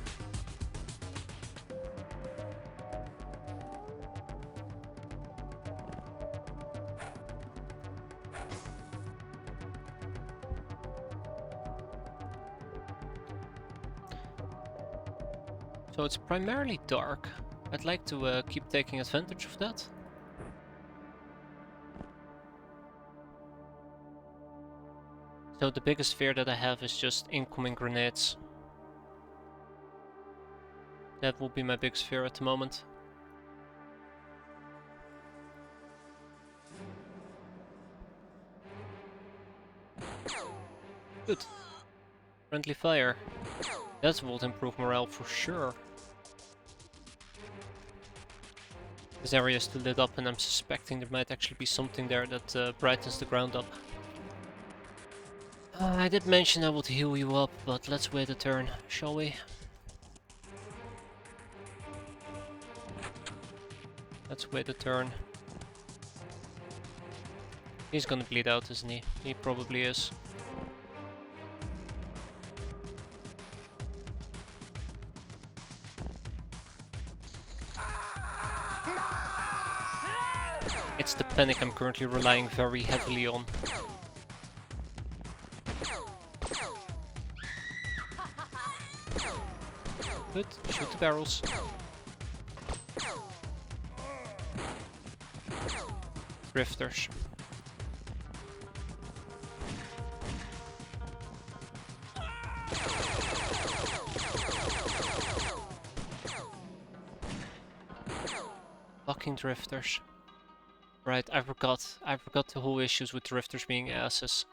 So it's primarily dark. I'd like to keep taking advantage of that. So the biggest fear that I have is just incoming grenades. That will be my biggest fear at the moment. Good. Friendly fire. That will improve morale for sure. This area is still lit up and I'm suspecting there might actually be something there that brightens the ground up. I did mention I would heal you up, but let's wait a turn, shall we? Let's wait a turn. He's gonna bleed out, isn't he? He probably is. It's the panic I'm currently relying very heavily on. Good, shoot the barrels. Drifters. Fucking drifters. Right, I forgot the whole issues with drifters being asses.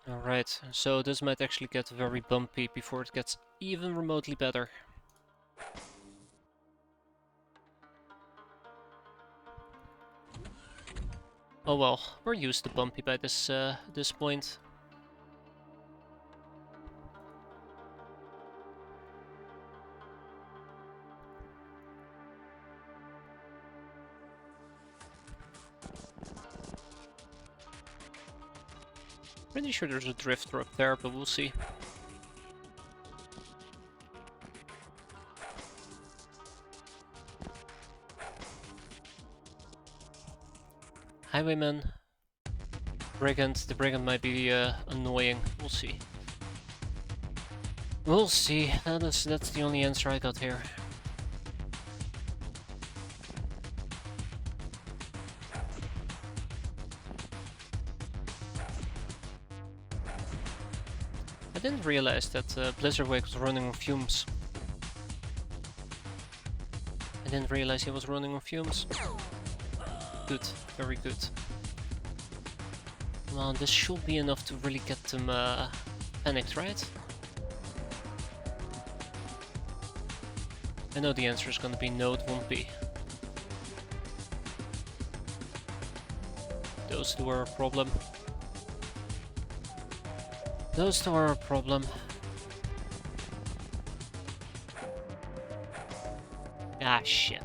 Alright, so this might actually get very bumpy before it gets even remotely better. Oh well, we're used to bumpy by this point. Pretty sure there's a drifter up there, but we'll see. Highwayman. Brigand. The Brigand might be annoying. We'll see. We'll see. That's the only answer I got here. I didn't realize that Blizzard Wake was running on fumes. I didn't realize he was running on fumes. Good, very good. Well, this should be enough to really get them panicked, right? I know the answer is gonna be no, it won't be. Those two are a problem. Those two are a problem. Ah, shit.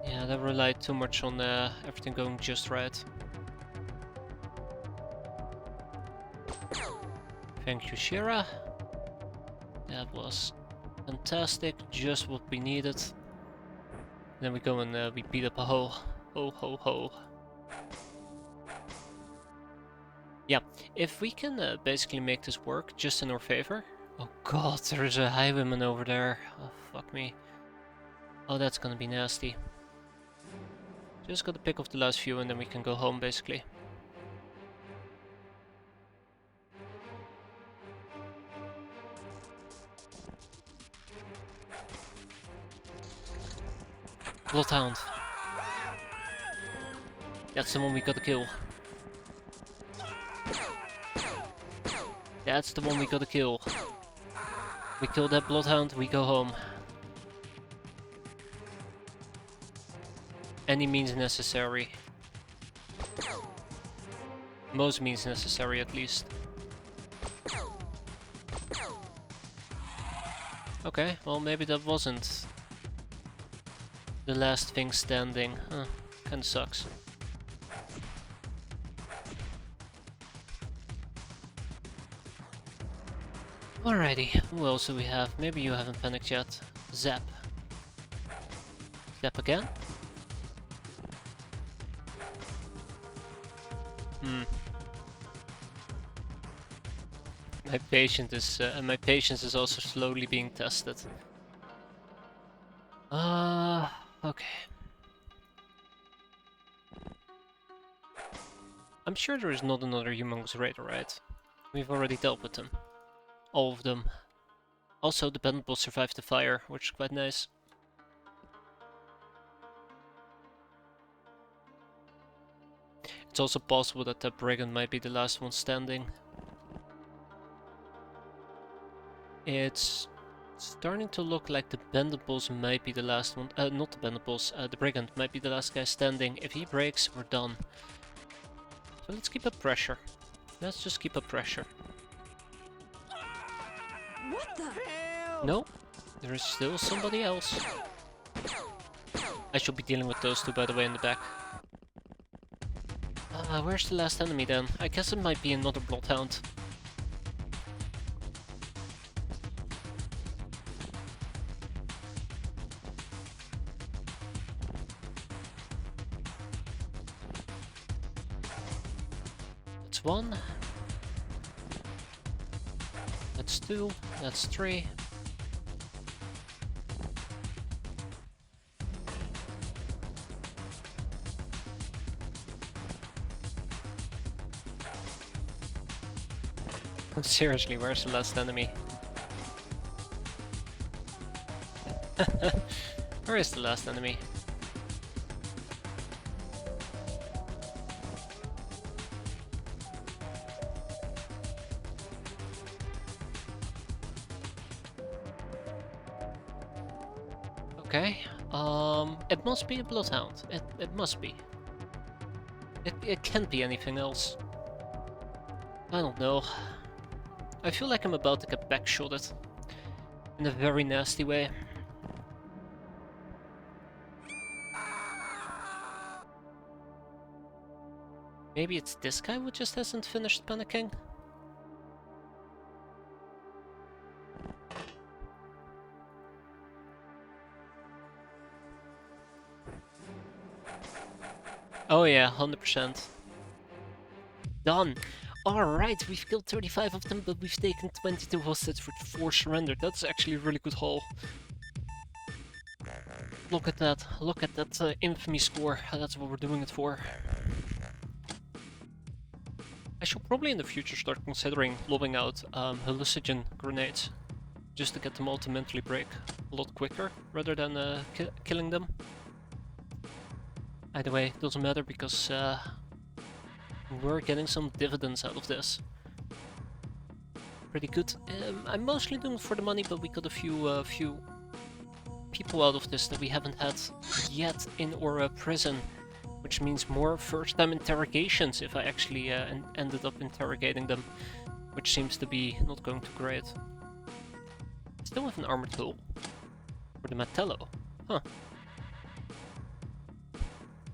Yeah, that relied too much on everything going just right. Thank you, Shira. That was fantastic, just what we needed. Then we go and we beat up a hoe. Ho ho ho. Yeah, if we can basically make this work just in our favor. Oh god, there's a highwayman over there. Oh fuck me. Oh, that's gonna be nasty. Just gotta pick off the last few and then we can go home basically. Bloodhound. That's the one we gotta kill. That's the one we gotta kill. We kill that bloodhound, we go home. Any means necessary. Most means necessary at least. Okay, well maybe that wasn't the last thing standing. Huh, kinda sucks. Alrighty, who else do we have? Maybe you haven't panicked yet. Zap. Zap again? My patience is also slowly being tested. Okay. I'm sure there is not another humongous raider, right? We've already dealt with them. All of them. Also, the Bendable survived the fire, which is quite nice. It's also possible that the Brigand might be the last one standing. It's starting to look like the Bendables might be the last one. Not the Bendables, the Brigand might be the last guy standing. If he breaks, we're done. So let's keep up pressure. Let's just keep up pressure. What the hell? No, there is still somebody else. I should be dealing with those two, by the way, in the back. Where's the last enemy then? I guess it might be another Bloodhound. That's one. That's two. That's three. Seriously, where's the last enemy? Where is the last enemy? Okay, it must be a Bloodhound. It must be. It can't be anything else. I don't know. I feel like I'm about to get backshotted. In a very nasty way. Maybe it's this guy who just hasn't finished panicking? Oh yeah, 100%. Done! Alright, we've killed 35 of them, but we've taken 22 hostage with 4 surrendered. That's actually a really good haul. Look at that infamy score. That's what we're doing it for. I should probably in the future start considering lobbing out hallucinogen grenades. Just to get them all to mentally break a lot quicker, rather than killing them. Either way, it doesn't matter because we're getting some dividends out of this. Pretty good. I'm mostly doing it for the money, but we got a few people out of this that we haven't had yet in our prison, which means more first-time interrogations if I actually ended up interrogating them, which seems to be not going too great. Still with an armored hull for the Matello, huh?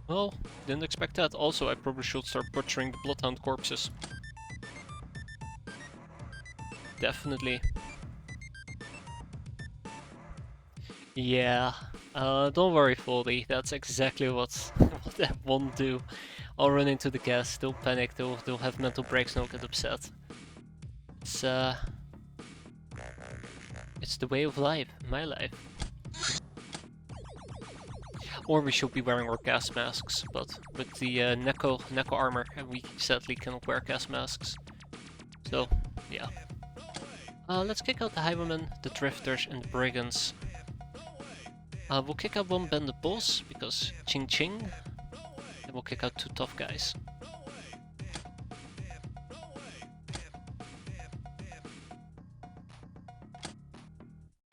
Well, didn't expect that. Also, I probably should start butchering the Bloodhound corpses. Definitely. Yeah, don't worry, Foldy. That's exactly what what that won't do. I'll run into the gas. They'll panic. They'll have mental breaks and they'll get upset. It's the way of life, my life. Or we should be wearing our gas masks, but with the Neko armor, we sadly cannot wear gas masks. So, yeah. Let's kick out the Highwaymen, the Drifters, and the Brigands. We'll kick out one bandit boss, because ching ching. And we'll kick out 2 tough guys.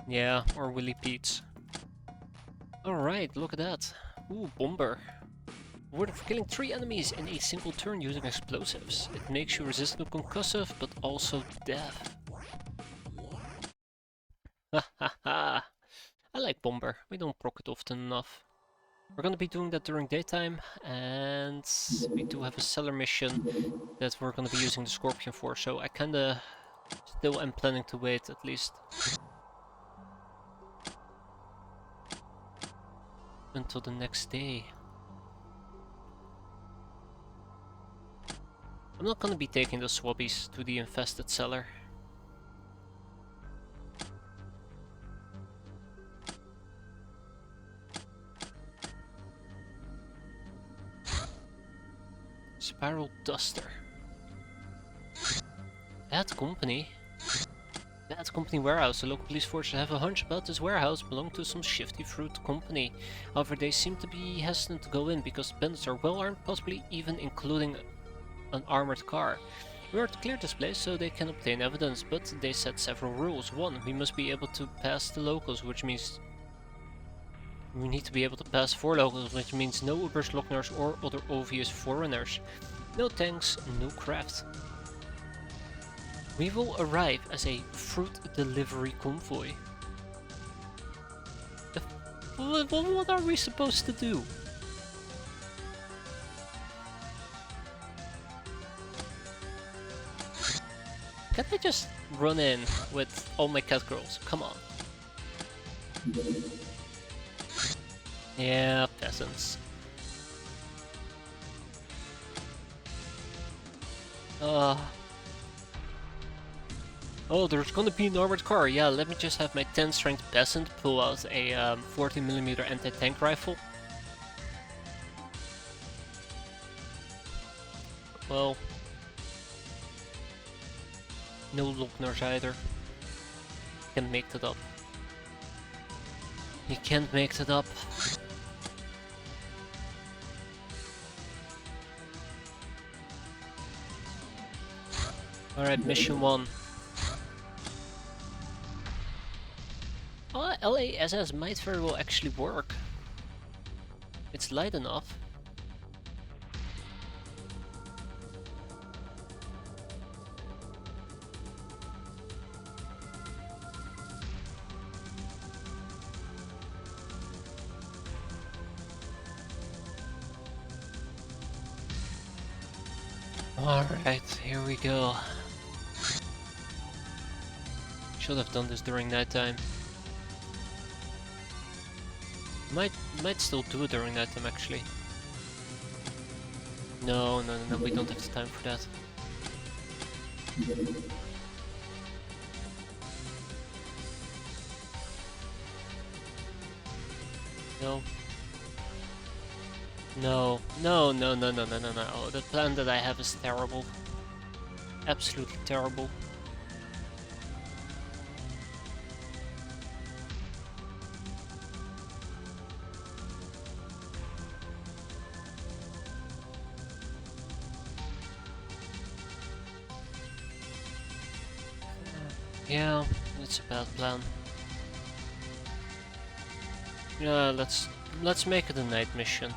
Yeah, or Willy Pete's. Alright, look at that. Ooh, Bomber. Rewarded for killing 3 enemies in a single turn using explosives. It makes you resistant to concussive, but also death. Ha ha ha! I like Bomber. We don't proc it often enough. We're gonna be doing that during daytime, and we do have a cellar mission that we're gonna be using the Scorpion for, so I kinda still am planning to wait at least until the next day. I'm not gonna be taking the swabbies to the infested cellar. Spiral Duster. Bad Company? Bad Company warehouse. The local police forces have a hunch about this warehouse belonged to some shifty fruit company. However, they seem to be hesitant to go in because bandits are well armed, possibly even including an armored car. We are to clear this place so they can obtain evidence, but they set several rules. 1. We must be able to pass the locals, which means we need to be able to pass 4 locals, which means no Ubers, Lockners or other obvious foreigners. No tanks, no craft. We will arrive as a fruit delivery convoy. What are we supposed to do? Can't I just run in with all my cat girls? Come on. Yeah, peasants. Oh, there's gonna be an armored car. Yeah, let me just have my 10 strength peasant pull out a 40mm anti-tank rifle. Well, no Lockners either. Can't make that up. You can't make that up. Alright, mission 1. Oh, LASS might very well actually work. It's light enough. Alright, here we go. Should have done this during nighttime. Might still do it during nighttime actually. No, we don't have the time for that. No. No. The plan that I have is terrible. Absolutely terrible. Yeah, it's a bad plan. Yeah, let's make it a night mission.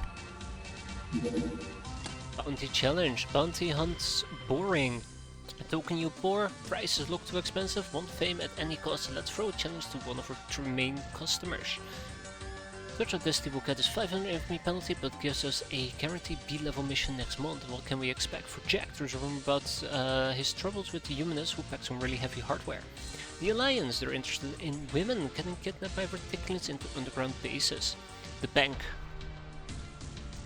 Bounty challenge. Bounty hunts boring. A token you pour. Prices look too expensive. Want fame at any cost. Let's throw a challenge to one of our main customers. Touch of Destiny will get us 500 infamy penalty, but gives us a guaranteed B-level mission next month. What can we expect for Jack? There's a rumor about his troubles with the humanists who pack some really heavy hardware. The Alliance, they're interested in women getting kidnapped by reticulans into underground bases. The Bank.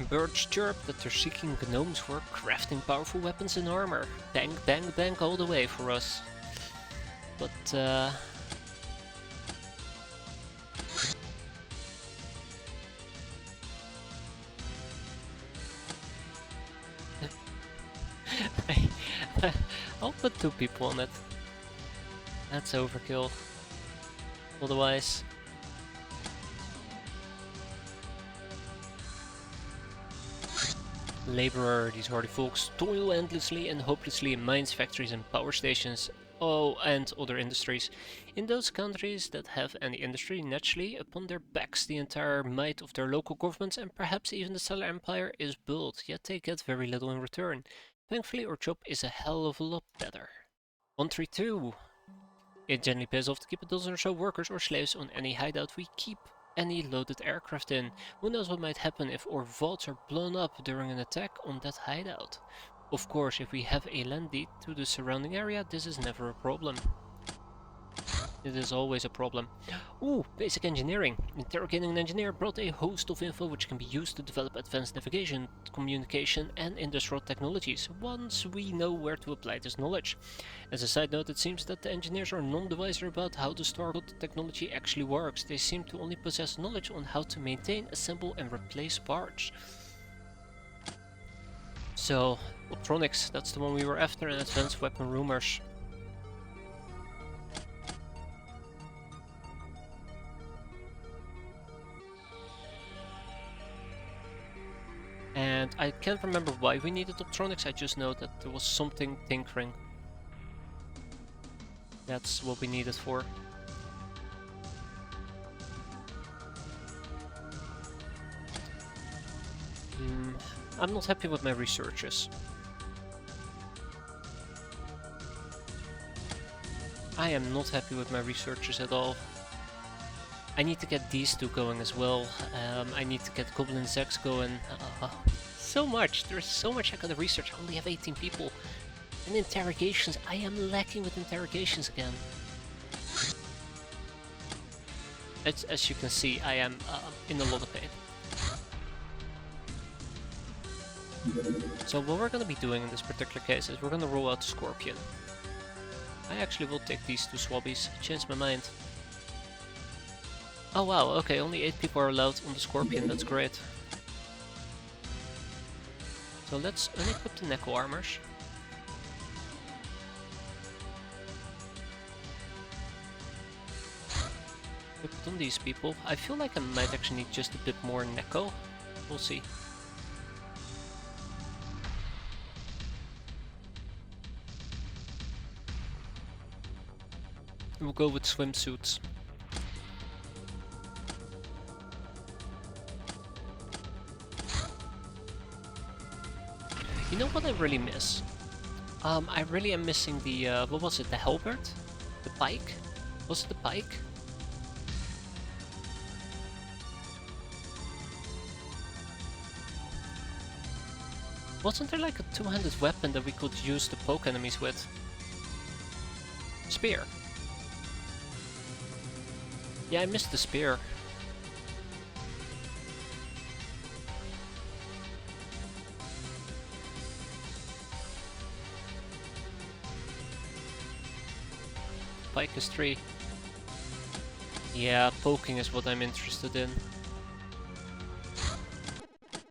Birds chirp that they're seeking gnomes for crafting powerful weapons and armor. Bang, bang, bang all the way for us. But, I'll put 2 people on it. That's overkill. Otherwise... Laborer, these hardy folks toil endlessly and hopelessly in mines, factories and power stations. Oh, and other industries. In those countries that have any industry, naturally, upon their backs the entire might of their local governments and perhaps even the Stellar Empire is built, yet they get very little in return. Thankfully our job is a hell of a lot better. 132. It generally pays off to keep a dozen or so workers or slaves on any hideout we keep any loaded aircraft in. Who knows what might happen if our vaults are blown up during an attack on that hideout. Of course, if we have a land deed to the surrounding area, this is never a problem. It is always a problem. Ooh, basic engineering. Interrogating an engineer brought a host of info which can be used to develop advanced navigation, communication and industrial technologies, once we know where to apply this knowledge. As a side note, it seems that the engineers are none the wiser about how the Stargate technology actually works. They seem to only possess knowledge on how to maintain, assemble and replace parts. So, optronics, that's the one we were after, and advanced weapon rumors. And I can't remember why we needed optronics, I just know that there was something tinkering. That's what we need it for. I'm not happy with my researches. I am not happy with my researches at all. I need to get these 2 going as well. I need to get Goblin Zex going. So much! There's so much I gotta research. I only have 18 people. And interrogations. I am lacking with interrogations again. As you can see, I am in a lot of pain. So what we're gonna be doing in this particular case is we're gonna roll out the Scorpion. I actually will take these 2 swabbies. Changed my mind. Oh wow, okay, only 8 people are allowed on the Scorpion, that's great. So let's unequip the Neko armors. Put it on these people. I feel like I might actually need just a bit more Neko. We'll see. We'll go with swimsuits. You know what I really miss? I really am missing the, what was it, the halberd? The pike? Was it the pike? Wasn't there like a 2-handed weapon that we could use to poke enemies with? Spear. Yeah, I missed the spear. Pike is 3. Yeah, poking is what I'm interested in.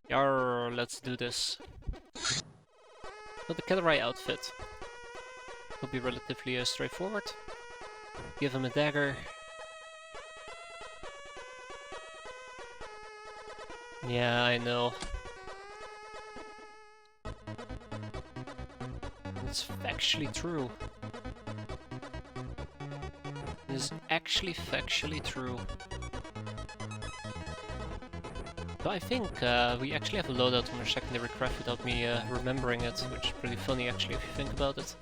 Yarr, let's do this. So the Kellerai outfit will be relatively straightforward. Give him a dagger. Yeah, I know. It's factually true. is actually factually true. So I think we actually have a loadout on our secondary craft without me remembering it, which is pretty funny actually if you think about it.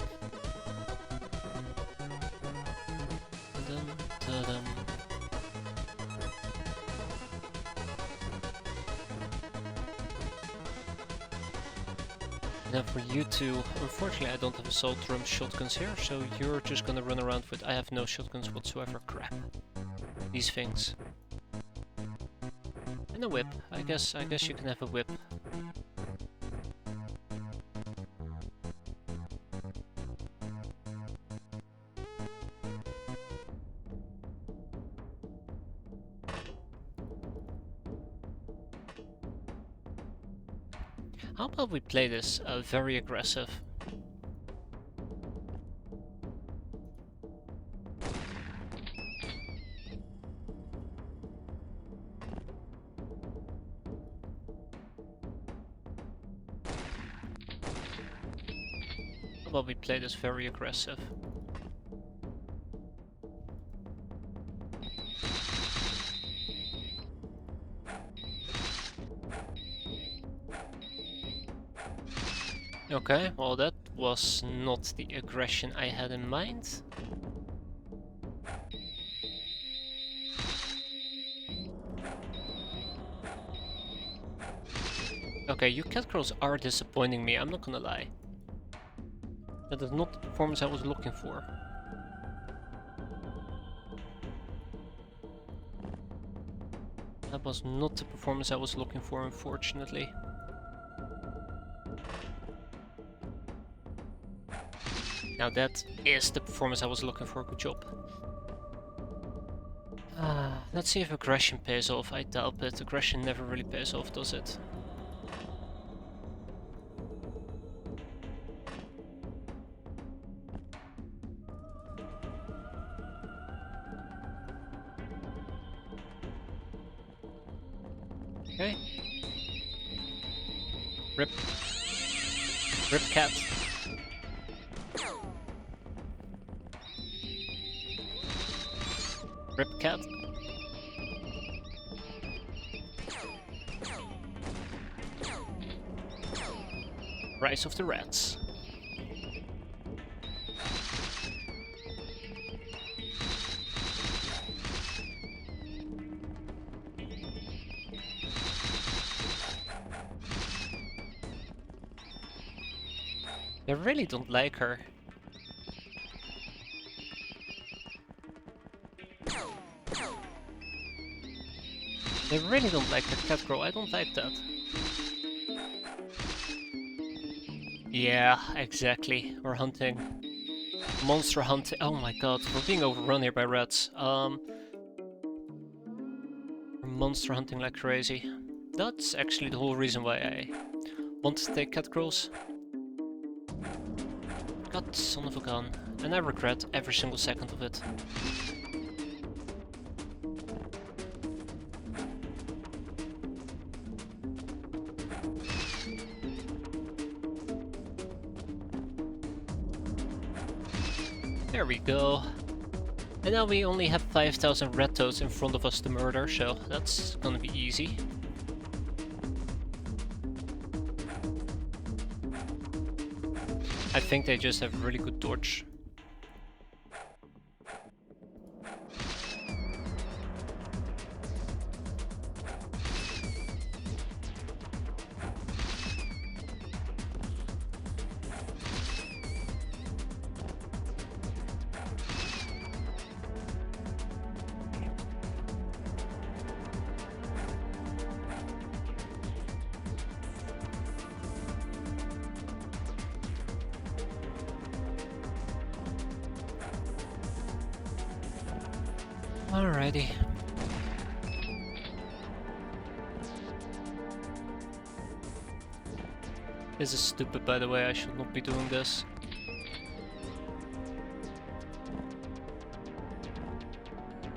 Ta-dum, ta-dum. Now for you two, unfortunately I don't have assault drum shotguns here, so you're just gonna run around with I have no shotguns whatsoever crap. These things. And a whip. I guess you can have a whip. How about we play this very aggressive? How about we play this very aggressive? Okay, well that was not the aggression I had in mind. Okay, you catcalls are disappointing me, I'm not gonna lie. That is not the performance I was looking for. That was not the performance I was looking for, unfortunately. Now that is the performance I was looking for, good job. Let's see if aggression pays off. I doubt it. Aggression never really pays off, does it? Okay. Rip. Rip cat. Rip cat. Rise of the rats. I really don't like her. I really don't like that cat girl, I don't like that. Yeah, exactly. We're hunting. Monster hunting. Oh my god, we're being overrun here by rats. We're monster hunting like crazy. That's actually the whole reason why I want to take cat girls. God, son of a gun. And I regret every single second of it. There we go. And now we only have 5,000 red toads in front of us to murder, so that's gonna be easy. I think they just have really good dodge. Alrighty. This is stupid, by the way, I should not be doing this.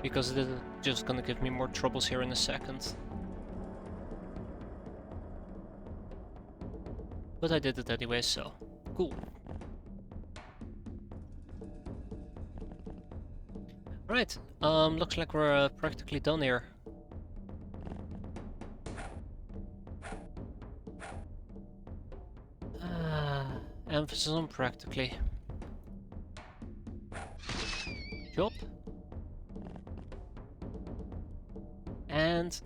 Because this is just gonna give me more troubles here in a second. But I did it anyway, so cool. Right, looks like we're practically done here. Emphasis on practically. Job. And...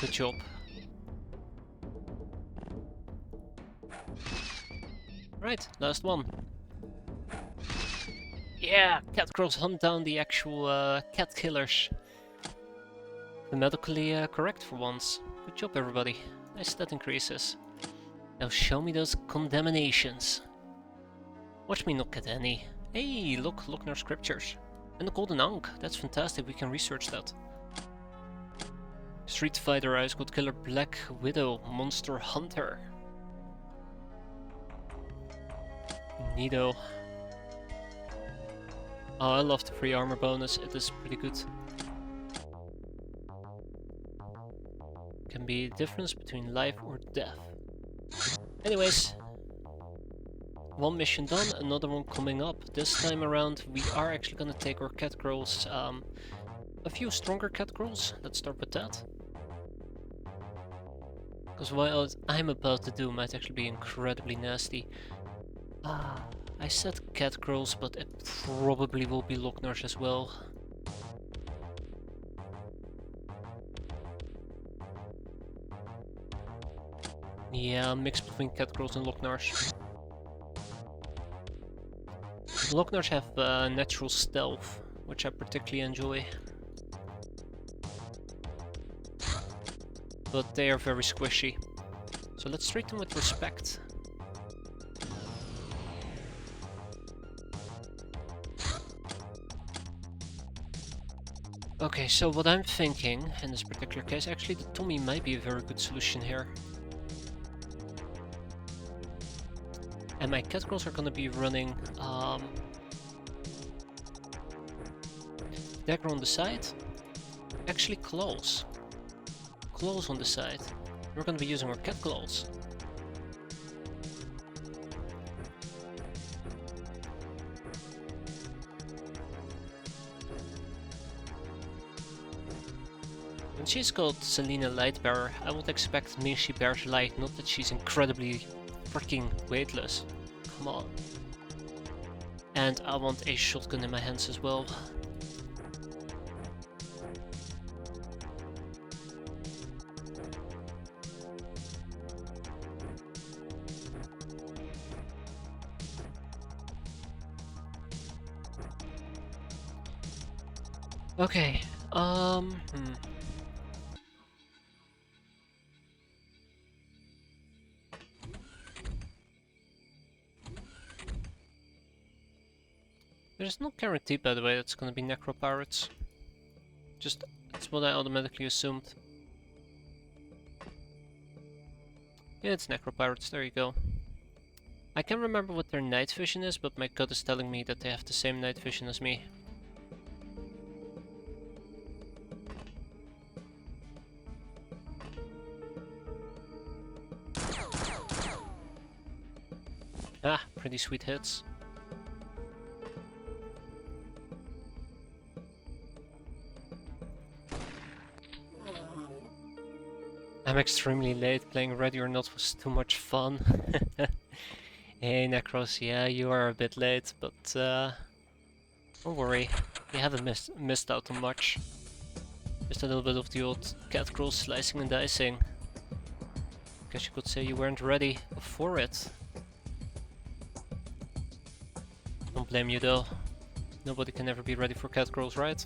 good job. Right, last one. Yeah, cat girls hunt down the actual cat killers. Medically correct for once. Good job, everybody. Nice stat increases. Now show me those condemnations. Watch me not get any. Hey, look in our scriptures. And the golden ankh. That's fantastic. We can research that. Street Fighter, Ice God Killer, Black Widow, Monster Hunter. Neato. Oh, I love the free armor bonus. It is pretty good. Can be a difference between life or death. Anyways, one mission done, another one coming up. This time around we are actually gonna take our cat girls, a few stronger cat girls. Let's start with that. Because what I'm about to do might actually be incredibly nasty. I said cat girls, but it probably will be Locknars as well. Yeah, mix between cat girls and Locknars. Locknars have natural stealth, which I particularly enjoy. But they are very squishy. So let's treat them with respect. Okay, so what I'm thinking in this particular case, actually the Tommy might be a very good solution here. And my cat girls are gonna be running dagger on the side. Actually claws. Claws on the side. We're gonna be using our cat claws. When she's called Selena Lightbearer, I would expect me she bears light, not that she's incredibly freaking weightless. Come on. And I want a shotgun in my hands as well. Okay, There's no guarantee, by the way, that's gonna be X-piratez. Just, that's what I automatically assumed. Yeah, it's X-piratez, there you go. I can't remember what their night vision is, but my gut is telling me that they have the same night vision as me. Ah, pretty sweet hits. I'm extremely late. Playing Ready or Not was too much fun. Hey Necros, yeah, you are a bit late, but don't worry, you haven't missed out on much. Just a little bit of the old cat girl slicing and dicing. Guess you could say you weren't ready for it. Don't blame you though. Nobody can ever be ready for cat girls, right?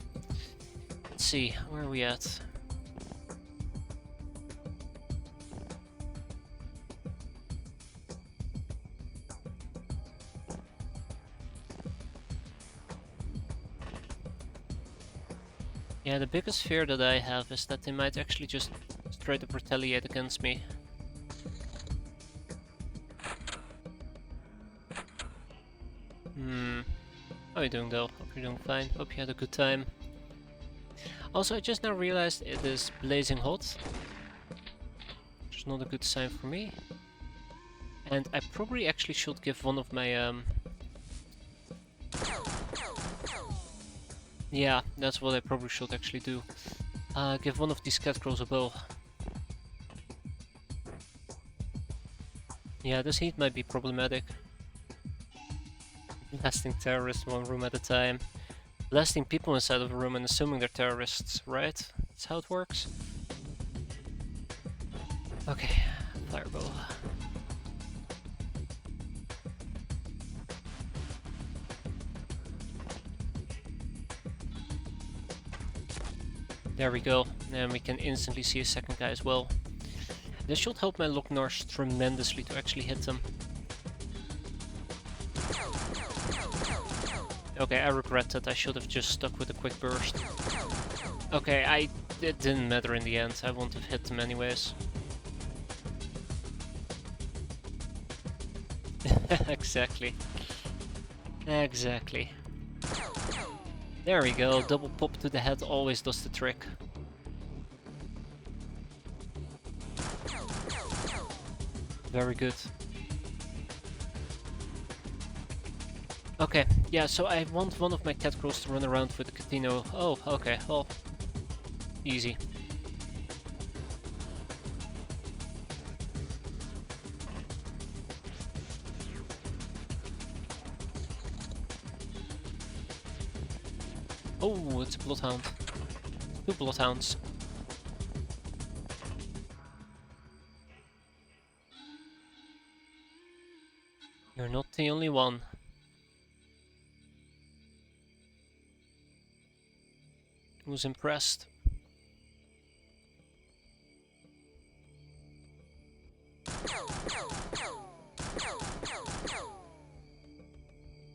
Let's see, where are we at? Yeah, the biggest fear that I have is that they might actually just straight up retaliate against me. How are you doing though? Hope you're doing fine. Hope you had a good time. Also, I just now realized it is blazing hot. Which is not a good sign for me. And I probably actually should give one of my Yeah, that's what I probably should actually do. Give one of these scarecrows a bow. Yeah, this heat might be problematic. Blasting terrorists one room at a time. Blasting people inside of a room and assuming they're terrorists, right? That's how it works. Okay, fireball. There we go, and we can instantly see a second guy as well. This should help my Loch-Nars tremendously to actually hit them. Okay, I regret that. I should have just stuck with a quick burst. Okay, it didn't matter in the end. I wouldn't have hit them anyways. Exactly. Exactly. There we go. Double pop to the head always does the trick. Very good. Okay, yeah, so I want one of my cat crows to run around with the Catino. Oh, okay, well, easy. Oh, it's a bloodhound. 2 bloodhounds. You're not the only one. Who's impressed?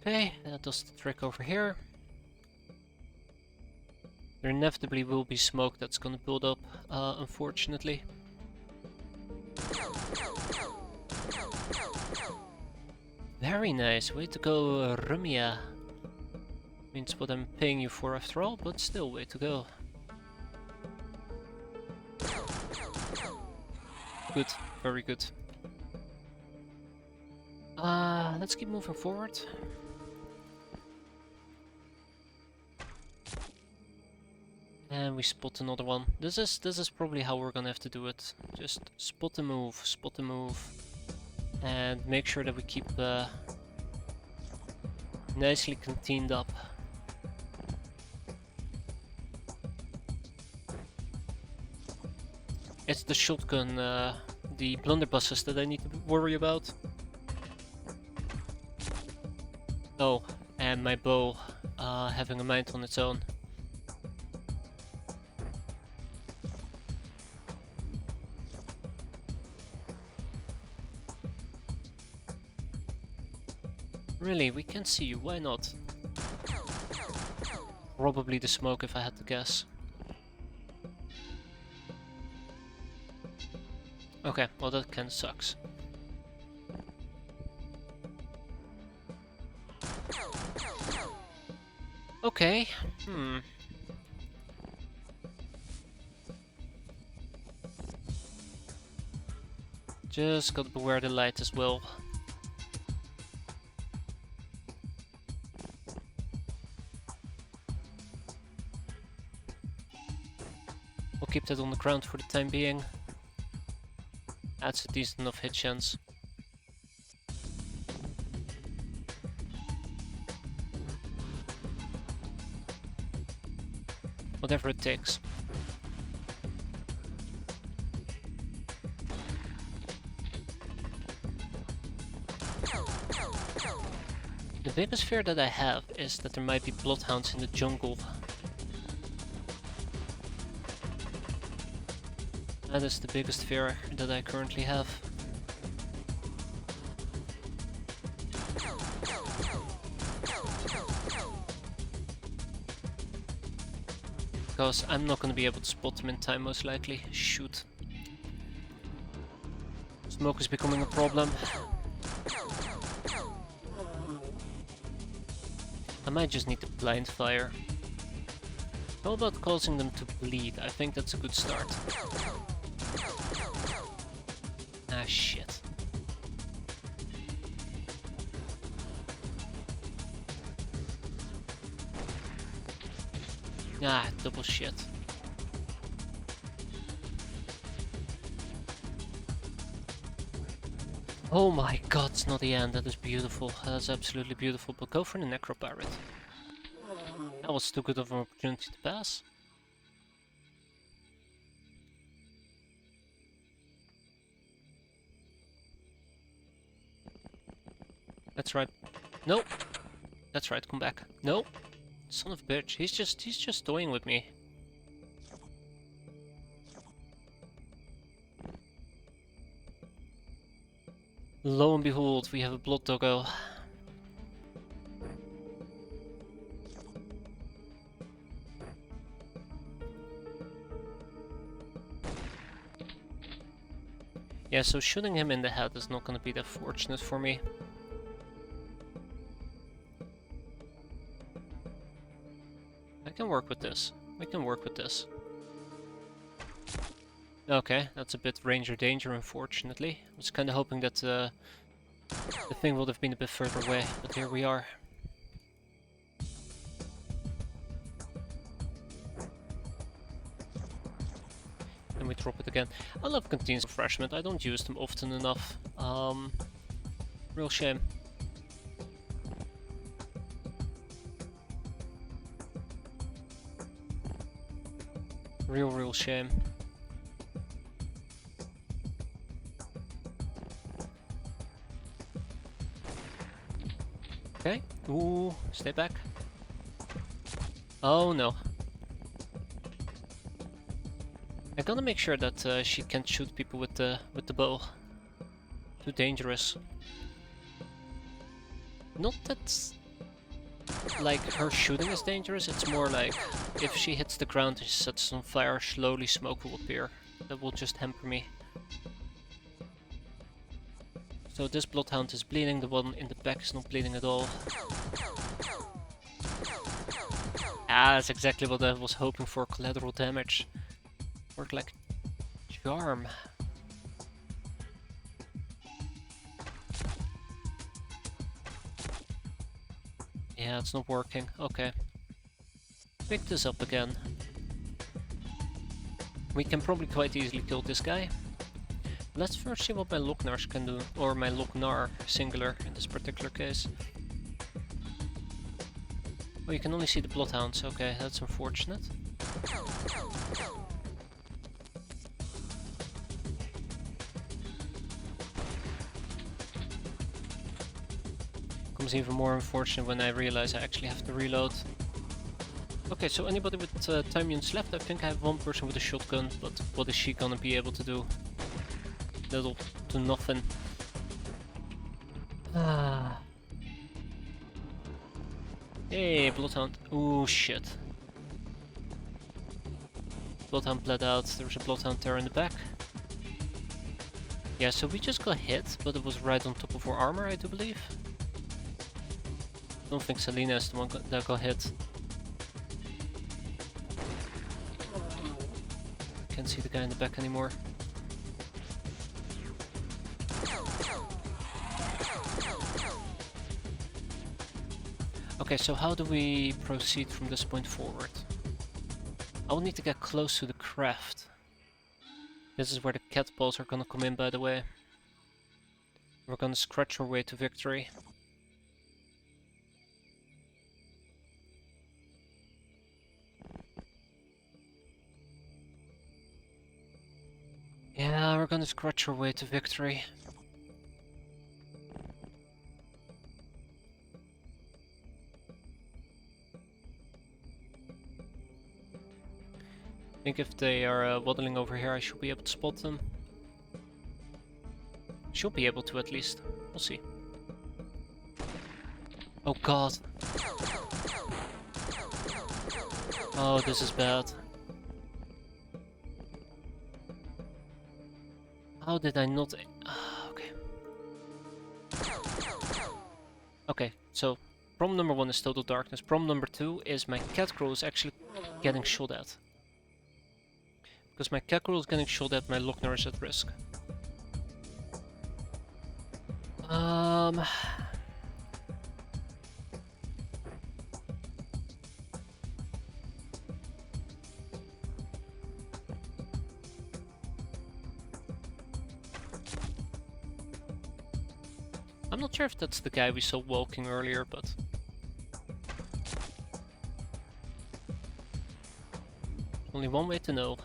Okay, that does the trick over here. There inevitably will be smoke that's gonna build up, unfortunately. Very nice, way to go, Rumia. Means what I'm paying you for after all, but still, way to go. Good, very good. Let's keep moving forward. And we spot another one. This is probably how we're gonna have to do it. Just spot the move, and make sure that we keep nicely contained up. It's the shotgun, the blunderbusses that I need to worry about. Oh, and my bow having a mind on its own. Really, we can see you, why not? Probably the smoke if I had to guess. Okay, well that kinda sucks. Okay, Just gotta beware the light as well. We'll keep that on the ground for the time being. That's a decent enough hit chance. Whatever it takes. The biggest fear that I have is that there might be bloodhounds in the jungle. That is the biggest fear that I currently have. Because I'm not going to be able to spot them in time most likely. Shoot. Smoke is becoming a problem. I might just need to blind fire. How about causing them to bleed? I think that's a good start. Ah, shit. Ah, double shit. Oh my god, it's not the end. That is beautiful. That's absolutely beautiful. But go for the Necropirate. That was too good of an opportunity to pass. That's right. No. That's right. Come back. No. Son of a bitch. He's just toying with me. Lo and behold, we have a blood doggo. Yeah, so shooting him in the head is not gonna be that fortunate for me. I can work with this. We can work with this. Okay, that's a bit ranger danger, unfortunately. I was kinda hoping that the thing would have been a bit further away, but here we are. And we drop it again. I love continuous refreshment. I don't use them often enough. Real shame. Real shame. Okay. Ooh, stay back. Oh no. I gotta make sure that she can't shoot people with the bow. Too dangerous. Not that like her shooting is dangerous, it's more like if she hits the ground and she sets on fire, slowly smoke will appear. That will just hamper me. So this bloodhound is bleeding, the one in the back is not bleeding at all. Ah, that's exactly what I was hoping for, collateral damage. Worked like charm. Yeah, it's not working. Okay. Pick this up again. We can probably quite easily kill this guy. Let's first see what my Locknars can do, or my Locknar singular in this particular case. Oh, you can only see the bloodhounds. Okay, that's unfortunate. Becomes even more unfortunate when I realize I actually have to reload. Okay, so anybody with time units left? I think I have one person with a shotgun, but what is she gonna be able to do? Little to nothing. Ah. Hey, Bloodhound. Ooh, shit. Bloodhound bled out. There's a Bloodhound there in the back. Yeah, so we just got hit, but it was right on top of our armor, I do believe. I don't think Selena is the one that got hit. Can't see the guy in the back anymore. Okay, so how do we proceed from this point forward? I will need to get close to the craft. This is where the cat balls are gonna come in, by the way. We're gonna scratch our way to victory. Yeah, we're gonna scratch our way to victory. I think if they are waddling over here, I should be able to spot them. Should be able to at least. We'll see. Oh god. Oh, this is bad. How did I not... okay. Okay, so problem number 1 is total darkness. Problem number 2 is my cat crow is actually getting shot at. Because my cat crow is getting shot at, my Lochner is at risk. I'm not sure if that's the guy we saw walking earlier, but... only one way to know.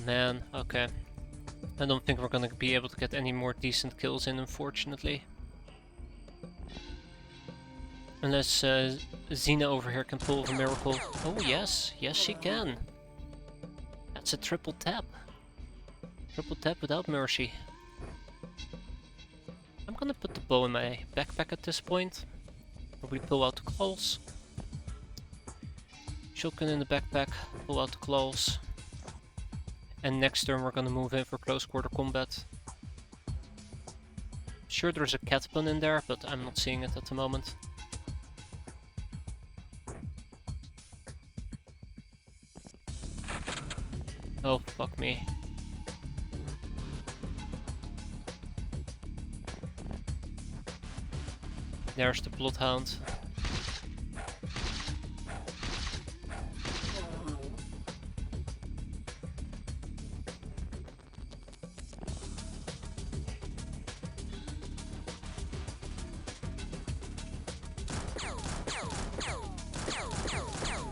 Man, okay. I don't think we're gonna be able to get any more decent kills in, unfortunately. Unless Xena over here can pull off a miracle. Oh yes, yes she can. That's a triple tap. Triple tap without mercy. I'm gonna put the bow in my backpack at this point. Probably pull out the claws. Shotgun in the backpack, pull out the claws. And next turn we're gonna move in for close quarter combat. Sure there's a cat pun in there, but I'm not seeing it at the moment. Oh, fuck me. There's the Bloodhound.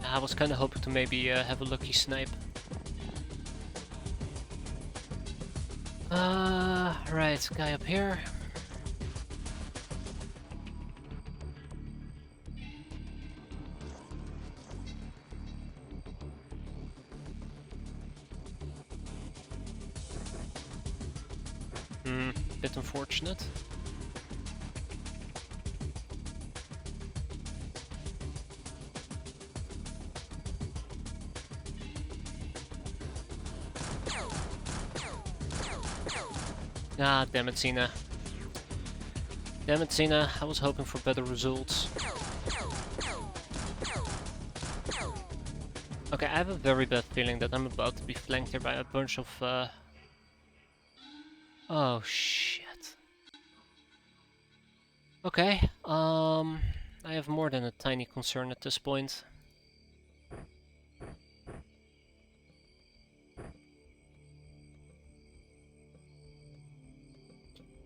I was kinda hoping to maybe have a lucky snipe. Right, guy up here. Bit unfortunate. Ah, damn it, Xena. Damn it, Xena. I was hoping for better results. Okay, I have a very bad feeling that I'm about to be flanked here by a bunch of... Oh, shit. Okay, I have more than a tiny concern at this point.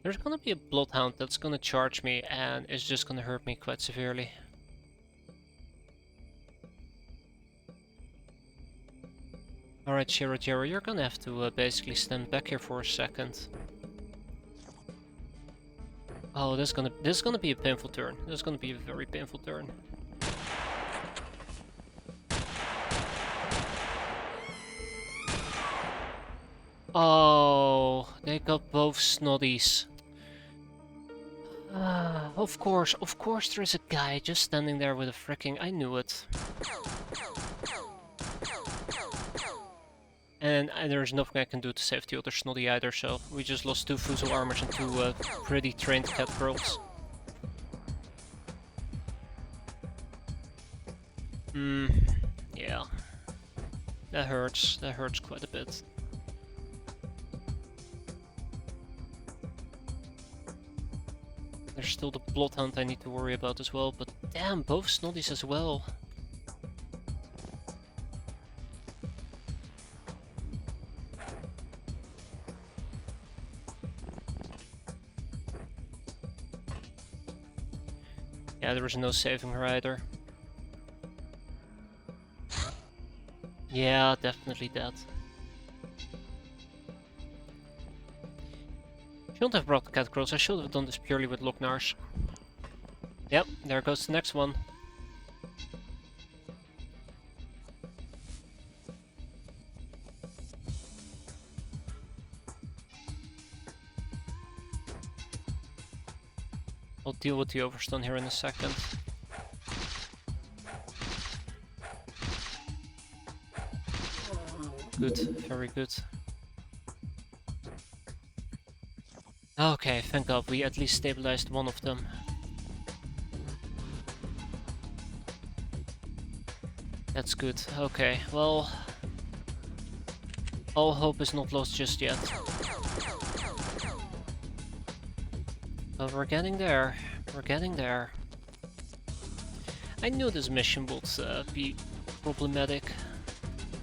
There's gonna be a Bloodhound that's gonna charge me and is just gonna hurt me quite severely. Alright, Shirojiro, you're gonna have to basically stand back here for a second. Oh, this is gonna be a painful turn. This is gonna be a very painful turn. Oh, they got both snoddies. Of course there's a guy just standing there with a freaking... I knew it. And there's nothing I can do to save the other snoddy either, so we just lost 2 Fuso armors and 2 pretty trained cat girls. Yeah. That hurts quite a bit. There's still the Bloodhound I need to worry about as well, but damn, both snoddies as well. Yeah, there was no saving her either. Yeah, definitely dead. Shouldn't have brought the cat girls, I should have done this purely with Lognars. Yep, there goes the next one. I'll deal with the overstun here in a second. Good, very good. Okay, thank God, we at least stabilized one of them. That's good, okay, well... all hope is not lost just yet. But we're getting there, we're getting there. I knew this mission would be problematic.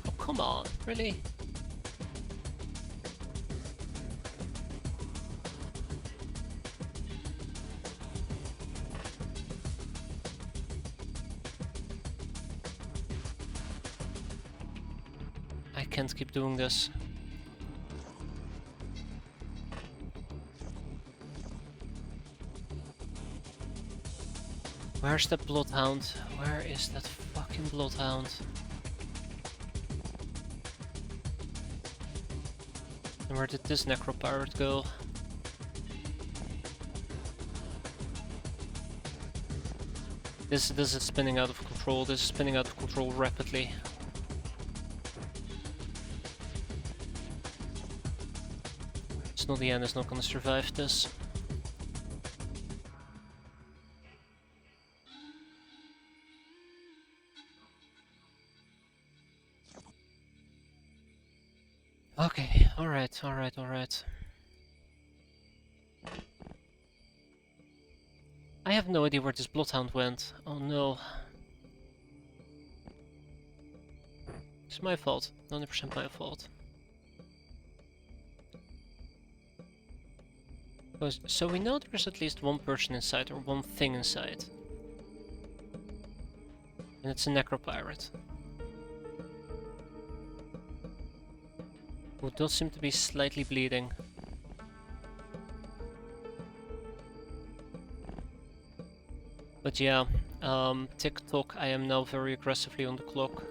Oh, come on, really? can't keep doing this. Where's that bloodhound? Where is that fucking bloodhound? And where did this necropirate go? This is spinning out of control. This is spinning out of control rapidly. Snotty Ann is not gonna survive this. Okay, alright. I have no idea where this bloodhound went. Oh no. It's my fault. 100% my fault. So we know there's at least one person inside, or one thing inside. And it's a necropirate. Who does seem to be slightly bleeding. But yeah, TikTok, I am now very aggressively on the clock.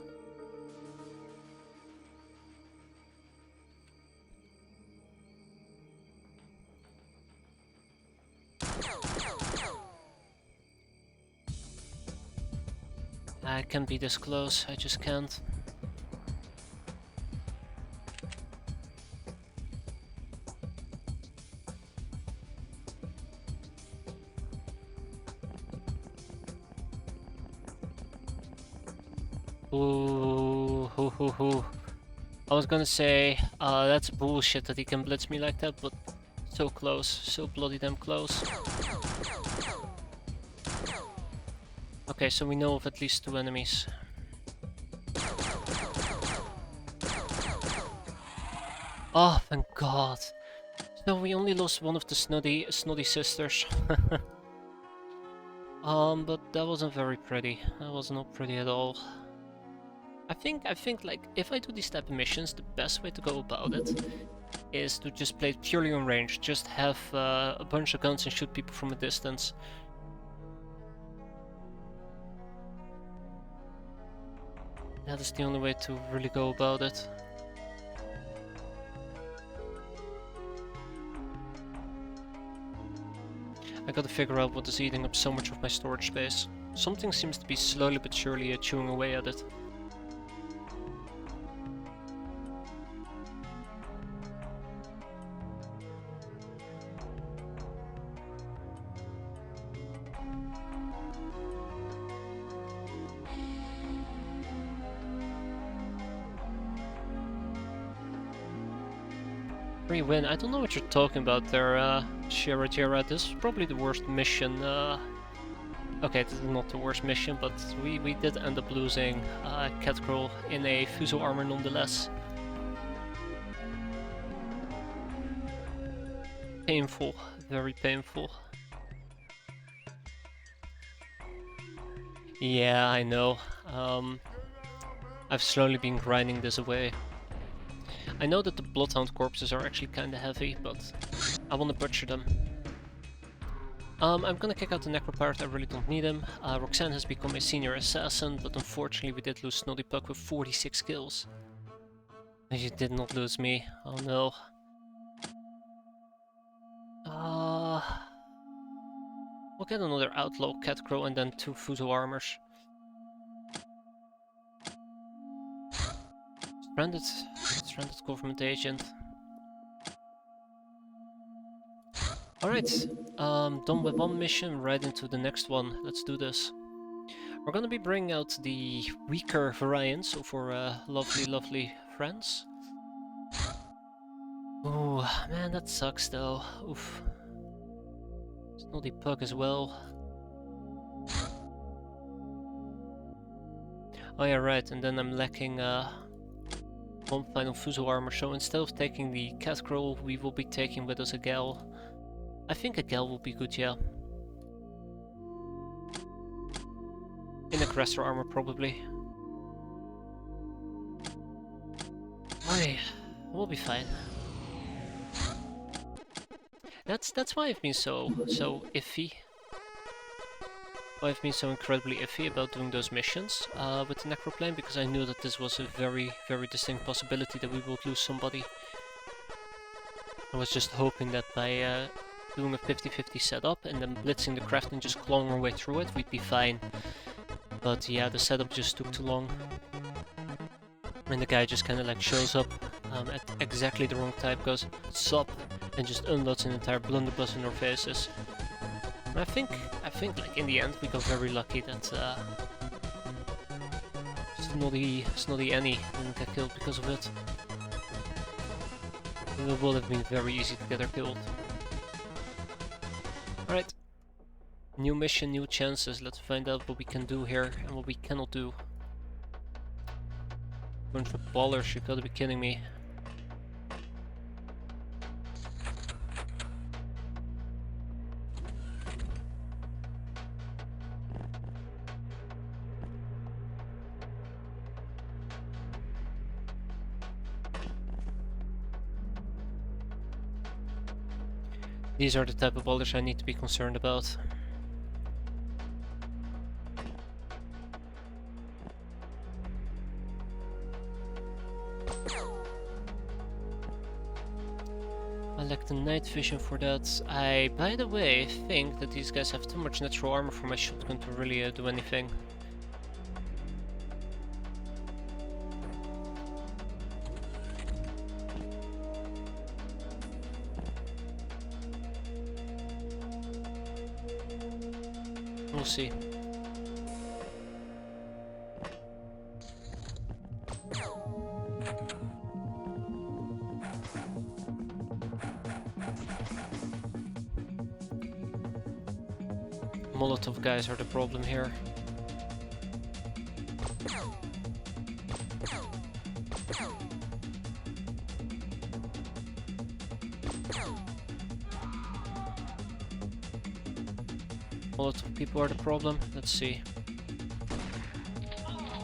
I can't be this close, I just can't. Ooh, hoo hoo hoo. I was gonna say, that's bullshit that he can blitz me like that, but so close, so bloody damn close. Okay, so we know of at least 2 enemies. Oh, thank God. So we only lost one of the snotty sisters. But that wasn't very pretty. That was not pretty at all. I think like if I do these type of missions, the best way to go about it is to just play it purely on range. Just have a bunch of guns and shoot people from a distance. That is the only way to really go about it. I gotta figure out what is eating up so much of my storage space. Something seems to be slowly but surely chewing away at it. Free win. I don't know what you're talking about there, X-piratez. This is probably the worst mission. Okay, this is not the worst mission, but we did end up losing Catgirl in a Fuso armor nonetheless. Painful, very painful. Yeah, I know. I've slowly been grinding this away. I know that the Bloodhound corpses are actually kinda heavy, but I wanna butcher them. I'm gonna kick out the Necropirate, I really don't need him. Roxanne has become a senior assassin, but unfortunately we did lose Snotty Puck with 46 kills. You did not lose me, oh no. We'll get another Outlaw, Catcrow, and then 2 Fuso armors. Stranded government agent. Alright, done with one mission, right into the next one. Let's do this. We're gonna be bringing out the weaker variants of our lovely friends. Ooh, man, that sucks though. Oof. Snotty Pug as well. Oh yeah, right, and then I'm lacking one final Fuso armor, so instead of taking the Catgirl, we will be taking with us a Gal. I think a Gal will be good, yeah. In aggressor armor, probably. I will be fine. That's why I've been so iffy. Why I've been so incredibly iffy about doing those missions with the necroplane, because I knew that this was a very distinct possibility that we would lose somebody. I was just hoping that by doing a 50-50 setup and then blitzing the craft and just clawing our way through it, we'd be fine. But yeah, the setup just took too long. And the guy just kind of like shows up at exactly the wrong time, goes sup, and just unloads an entire blunderbuss in our faces. And I think like in the end we got very lucky that snotty Annie didn't get killed because of it. It would have been very easy to get her killed. Alright. New mission, new chances. Let's find out what we can do here and what we cannot do. Bunch of ballers, you gotta be kidding me. These are the type of boulders I need to be concerned about. I lack the night vision for that. I, by the way, think that these guys have too much natural armor for my shotgun to really do anything. We'll see. Molotov guys are the problem here. Molotov people are the problem. Let's see.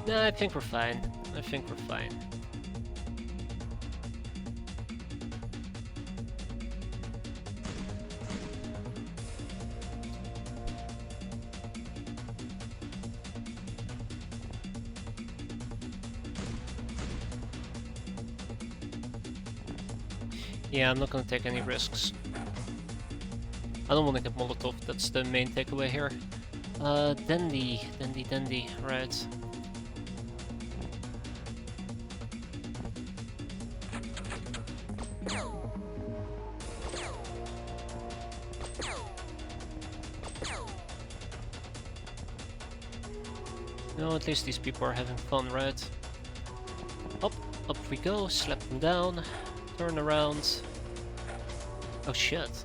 Nah, I think we're fine. I think we're fine. Yeah, I'm not gonna take any risks. I don't want to get Molotov, that's the main takeaway here. Dandy, right. No, at least these people are having fun, right? Up we go, slap them down, turn around. Oh shit.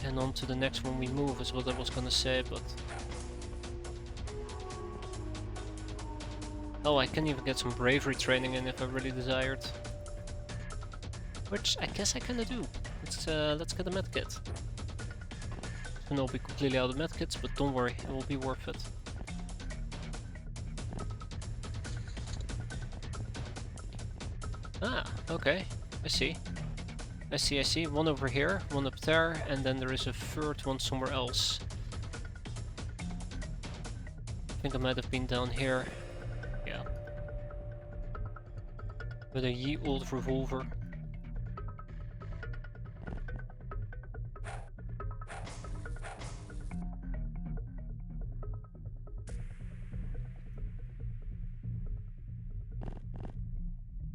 And on to the next one we move is what I was gonna say, but... Oh, I can even get some bravery training in if I really desired. Which I guess I kinda do. Let's get a medkit. And I'll be completely out of medkits, but don't worry, it will be worth it. Ah, okay, I see. I see. One over here, one up there, and then there is a third one somewhere else. I think I might have been down here. Yeah. With a ye old revolver.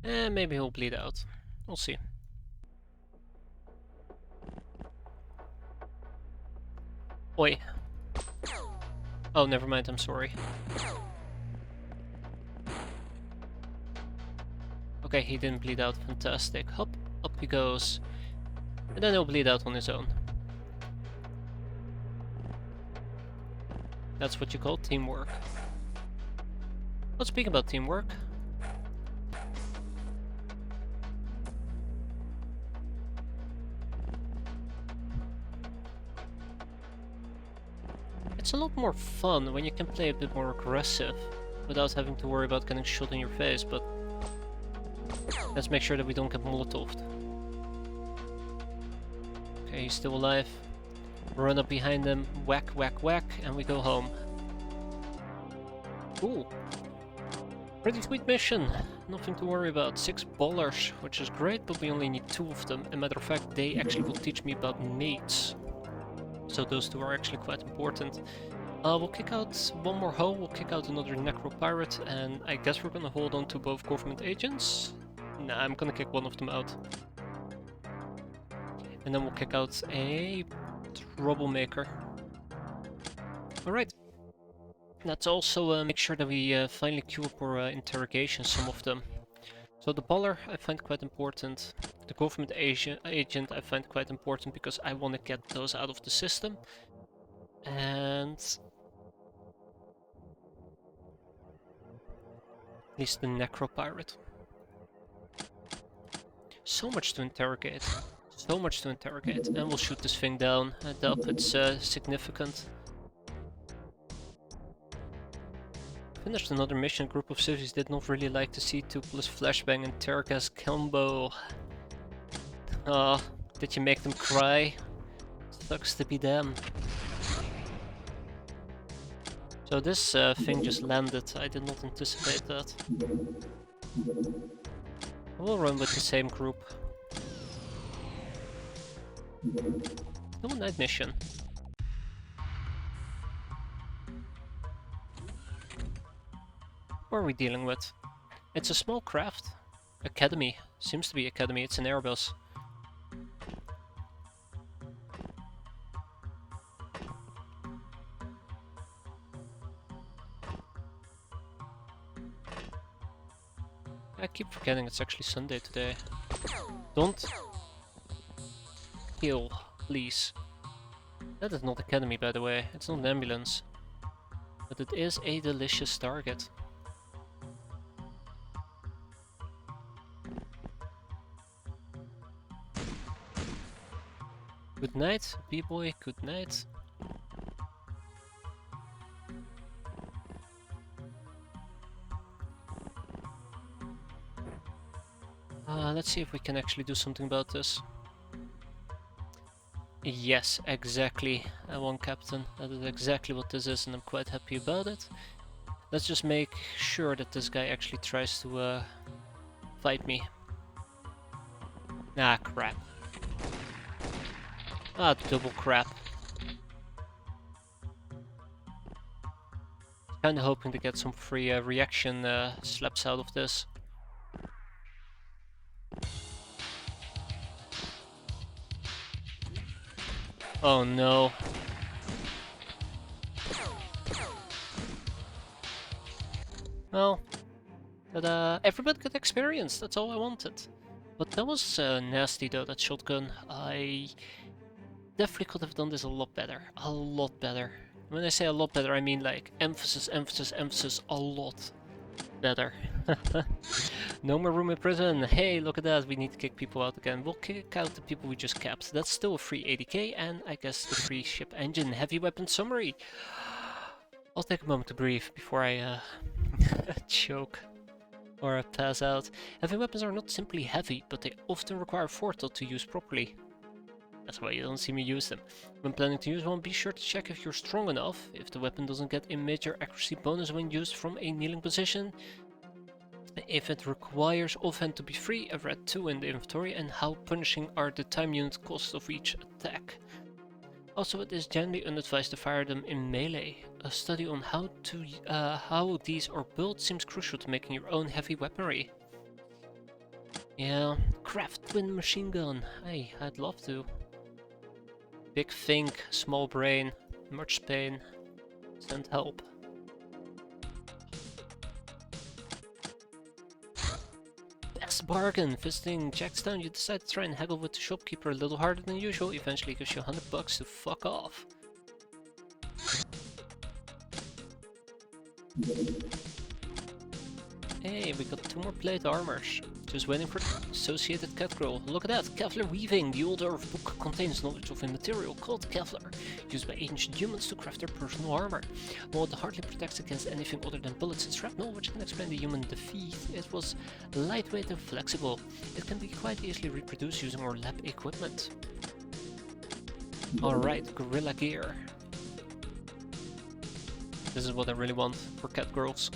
And maybe he'll bleed out. We'll see. Oi. Oh, never mind, I'm sorry. Okay, he didn't bleed out, fantastic. Hop, up he goes. And then he'll bleed out on his own. That's what you call teamwork. Let's speak about teamwork. It's a lot more fun when you can play a bit more aggressive without having to worry about getting shot in your face, but let's make sure that we don't get molotoved. Okay, he's still alive. Run up behind him, whack, whack, whack, and we go home. Ooh. Pretty sweet mission. Nothing to worry about. 6 ballers, which is great, but we only need 2 of them. As a matter of fact, they actually will teach me about mates. So those 2 are actually quite important. We'll kick out one more hoe, we'll kick out another necro-pirate, and I guess we're gonna hold on to both government agents? Nah, I'm gonna kick one of them out. And then we'll kick out a troublemaker. Alright. Let's also make sure that we finally queue up our interrogation, some of them. So the baller I find quite important. The government agent I find quite important because I want to get those out of the system. And at least the necro-pirate. So much to interrogate. So much to interrogate. And we'll shoot this thing down. I doubt it's significant. Finished another mission. Group of civvies did not really like to see 2 plus flashbang and tear gas combo. Did you make them cry? Sucks to be them. So this thing just landed. I did not anticipate that. We'll run with the same group. No night mission. What are we dealing with? It's a small craft. Academy. Seems to be academy. It's an airbus. I keep forgetting it's actually Sunday today. Don't kill, please. That is not academy, by the way. It's not an ambulance. But it is a delicious target. Good night, B-boy, good night. Let's see if we can actually do something about this. Yes, exactly. I won, Captain. That is exactly what this is, and I'm quite happy about it. Let's just make sure that this guy actually tries to fight me. Ah, crap. Ah, double crap. Kinda hoping to get some free reaction slaps out of this. Oh no. Well, but everybody got experience, that's all I wanted. But that was nasty though, that shotgun. I definitely could have done this a lot better. A lot better. When I say a lot better, I mean like emphasis, emphasis, emphasis, a lot better. No more room in prison. Hey, look at that. We need to kick people out again. We'll kick out the people we just capped. That's still a free 80k and I guess the free ship engine. Heavy weapon summary. I'll take a moment to breathe before I choke or pass out. Heavy weapons are not simply heavy, but they often require forethought to use properly. That's why you don't see me use them. When planning to use one, be sure to check if you're strong enough, if the weapon doesn't get a major accuracy bonus when used from a kneeling position, if it requires offhand to be free, I've read 2 in the inventory, and how punishing are the time unit costs of each attack. Also, it is generally unadvised to fire them in melee. A study on how these are built seems crucial to making your own heavy weaponry. Yeah, craft twin machine gun. Hey, I'd love to. Big think, small brain, much pain. Send help. Best bargain! Visiting Jackstown, you decide to try and haggle with the shopkeeper a little harder than usual. Eventually gives you $100 to fuck off. Hey, we got 2 more plate armors. Just waiting for the associated cat girl. Look at that, Kevlar weaving. The old Earth book contains knowledge of a material called Kevlar, used by ancient humans to craft their personal armor. While it hardly protects against anything other than bullets and shrapnel, which can explain the human defeat, it was lightweight and flexible. It can be quite easily reproduced using our lab equipment. Alright, gorilla gear. This is what I really want for cat girls.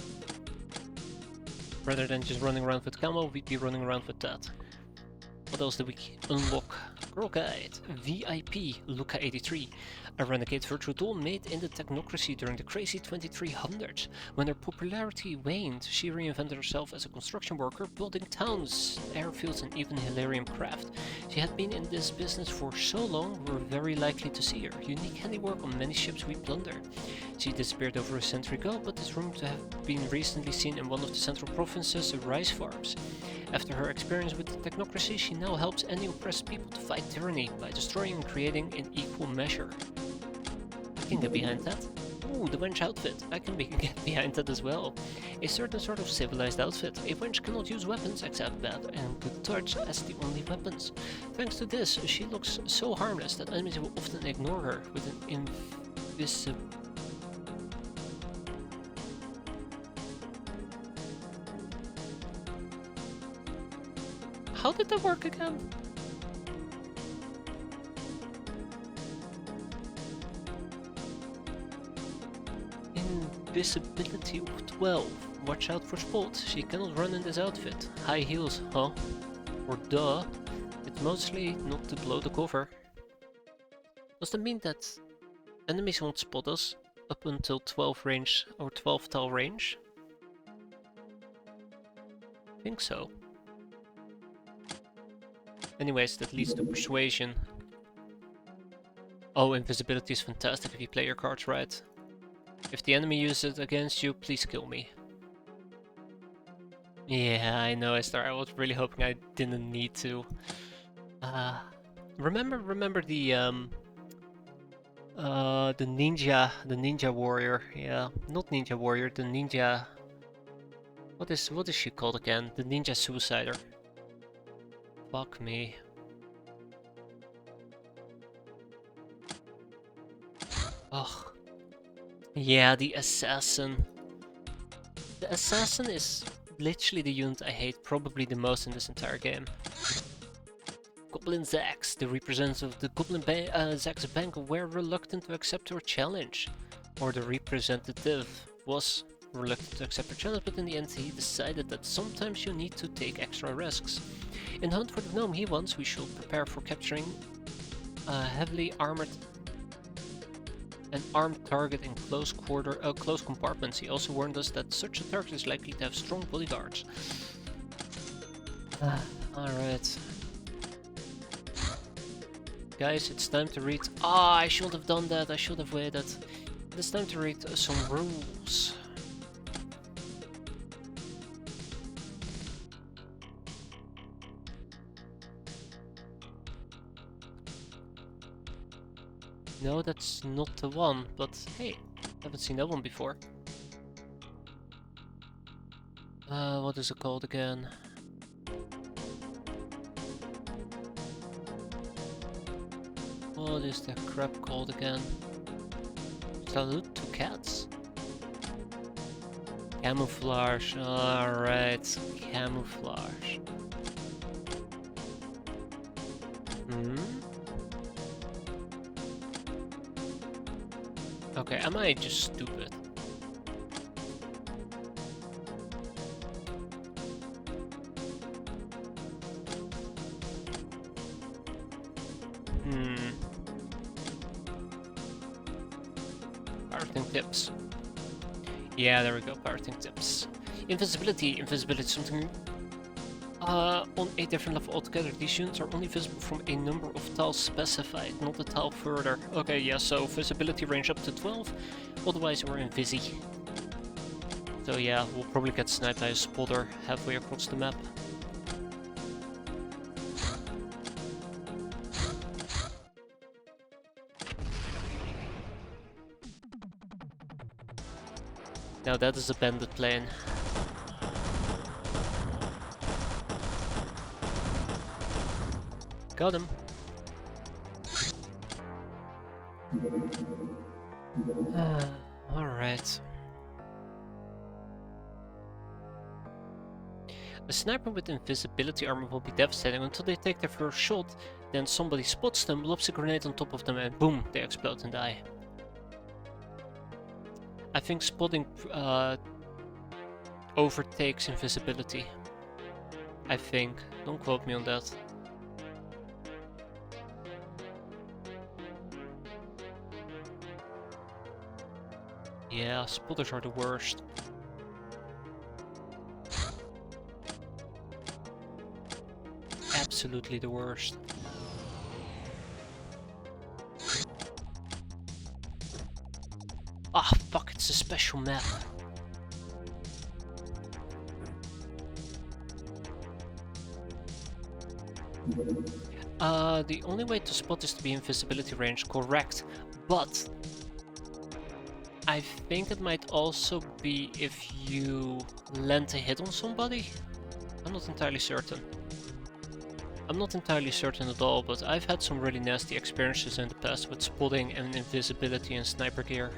Rather than just running around with camo, we'd be running around with that. What else did we unlock? Girl Guide, VIP, Luca 83, a renegade virtual doll made in the technocracy during the crazy 2300s. When her popularity waned, she reinvented herself as a construction worker, building towns, airfields and even Hilarium craft. She had been in this business for so long, we're very likely to see her unique handiwork on many ships we plunder. She disappeared over a century ago, but is rumored to have been recently seen in one of the central province's rice farms. After her experience with the technocracy, she now helps any oppressed people to fight tyranny by destroying and creating in equal measure. I can get behind that. Ooh, the wench outfit. I can get behind that as well. A certain sort of civilized outfit. A wench cannot use weapons except bad and good touch as the only weapons. Thanks to this, she looks so harmless that enemies will often ignore her with an invisible... How did that work again? Invisibility of 12. Watch out for spots. She cannot run in this outfit. High heels, huh? Or duh. It's mostly not to blow the cover. Does that mean that enemies won't spot us up until 12 range or 12 tile range? I think so. Anyways, that leads to persuasion. Oh, invisibility is fantastic if you play your cards right. If the enemy uses it against you, please kill me. Yeah, I know, Esther. I was really hoping I didn't need to. Remember the ninja warrior. Yeah, not ninja warrior. The ninja. What is she called again? The ninja suicider. Fuck me. Ugh. Yeah, the assassin. The assassin is literally the unit I hate probably the most in this entire game. Goblin Zax, the representative of the Goblin Zax Bank, were reluctant to accept her challenge. Or the representative was reluctant to accept her challenge, but in the end he decided that sometimes you need to take extra risks. In Hunt for the Gnome he wants, we should prepare for capturing a heavily armored and armed target in close compartments. He also warned us that such a target is likely to have strong bodyguards. Alright. Guys, it's time to read... Ah, I should have done that, I should have waited. It's time to read some rules. No, that's not the one, but hey, haven't seen that one before. What is it called again? What is the crap called again? Salute to cats. Camouflage, alright, camouflage. Okay, am I just stupid? Pirating tips. Yeah, there we go, pirating tips. Invisibility is something on a different level altogether. These units are only visible from a number of tiles specified, not a tile further. Okay, yeah, so visibility range up to 12, otherwise we're invisi. So yeah, we'll probably get sniped by a spotter halfway across the map. Now that is a bandit plane. Got him. Alright. A sniper with invisibility armor will be devastating until they take their first shot, then somebody spots them, lobs a grenade on top of them and boom, they explode and die. I think spotting overtakes invisibility. I think. Don't quote me on that. Yeah, spotters are the worst. Absolutely the worst. Ah, fuck, it's a special map. The only way to spot is to be invisibility range, correct. But I think it might also be if you land a hit on somebody. I'm not entirely certain. I'm not entirely certain at all, but I've had some really nasty experiences in the past with spotting and invisibility and sniper gear.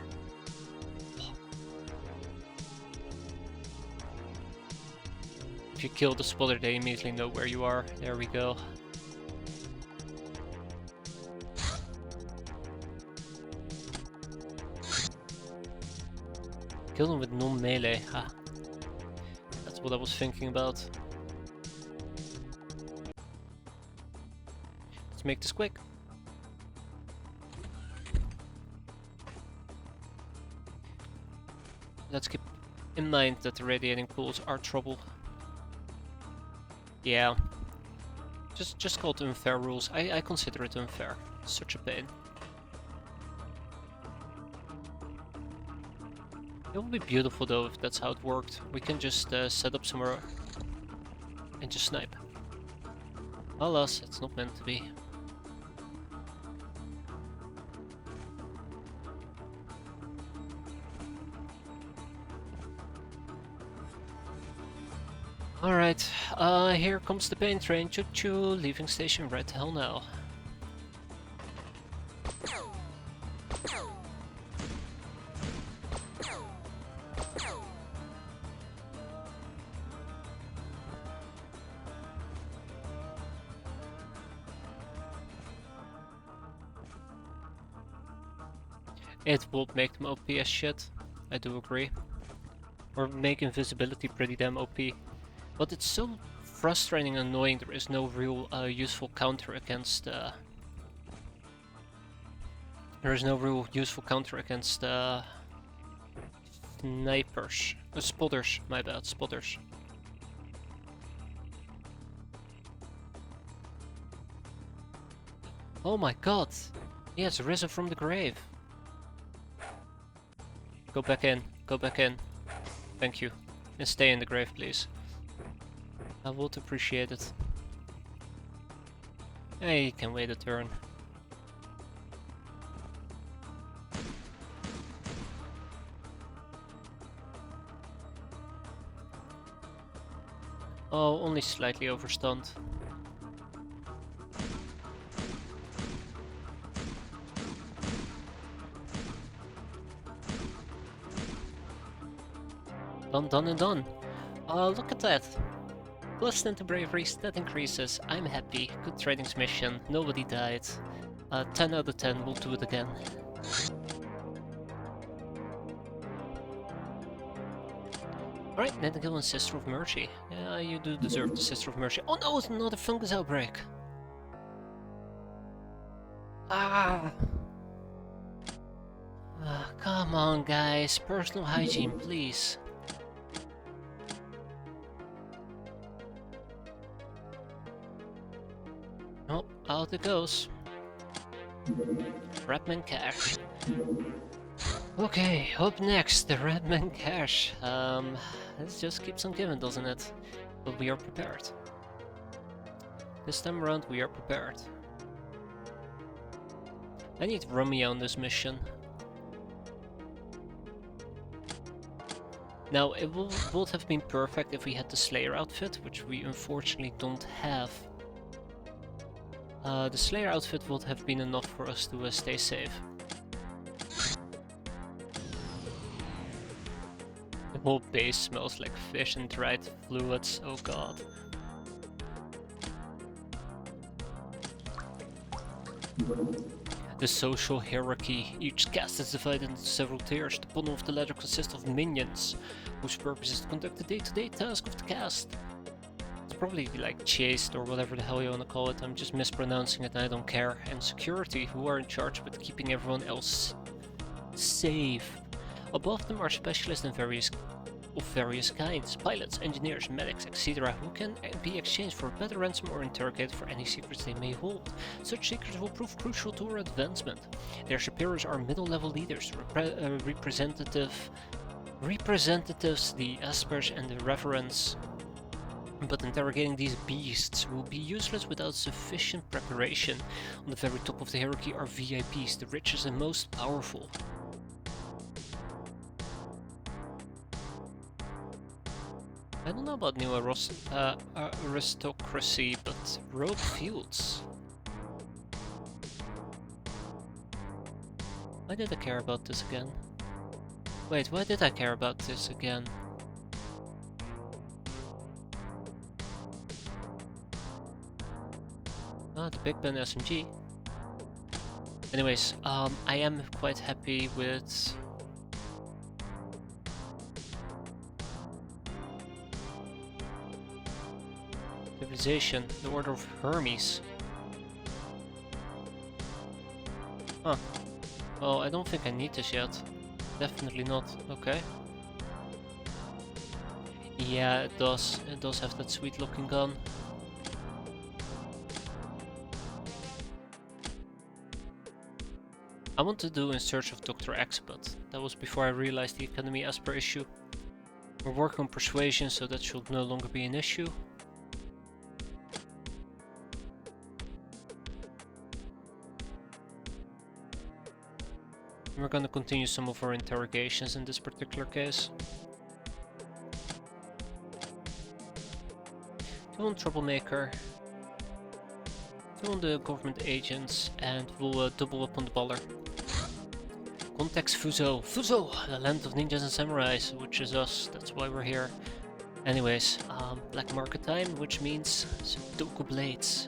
If you kill the spotter, they immediately know where you are. There we go. Kill them with non-melee. Ha. That's what I was thinking about. Let's make this quick. Let's keep in mind that the radiating pools are trouble. Yeah. Just call it unfair rules. I consider it unfair. It's such a pain. It would be beautiful though if that's how it worked. We can just set up somewhere and just snipe. Alas, it's not meant to be. Alright, here comes the pain train, choo-choo, leaving station right the hell now. It would make them OP as shit, I do agree. Or make invisibility pretty damn OP. But it's so frustrating and annoying there is no real useful counter against... there is no real useful counter against snipers. Spotters, my bad, spotters. Oh my god! He has risen from the grave. Go back in, go back in. Thank you. And stay in the grave, please. I would appreciate it. Hey, you can wait a turn. Oh, only slightly overstunned. Done, done and done. Look at that. Plus 10 to bravery, that increases. I'm happy. Good trading's mission. Nobody died. 10 out of 10, we'll do it again. Alright, Nightingale and Sister of Mercy. Yeah, you do deserve the Sister of Mercy. Oh no, it's another fungus outbreak! Ah! Come on guys, personal hygiene, please. Oh, out it goes. Redman Cache. Okay, up next, the Redman Cache. This just keeps on giving, doesn't it? But we are prepared. This time around, we are prepared. I need Romeo on this mission. Now, it would have been perfect if we had the Slayer outfit, which we unfortunately don't have. The Slayer outfit would have been enough for us to stay safe. The whole base smells like fish and dried fluids, oh god. The social hierarchy. Each caste is divided into several tiers. The bottom of the ladder consists of minions, whose purpose is to conduct the day-to-day task of the caste. It's probably like chaste or whatever the hell you wanna call it, I'm just mispronouncing it and I don't care. And security, who are in charge with keeping everyone else safe. Above them are specialists in various kinds, pilots, engineers, medics, etc., who can be exchanged for a better ransom or interrogated for any secrets they may hold. Such secrets will prove crucial to our advancement. Their superiors are middle-level leaders, representatives, the aspers and the reverends. But interrogating these beasts will be useless without sufficient preparation. On the very top of the hierarchy are VIPs, the richest and most powerful. I don't know about new aristocracy, but rogue fields. Why did I care about this again? Wait, why did I care about this again? Ah, the Big Ben SMG. Anyways, I am quite happy with civilization, the Order of Hermes. Huh. Well, I don't think I need this yet. Definitely not. Okay. Yeah, it does. It does have that sweet looking gun. I want to do In Search of Dr. X, but that was before I realized the Academy Asper issue. We're working on persuasion, so that should no longer be an issue. We're gonna continue some of our interrogations in this particular case. 2 on Troublemaker, 2 on the government agents, and we'll double up on the baller. Context Fuzo. Fuzo! The land of ninjas and samurais, which is us, that's why we're here. Anyways, black market time, which means Sudoku blades.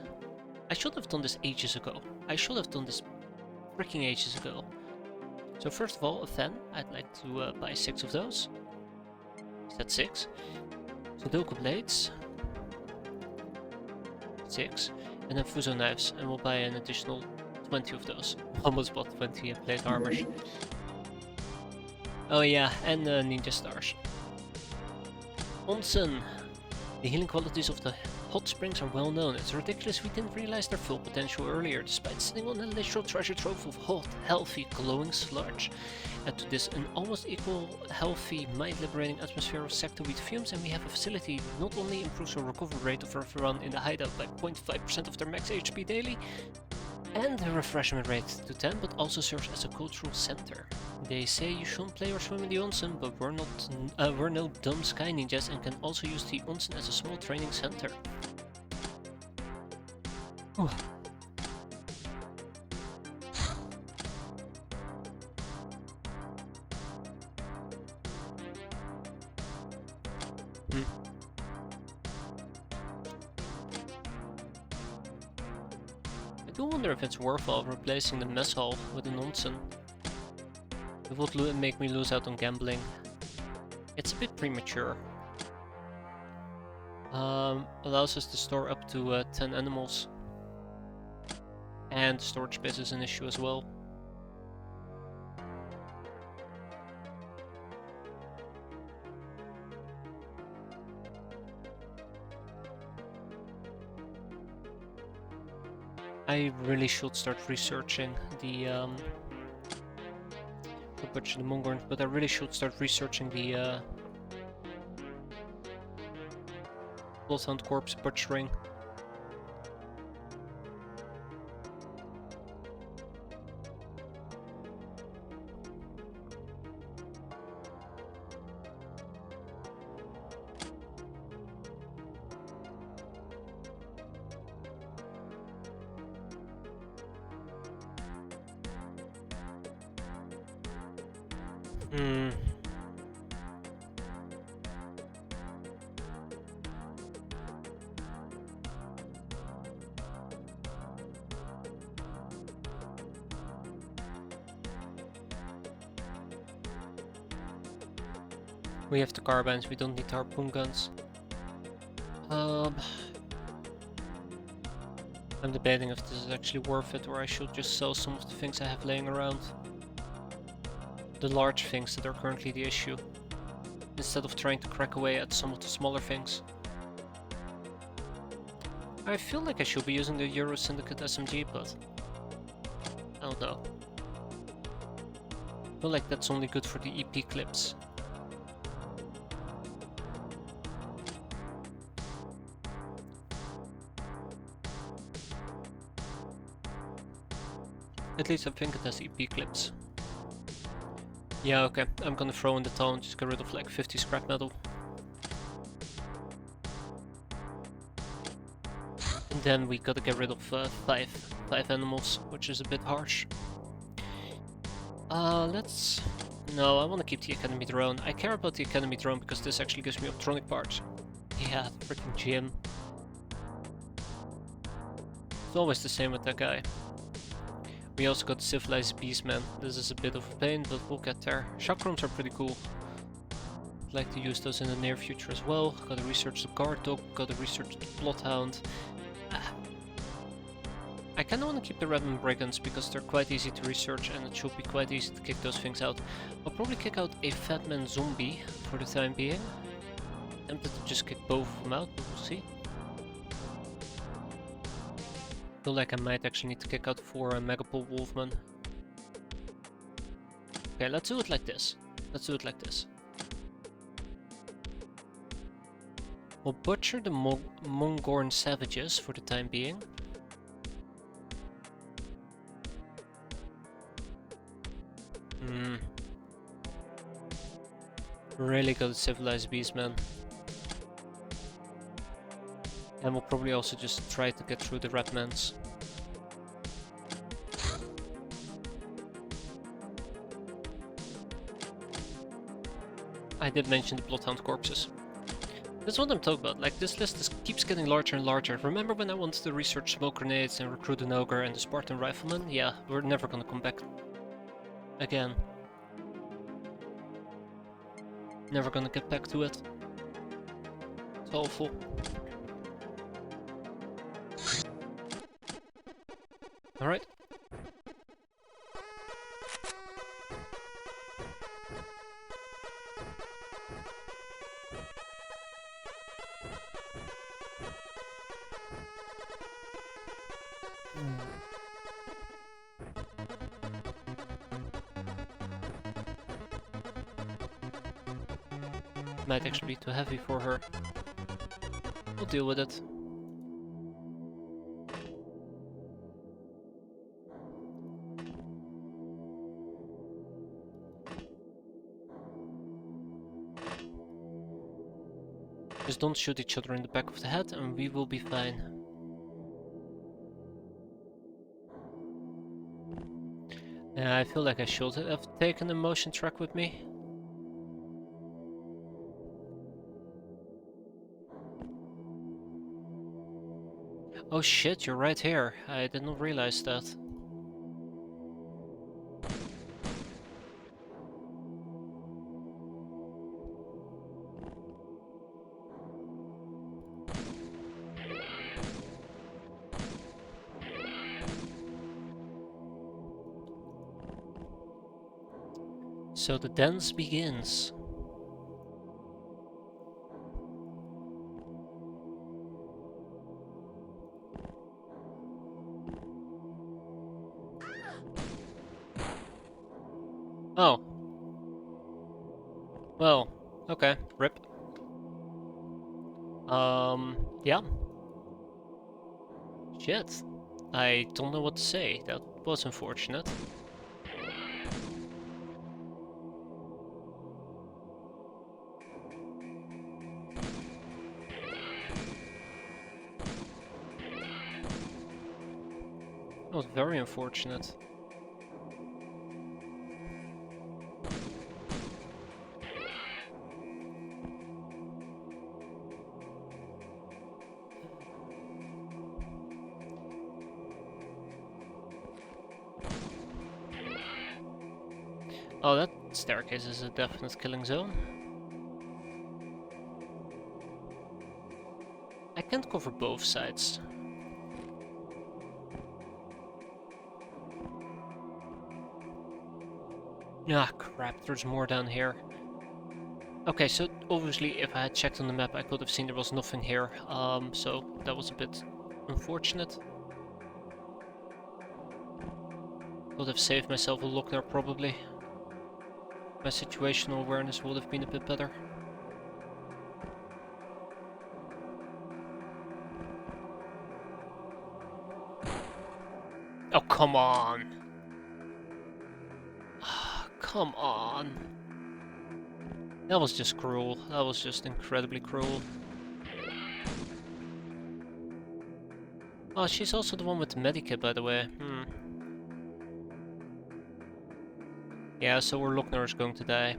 I should have done this ages ago. I should have done this freaking ages ago. So first of all, a fan. I'd like to buy 6 of those. Is that 6? Sudoku blades. 6. And then Fuso knives. And we'll buy an additional 20 of those. Almost bought 20 plate armors. Oh yeah, and ninja stars. Onsen. The healing qualities of the hot springs are well known. It's ridiculous we didn't realize their full potential earlier, despite sitting on a literal treasure trove of hot, healthy, glowing sludge. Add to this an almost equal, healthy, mind-liberating atmosphere of sectoweed fumes, and we have a facility that not only improves the recovery rate of everyone in the hideout by 0.5% of their max HP daily, and the refreshment rate to 10, but also serves as a cultural center. They say you shouldn't play or swim in the onsen, but we're no dumb sky ninjas and can also use the onsen as a small training center. Ooh. I do wonder if it's worthwhile replacing the mess hall with an onsen. It would make me lose out on gambling. It's a bit premature. Allows us to store up to 10 animals. And storage space is an issue as well. I really should start researching the butcher the Mongorn, but I really should start researching the Bloodhound Corpse butchering. Hmm. We have the carbines, we don't need harpoon guns. I'm debating if this is actually worth it or I should just sell some of the things I have laying around. The large things that are currently the issue, instead of trying to crack away at some of the smaller things. I feel like I should be using the Euro Syndicate SMG, but I don't know. I feel like that's only good for the EP clips. At least I think it has EP clips. Yeah, okay, I'm gonna throw in the towel and just get rid of like 50 scrap metal. And then we gotta get rid of five animals, which is a bit harsh. Let's... No, I wanna keep the Academy drone. I care about the Academy drone because this actually gives me optronic parts. Yeah, freaking Jim. It's always the same with that guy. We also got Civilized Beastmen. This is a bit of a pain, but we'll get there. Chakroms are pretty cool. I'd like to use those in the near future as well. Gotta research the guard dog, gotta research the bloodhound. I kinda wanna keep the Redman Brigands because they're quite easy to research and it should be quite easy to kick those things out. I'll probably kick out a Fatman Zombie for the time being. Tempted to just kick both of them out, but we'll see. Feel like I might actually need to kick out 4 Megapole Wolfmen. Okay, let's do it like this. Let's do it like this. We'll butcher the Mongorn Savages for the time being. Really good Civilized Beastmen. And we'll probably also just try to get through the Redmans. I did mention the Bloodhound corpses. That's what I'm talking about, like this list keeps getting larger and larger. Remember when I wanted to research smoke grenades and recruit an ogre and the Spartan rifleman? Yeah, we're never gonna come back again. Never gonna get back to it. It's awful. Alright. Might actually be too heavy for her. We'll deal with it. Just don't shoot each other in the back of the head and we will be fine. Yeah, I feel like I should have taken a motion track with me. Oh shit, you're right here. I did not realize that. So the dance begins. Oh. Well, okay, rip. Yeah. Shit. I don't know what to say. That was unfortunate. That was very unfortunate. Oh, that staircase is a definite killing zone. I can't cover both sides. Ah, crap, there's more down here. Okay, so obviously if I had checked on the map I could have seen there was nothing here, so that was a bit unfortunate. Would have saved myself a look there probably. My situational awareness would have been a bit better. Oh, come on! Come on! That was just cruel. That was just incredibly cruel. Oh, she's also the one with the medikit, by the way. Yeah, so our Lochner is going to die.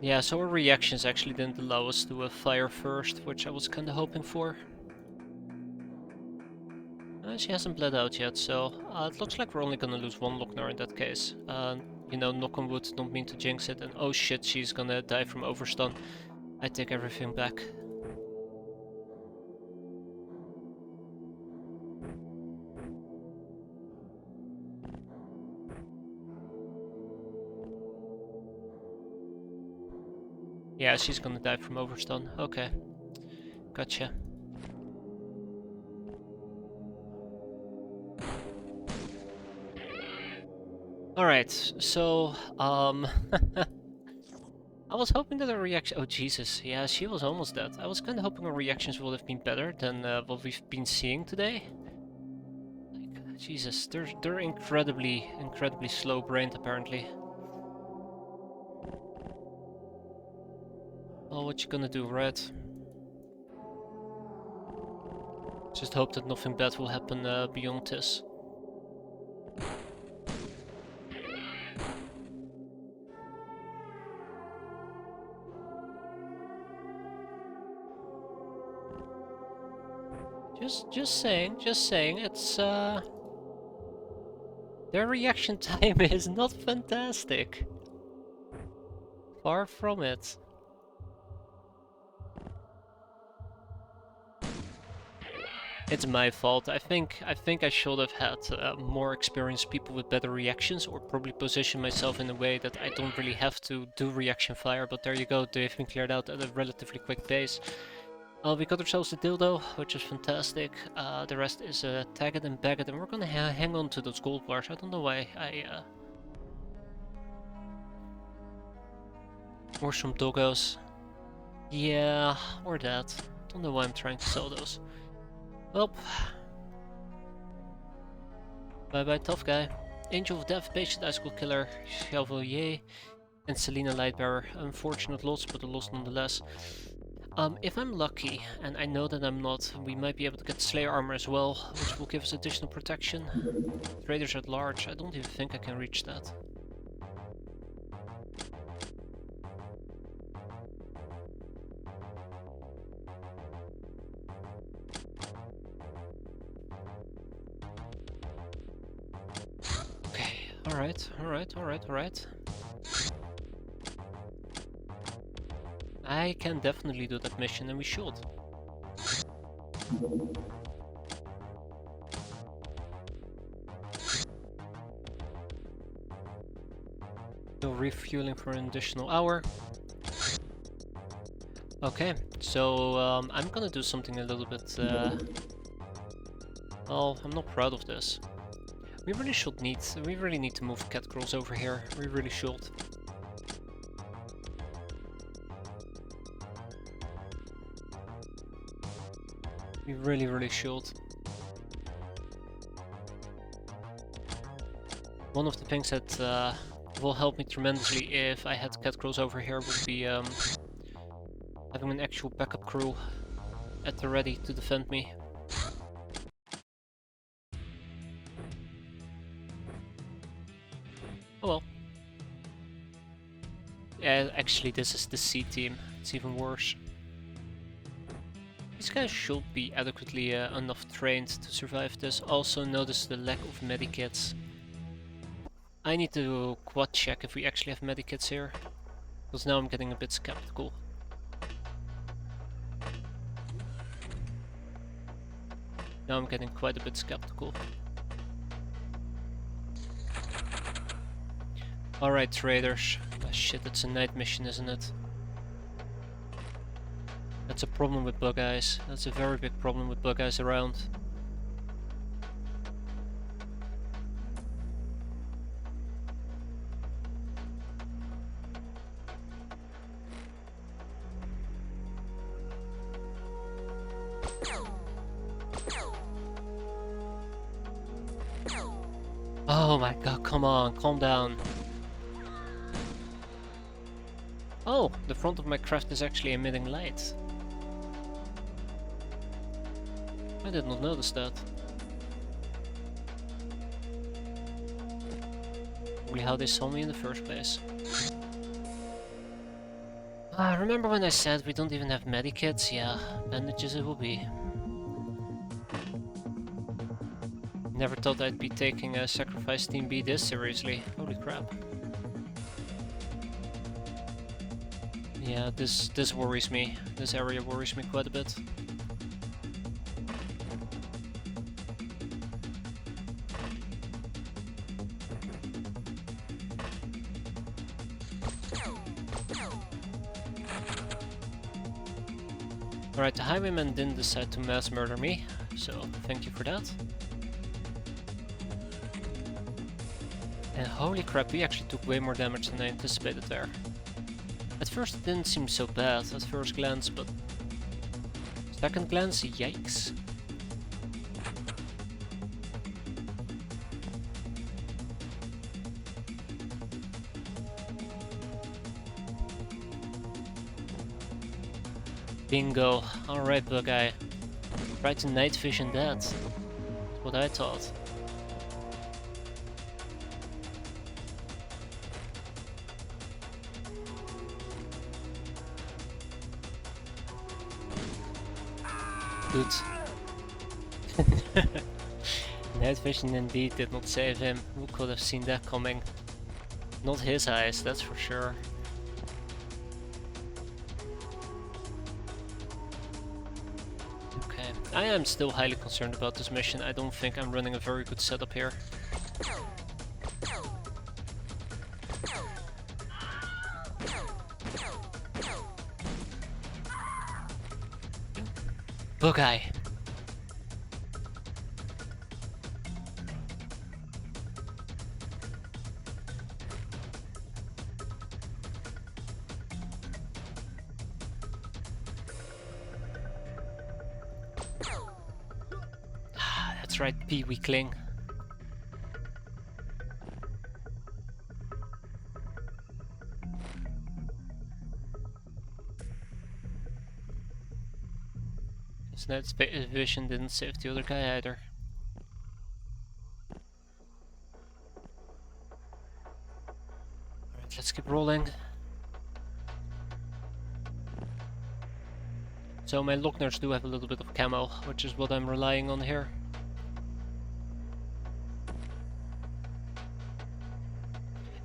Yeah, so our reactions actually didn't allow us to fire first, which I was kinda hoping for. She hasn't bled out yet, so it looks like we're only gonna lose one Lochner in that case. You know, knock on wood, don't mean to jinx it, and oh shit, she's gonna die from overstun. I take everything back. Yeah, she's gonna die from overstun. Okay. Gotcha. Alright, so, I was hoping that her reaction— oh Jesus, yeah, she was almost dead. I was kinda hoping her reactions would have been better than what we've been seeing today. Like, Jesus, they're incredibly slow-brained apparently. Oh, what you gonna do, Red? Just hope that nothing bad will happen beyond this. Just saying, it's their reaction time is not fantastic. Far from it. It's my fault. I think I should have had more experienced people with better reactions, or probably position myself in a way that I don't really have to do reaction fire. But there you go, they've been cleared out at a relatively quick pace. We got ourselves a dildo, which is fantastic. The rest is tag it and bag it, and we're gonna hang on to those gold bars. I don't know why or some doggos. Yeah, or that. Don't know why I'm trying to sell those. Well, bye bye, tough guy. Angel of Death, Patient Ice School Killer, Chevalier, and Selena Lightbearer. Unfortunate loss, but a loss nonetheless. If I'm lucky, and I know that I'm not, we might be able to get Slayer armor as well, which will give us additional protection. Traders at large, I don't even think I can reach that. Okay, alright. I can definitely do that mission, and we should. So refueling for an additional hour. Okay, so I'm gonna do something a little bit. Well, I'm not proud of this. We really need to move cat girls over here. We really should. We really should. One of the things that will help me tremendously if I had cat girls over here would be having an actual backup crew at the ready to defend me. Oh well. Yeah, actually this is the C team. It's even worse. These guys should be adequately enough trained to survive this. Also notice the lack of medikits. I need to quad check if we actually have medikits here. Because now I'm getting a bit skeptical. Now I'm getting quite a bit skeptical. Alright, traders. Ah, shit, it's a night mission, isn't it? That's a problem with bug eyes. That's a very big problem with bug eyes around. Oh my god, come on, calm down. Oh, the front of my craft is actually emitting light. I did not notice that. Probably how they saw me in the first place. Remember when I said we don't even have medikits? Yeah, bandages it will be. Never thought I'd be taking a Sacrifice Team B this seriously. Holy crap. Yeah, this worries me. This area worries me quite a bit. Alright, the highwayman didn't decide to mass murder me, so thank you for that. And holy crap, we actually took way more damage than I anticipated there. At first it didn't seem so bad at first glance, but second glance, yikes. Bingo. Alright, bug eye. Try to night vision that. That's what I thought. Good. Night vision indeed did not save him. Who could have seen that coming? Not his eyes, that's for sure. Okay, I am still highly concerned about this mission. I don't think I'm running a very good setup here. Bug eye. That's right, P weakling. His night vision didn't save the other guy either. Alright, let's keep rolling. So my Lockners do have a little bit of camo, which is what I'm relying on here.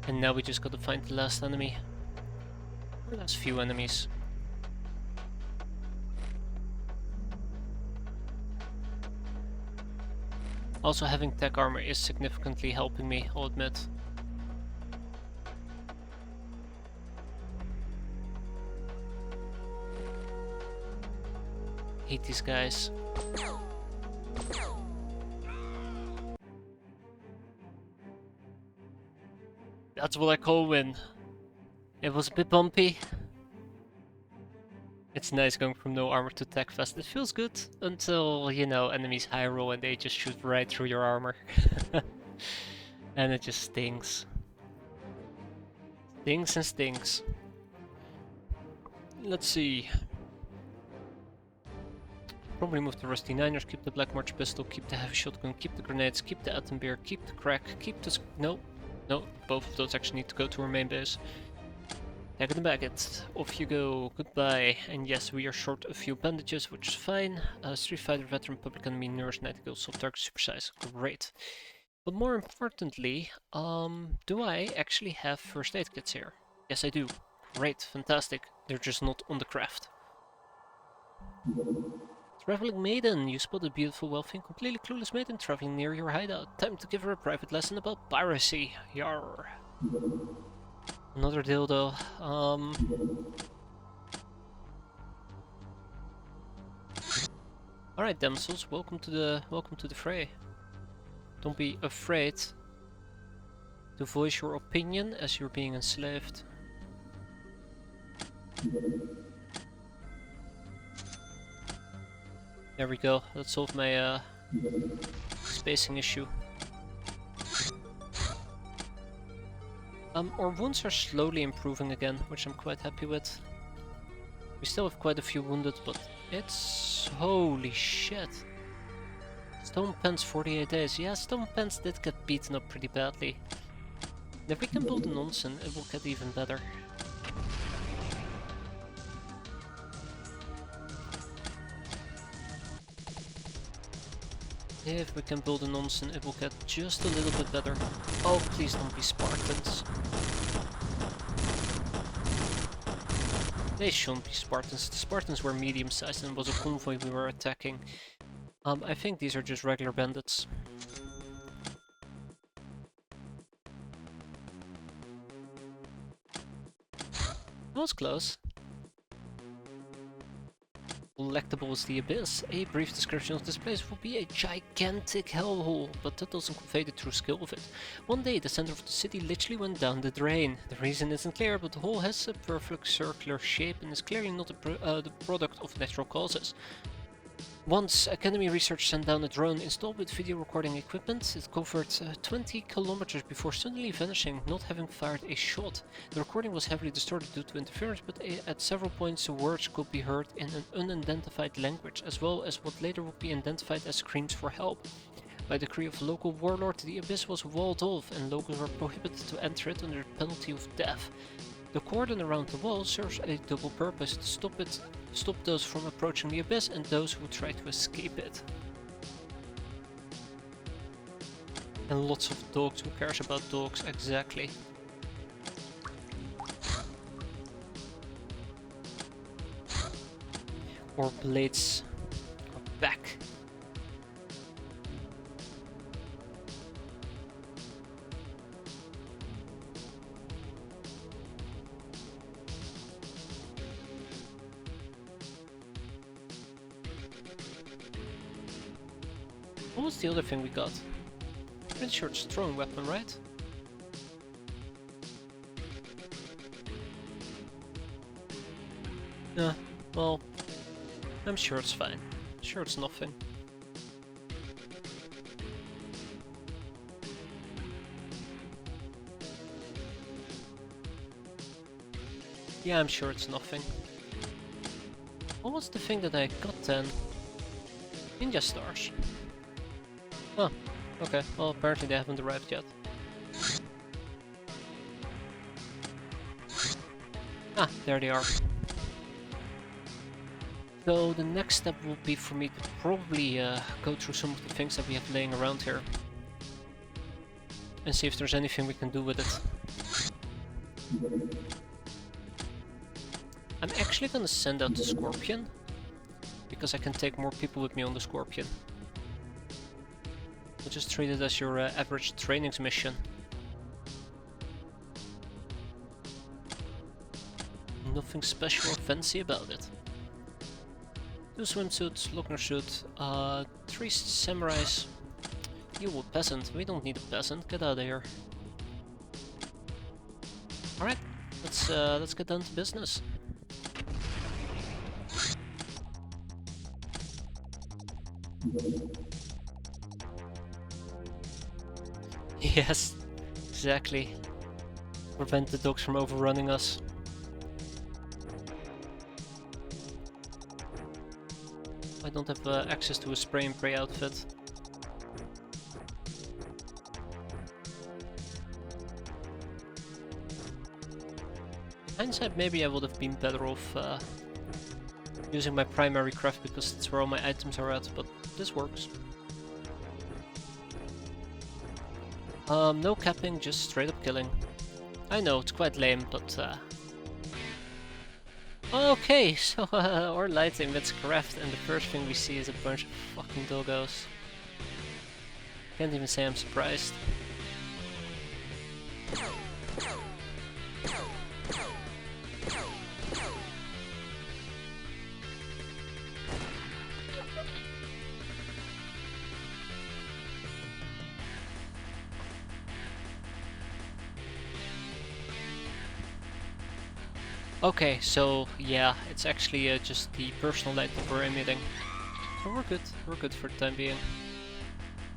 And now we just gotta find the last enemy. Or last few enemies. Also, having tech armor is significantly helping me, I'll admit. Hate these guys. That's what I call win. It was a bit bumpy. It's nice going from no armor to tech fast. It feels good until, you know, enemies high roll and they just shoot right through your armor. And it just stings. Stings and stings. Let's see. Probably move the Rusty Niners, keep the Black March pistol, keep the heavy shotgun, keep the grenades, keep the Atom Beer, keep the crack, keep the... No, both of those actually need to go to our main base. Tag the baggage, off you go, goodbye. And yes, we are short a few bandages, which is fine. Street Fighter veteran, public enemy, nurse, nightingale, soft target, super size, great. But more importantly, do I actually have first aid kits here? Yes, I do. Great, fantastic. They're just not on the craft. Traveling maiden, you spot a beautiful, wealthy, and completely clueless maiden traveling near your hideout. Time to give her a private lesson about piracy. Yarr. Another dildo. Alright, damsels, welcome to the fray. Don't be afraid to voice your opinion as you're being enslaved. There we go. That solved my spacing issue. Our wounds are slowly improving again, which I'm quite happy with. We still have quite a few wounded, but it's... holy shit. Stone Pens 48 days. Yeah, Stone Pens did get beaten up pretty badly. And if we can build an onsen, it will get even better. If we can build an onsen, it will get just a little bit better. Oh, please don't be Spartans. They shouldn't be Spartans. The Spartans were medium-sized and was a convoy we were attacking. I think these are just regular bandits. That was close. Delectable is the Abyss. A brief description of this place will be a gigantic hellhole, but that doesn't convey the true skill of it. One day, the center of the city literally went down the drain. The reason isn't clear, but the hole has a perfect circular shape and is clearly not the product of natural causes. Once, Academy Research sent down a drone installed with video recording equipment. It covered 20 kilometers before suddenly vanishing, not having fired a shot. The recording was heavily distorted due to interference, but at several points the words could be heard in an unidentified language, as well as what later would be identified as screams for help. By decree of local warlord, the abyss was walled off, and locals were prohibited to enter it under the penalty of death. The cordon around the wall serves a double purpose: to stop those from approaching the abyss and those who try to escape it. And lots of dogs. Who cares about dogs? Exactly. Our blades are back. What was the other thing we got? Pretty sure it's a throwing weapon, right? Yeah, well, I'm sure it's fine. Sure it's nothing. Yeah, I'm sure it's nothing. What was the thing that I got then? Ninja stars. Oh, okay. Well, apparently they haven't arrived yet. Ah, there they are. So the next step will be for me to probably go through some of the things that we have laying around here. And see if there's anything we can do with it. I'm actually gonna send out the Scorpion, because I can take more people with me on the Scorpion. We'll just treat it as your average trainings mission. Nothing special or fancy about it. 2 swimsuits, Lochner suit, 3 samurais. You a peasant, we don't need a peasant, get out of here. Alright, let's get down to business. Yes, exactly. Prevent the dogs from overrunning us. I don't have access to a spray and pray outfit. In hindsight, maybe I would have been better off using my primary craft, because that's where all my items are at, but this works. No capping, just straight up killing. I know, it's quite lame, but okay, so our lighting gets craft and the first thing we see is a bunch of fucking doggos. Can't even say I'm surprised. Okay, so yeah, it's actually just the personal light that we're emitting. So we're good for the time being.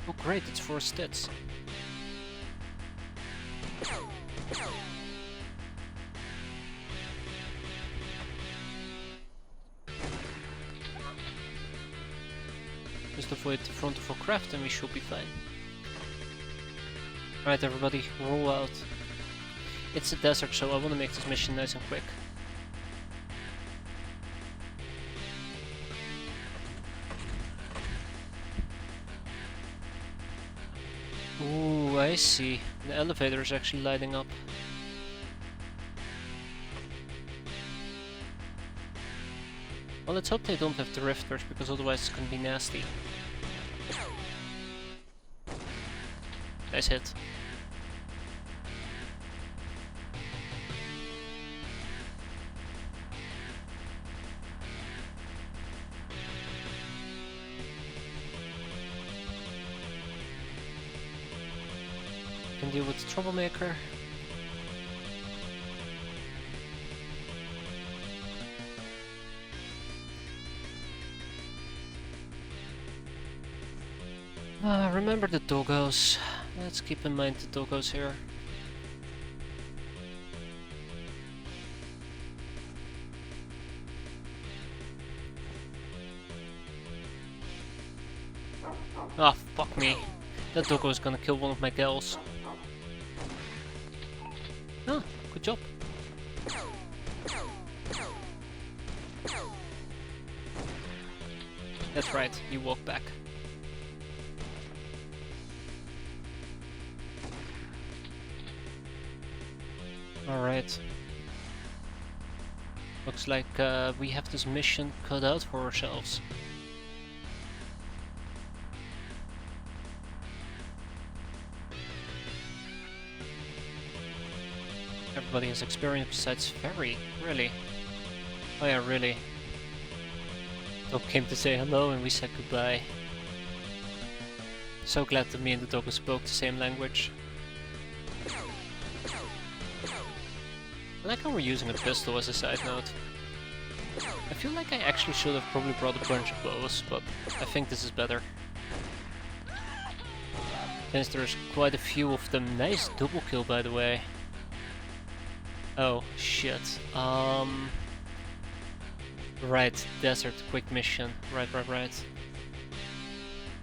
Oh great, it's 4 stats. Just avoid the front of our craft and we should be fine. Alright everybody, roll out. It's a desert, so I want to make this mission nice and quick. Ooh, I see. The elevator is actually lighting up. Well, let's hope they don't have the rifters, because otherwise it's gonna be nasty. Nice hit. Can deal with the troublemaker. Remember the doggos. Let's keep in mind the doggos here. Ah, fuck me. That doggo is gonna kill one of my gals. Ah, good job. That's right, you walk back. Alright. Looks like we have this mission cut out for ourselves. Everybody has experience besides Ferry, really? Oh yeah, really. Dog came to say hello and we said goodbye. So glad that me and the dog spoke the same language. I like how we're using a pistol as a side note. I feel like I actually should have probably brought a bunch of bows, but I think this is better. Since there's quite a few of them. Nice double kill, by the way. Oh, shit. Right, desert, quick mission. Right.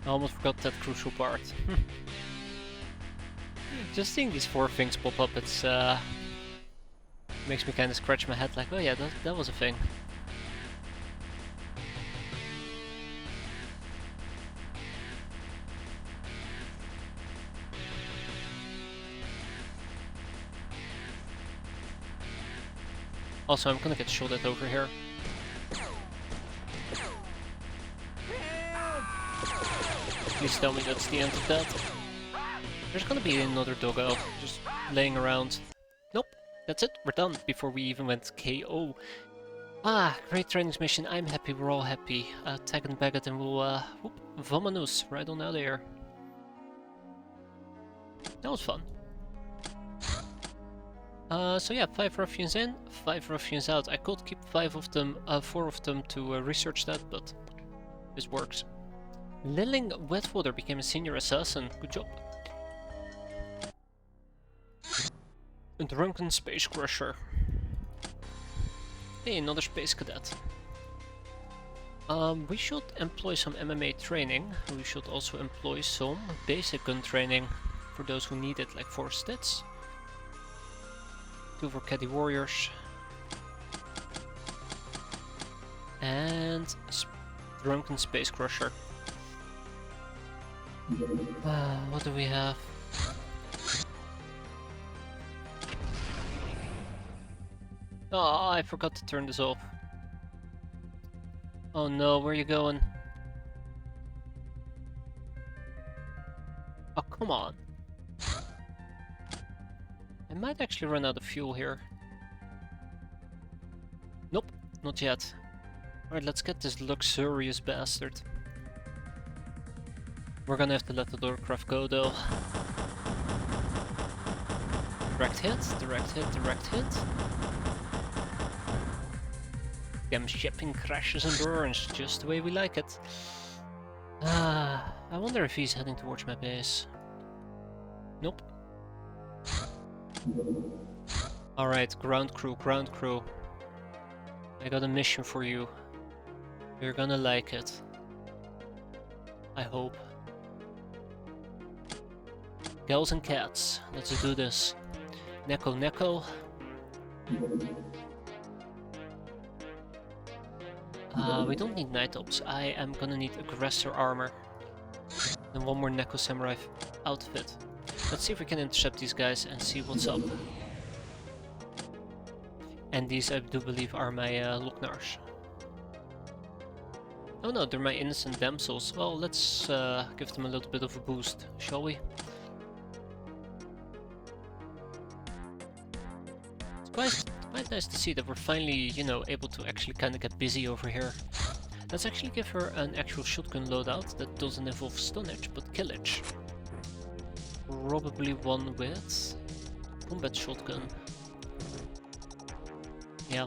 I almost forgot that crucial part. Just seeing these 4 things pop up, it's makes me kind of scratch my head like, oh yeah, that was a thing. Also, I'm gonna get shot at over here. Please tell me that's the end of that. There's gonna be another doggo just laying around. Nope, that's it, we're done before we even went KO. Ah, great training mission, I'm happy, we're all happy. Tag and bag it and we'll, whoop, vamonos, right on out of here. That was fun. So yeah, 5 ruffians in, 5 ruffians out. I could keep 5 of them, 4 of them to research that, but this works. Lilling Wetwater became a senior assassin. Good job. A drunken space crusher. Hey, another space cadet. We should employ some MMA training. We should also employ some basic gun training for those who need it, like 4 stats. 2 for Caddy Warriors. And Drunken Space Crusher. What do we have? Oh, I forgot to turn this off. Oh no, where are you going? Oh, come on. I might actually run out of fuel here. Nope, not yet. Alright, let's get this luxurious bastard. We're gonna have to let the Lordcraft go though. Direct hit, direct hit, direct hit. Damn shipping crashes and burns, just the way we like it. I wonder if he's heading towards my base. Nope. Alright, ground crew, ground crew. I got a mission for you. You're gonna like it. I hope. Gals and cats, let's do this. Neko, Neko. We don't need night ops. I am gonna need aggressor armor. And one more Neko samurai outfit. Let's see if we can intercept these guys and see what's up. And these, I do believe, are my Loknars. Oh no, they're my innocent damsels. Well, let's give them a little bit of a boost, shall we? It's quite nice to see that we're finally, you know, able to actually kind of get busy over here. Let's actually give her an actual shotgun loadout that doesn't involve stunnage, but killage. Probably one with combat shotgun. Yeah.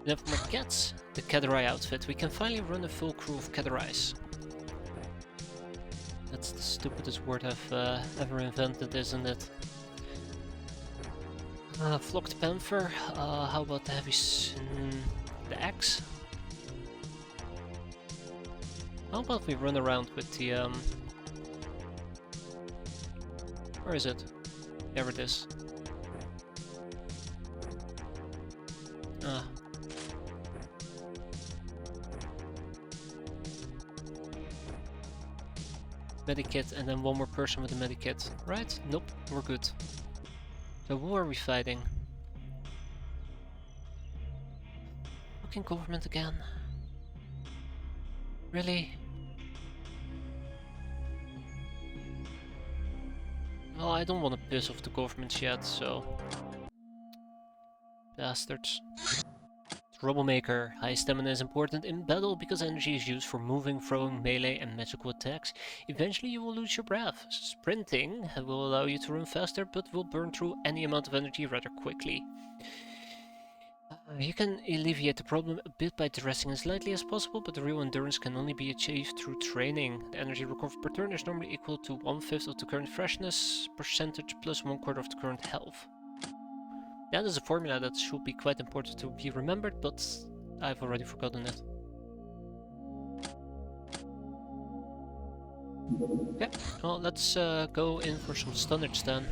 Then for my cats, the Catterai outfit. We can finally run a full crew of Catterais. That's the stupidest word I've ever invented, isn't it? Flocked Panther. How about the heavy the axe? How about we run around with the where is it? There it is. Medikit, and then one more person with a medikit. Right? Nope, we're good. So who are we fighting? Fucking government again. Really? Oh, I don't want to piss off the government yet, so... Bastards. Troublemaker. High stamina is important in battle because energy is used for moving, throwing, melee and magical attacks. Eventually you will lose your breath. Sprinting will allow you to run faster but will burn through any amount of energy rather quickly. You can alleviate the problem a bit by dressing as lightly as possible, but the real endurance can only be achieved through training. The energy recovered per turn is normally equal to 1/5 of the current freshness percentage plus 1/4 of the current health. That is a formula that should be quite important to be remembered, but I've already forgotten it. Okay, well let's go in for some stunnage then.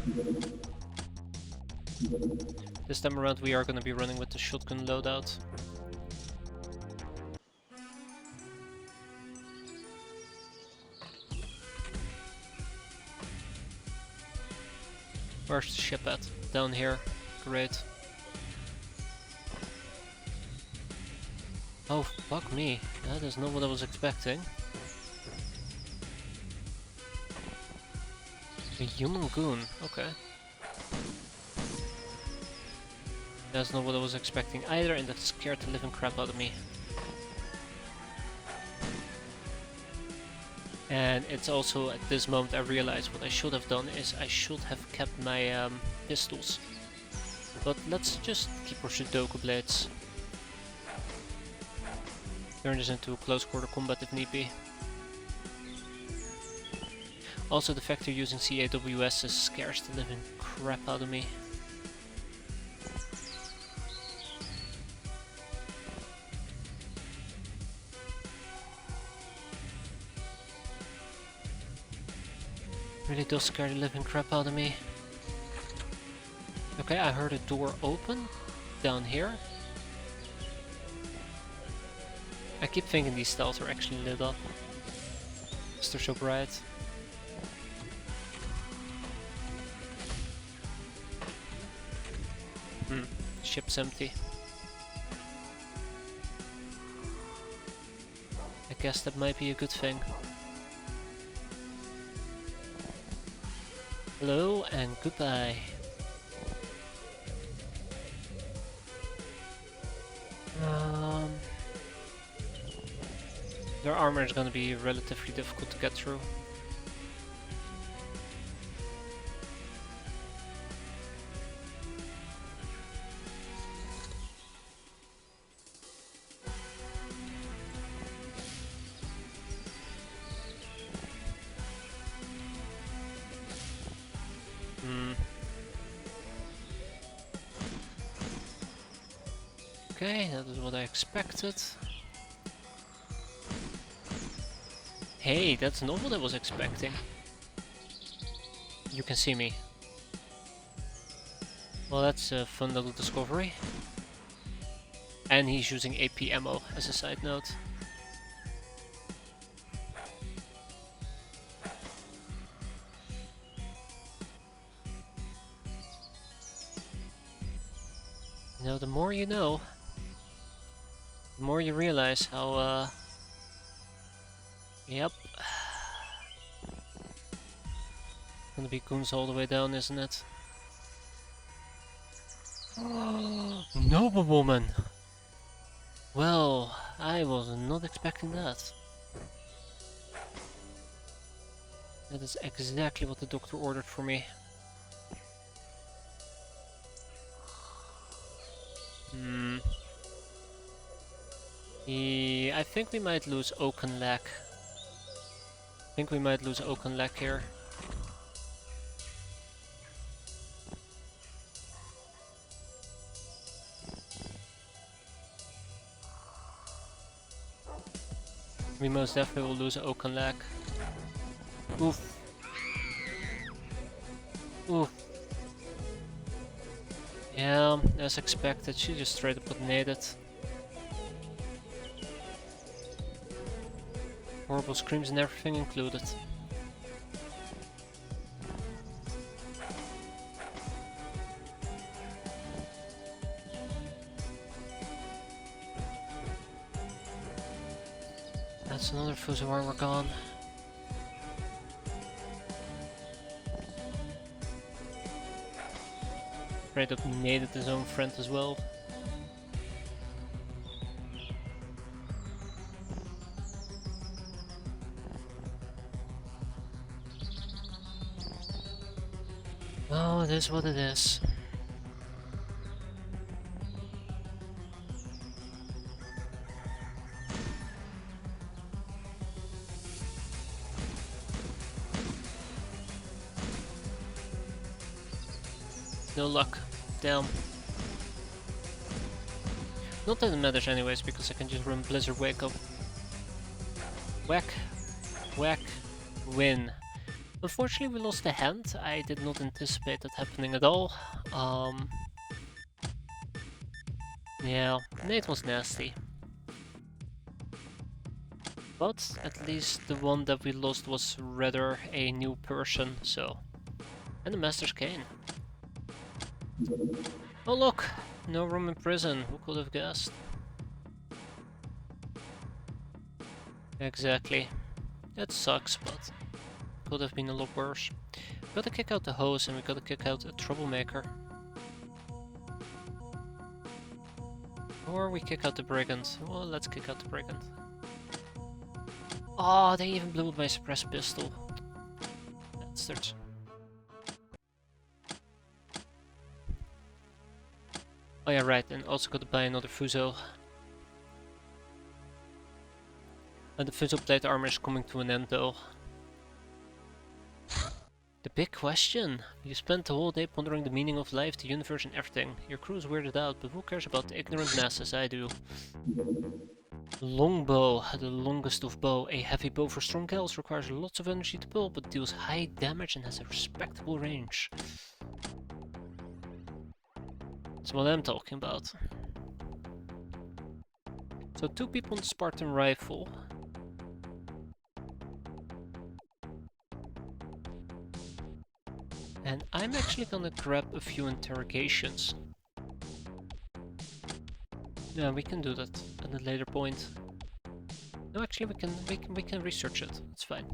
This time around we are going to be running with the shotgun loadout. Where's the ship at? Down here. Great. Oh, fuck me. That is not what I was expecting. A human goon. Okay. That's not what I was expecting either, and that scared the living crap out of me. And it's also at this moment I realize what I should have done is I should have kept my pistols. But let's just keep our Sudoku blades. Turn this into a close quarter combat if need be. Also the fact they're using CAWS scares the living crap out of me. Really does scare the living crap out of me. Okay, I heard a door open down here. I keep thinking these stalls are actually lit up. Because they're so bright. Ship's empty. I guess that might be a good thing. Hello and goodbye. Their armor is gonna be relatively difficult to get through. Okay, that is what I expected. Hey, that's not what I was expecting. You can see me. Well, that's a fun little discovery. And he's using AP ammo as a side note. You know, the more you know, the more you realize how, yep. Gonna be goons all the way down, isn't it? Noblewoman! Well, I was not expecting that. That is exactly what the doctor ordered for me. I think we might lose Oaken Lack. Here. We most definitely will lose Oaken Lack. Oof. Oof. Yeah, as expected, she just straight up got naded. Horrible screams and everything included. That's another Fuso armor gone. Straight up naded his own friend as well. Oh, it is what it is. No luck. Damn. Not that it matters anyways, because I can just run Blizzard Wake Up. Whack. Whack. Win. Unfortunately, we lost the hand. I did not anticipate that happening at all. Yeah, Nate was nasty. But at least the one that we lost was rather a new person, so... And the Master's Cane. Oh look! No room in prison, who could have guessed? Exactly. That sucks, but could have been a lot worse. We gotta kick out the hose and we gotta kick out a troublemaker. Or we kick out the brigand. Well, let's kick out the brigand. Oh, they even blew up my suppressed pistol. Bastards. Oh yeah, right, and also gotta buy another Fuso. And the Fuso plate armor is coming to an end though. The big question. You spent the whole day pondering the meaning of life, the universe and everything. Your crew is weirded out, but who cares about the ignorant masses? I do. Longbow, the longest of bow. A heavy bow for strong kills, requires lots of energy to pull, but deals high damage and has a respectable range. That's what I'm talking about. So 2 people on the Spartan rifle. And I'm actually gonna grab a few interrogations. Yeah, we can do that at a later point. No, actually, we can research it. It's fine.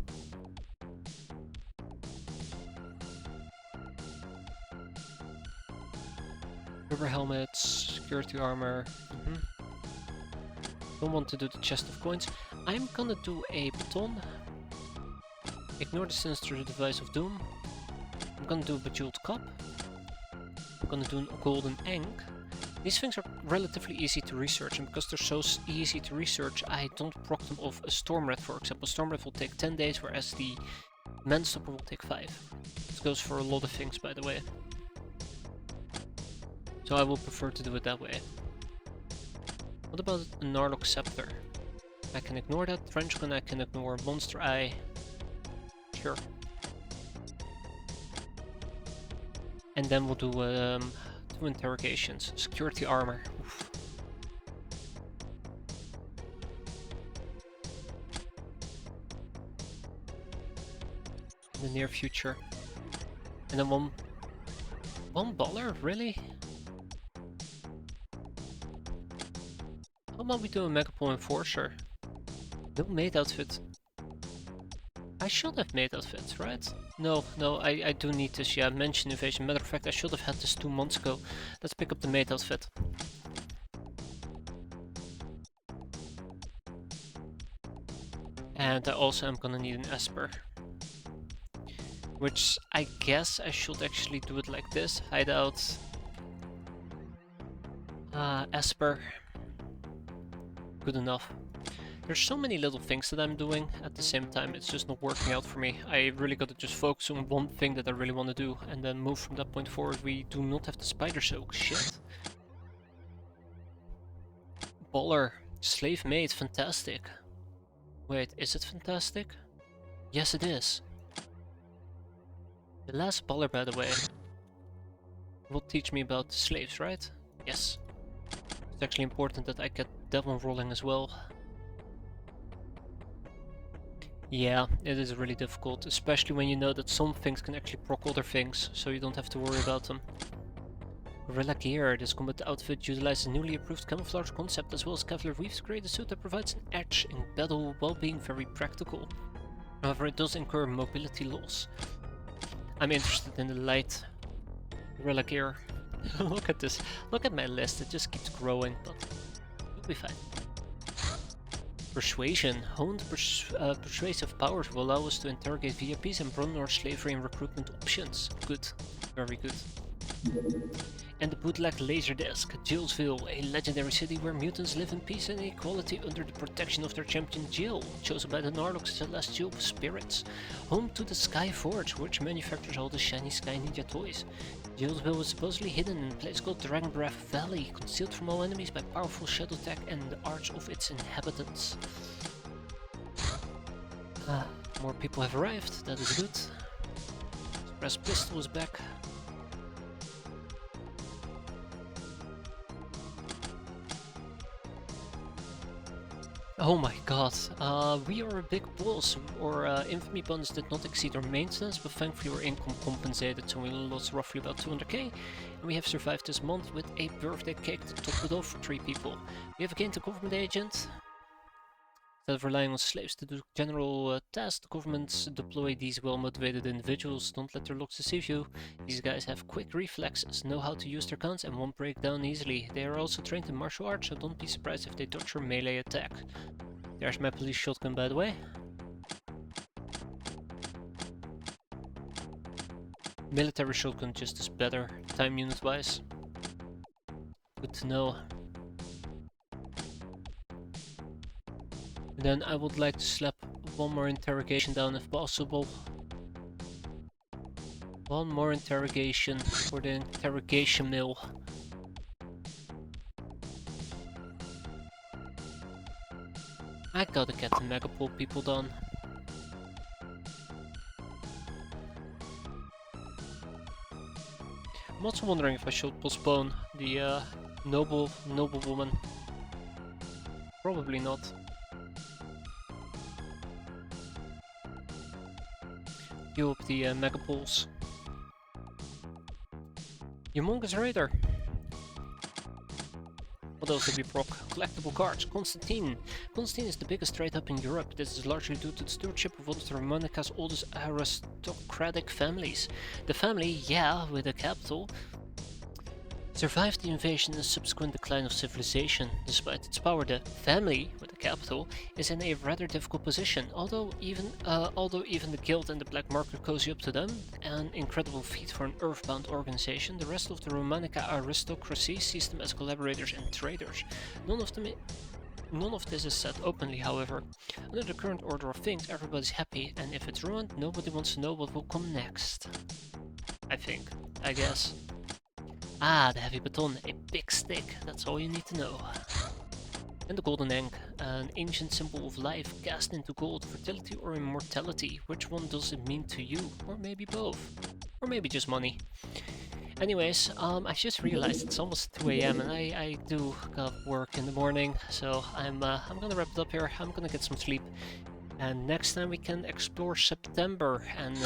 Rubber helmets, security armor. Don't want to do the chest of coins. I'm gonna do a baton. Ignore the sinister device of doom. I'm gonna do a bejeweled cup. I'm gonna do a golden egg. These things are relatively easy to research, and because they're so easy to research, I don't proc them off a Stormrat, for example. Stormrat will take 10 days, whereas the Manstopper will take 5. This goes for a lot of things, by the way. So I will prefer to do it that way. What about a Narlock Scepter? I can ignore that. Trench Gun I can ignore. Monster Eye. Sure. And then we'll do 2 interrogations. Security armor. Oof. In the near future. And then one baller? Really? How about we do a Megapole Enforcer? No maid outfit. I should have maid outfits, right? No, I do need this, yeah, mention evasion. Matter of fact, I should have had this 2 months ago. Let's pick up the maid outfit. And I also am gonna need an Esper. Which I guess I should actually do it like this. Hideout. Esper. Good enough. There's so many little things that I'm doing at the same time, it's just not working out for me. I really gotta just focus on one thing that I really want to do and then move from that point forward. We do not have the spider soak, shit. Baller, slave maid, fantastic. Wait, is it fantastic? Yes it is. The last baller, by the way, will teach me about slaves, right? Yes. It's actually important that I get that one rolling as well. Yeah, it is really difficult, especially when you know that some things can actually proc other things, so you don't have to worry about them. Gorilla Gear. This combat outfit utilizes a newly approved camouflage concept as well as Kevlar weaves to create a suit that provides an edge in battle while being very practical. However, it does incur mobility loss. I'm interested in the light Gorilla Gear. Look at this. Look at my list. It just keeps growing, but it'll be fine. Persuasion. Honed persuasive powers will allow us to interrogate VIPs and broaden our slavery and recruitment options. Good. Very good. And the bootleg Laserdisc. Jillsville, a legendary city where mutants live in peace and equality under the protection of their champion Jill, chosen by the Narlock celestial spirits. Home to the Sky Forge, which manufactures all the shiny Sky Ninja toys. Jillsville is supposedly hidden in a place called Dragon Breath Valley, concealed from all enemies by powerful shadow tech and the arts of its inhabitants. More people have arrived, that is good. Express Pistol is back. Oh my god, we are a big boss. Our infamy bonus did not exceed our maintenance, but thankfully our income compensated, so we lost roughly about 200k. And we have survived this month with a birthday cake to top it off for 3 people. We have gained a government agent. Instead of relying on slaves to do general tasks, the governments deploy these well-motivated individuals. Don't let their looks deceive you. These guys have quick reflexes, know how to use their guns, and won't break down easily. They are also trained in martial arts, so don't be surprised if they dodge your melee attack. There's my police shotgun, by the way. Military shotgun just is better, time unit wise. Good to know. And then I would like to slap one more interrogation down if possible. One more interrogation for the interrogation mill. I gotta get the Megapole people done. I'm also wondering if I should postpone the noblewoman. Probably not. Queue up the Megapoles. Humongous Raider. those that we proc. Collectible cards. Constantine. Constantine is the biggest trade hub in Europe. This is largely due to the stewardship of one of the Romanica's oldest aristocratic families. The family, yeah, with a capital, survived the invasion and subsequent decline of civilization. Despite its power, the family, with a capital, is in a rather difficult position. Although even the guild and the black market cozy up to them, an incredible feat for an earthbound organization, the rest of the Romanica aristocracy sees them as collaborators and traders. None of this is said openly, however. Under the current order of things, everybody's happy, and if it's ruined, nobody wants to know what will come next. I guess. Ah, the heavy baton, a big stick, that's all you need to know. And the golden egg, an ancient symbol of life cast into gold, fertility or immortality. Which one does it mean to you? Or maybe both. Or maybe just money. Anyways, I just realized it's almost 2 AM and I do got work in the morning, so I'm gonna wrap it up here. I'm gonna get some sleep. And next time we can explore September and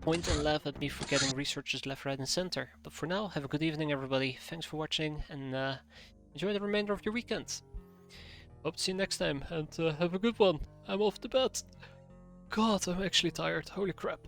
point and laugh at me for getting researchers left, right and center. But for now, have a good evening everybody, thanks for watching, and enjoy the remainder of your weekend. Hope to see you next time, and have a good one. I'm off to bed. God, I'm actually tired, holy crap.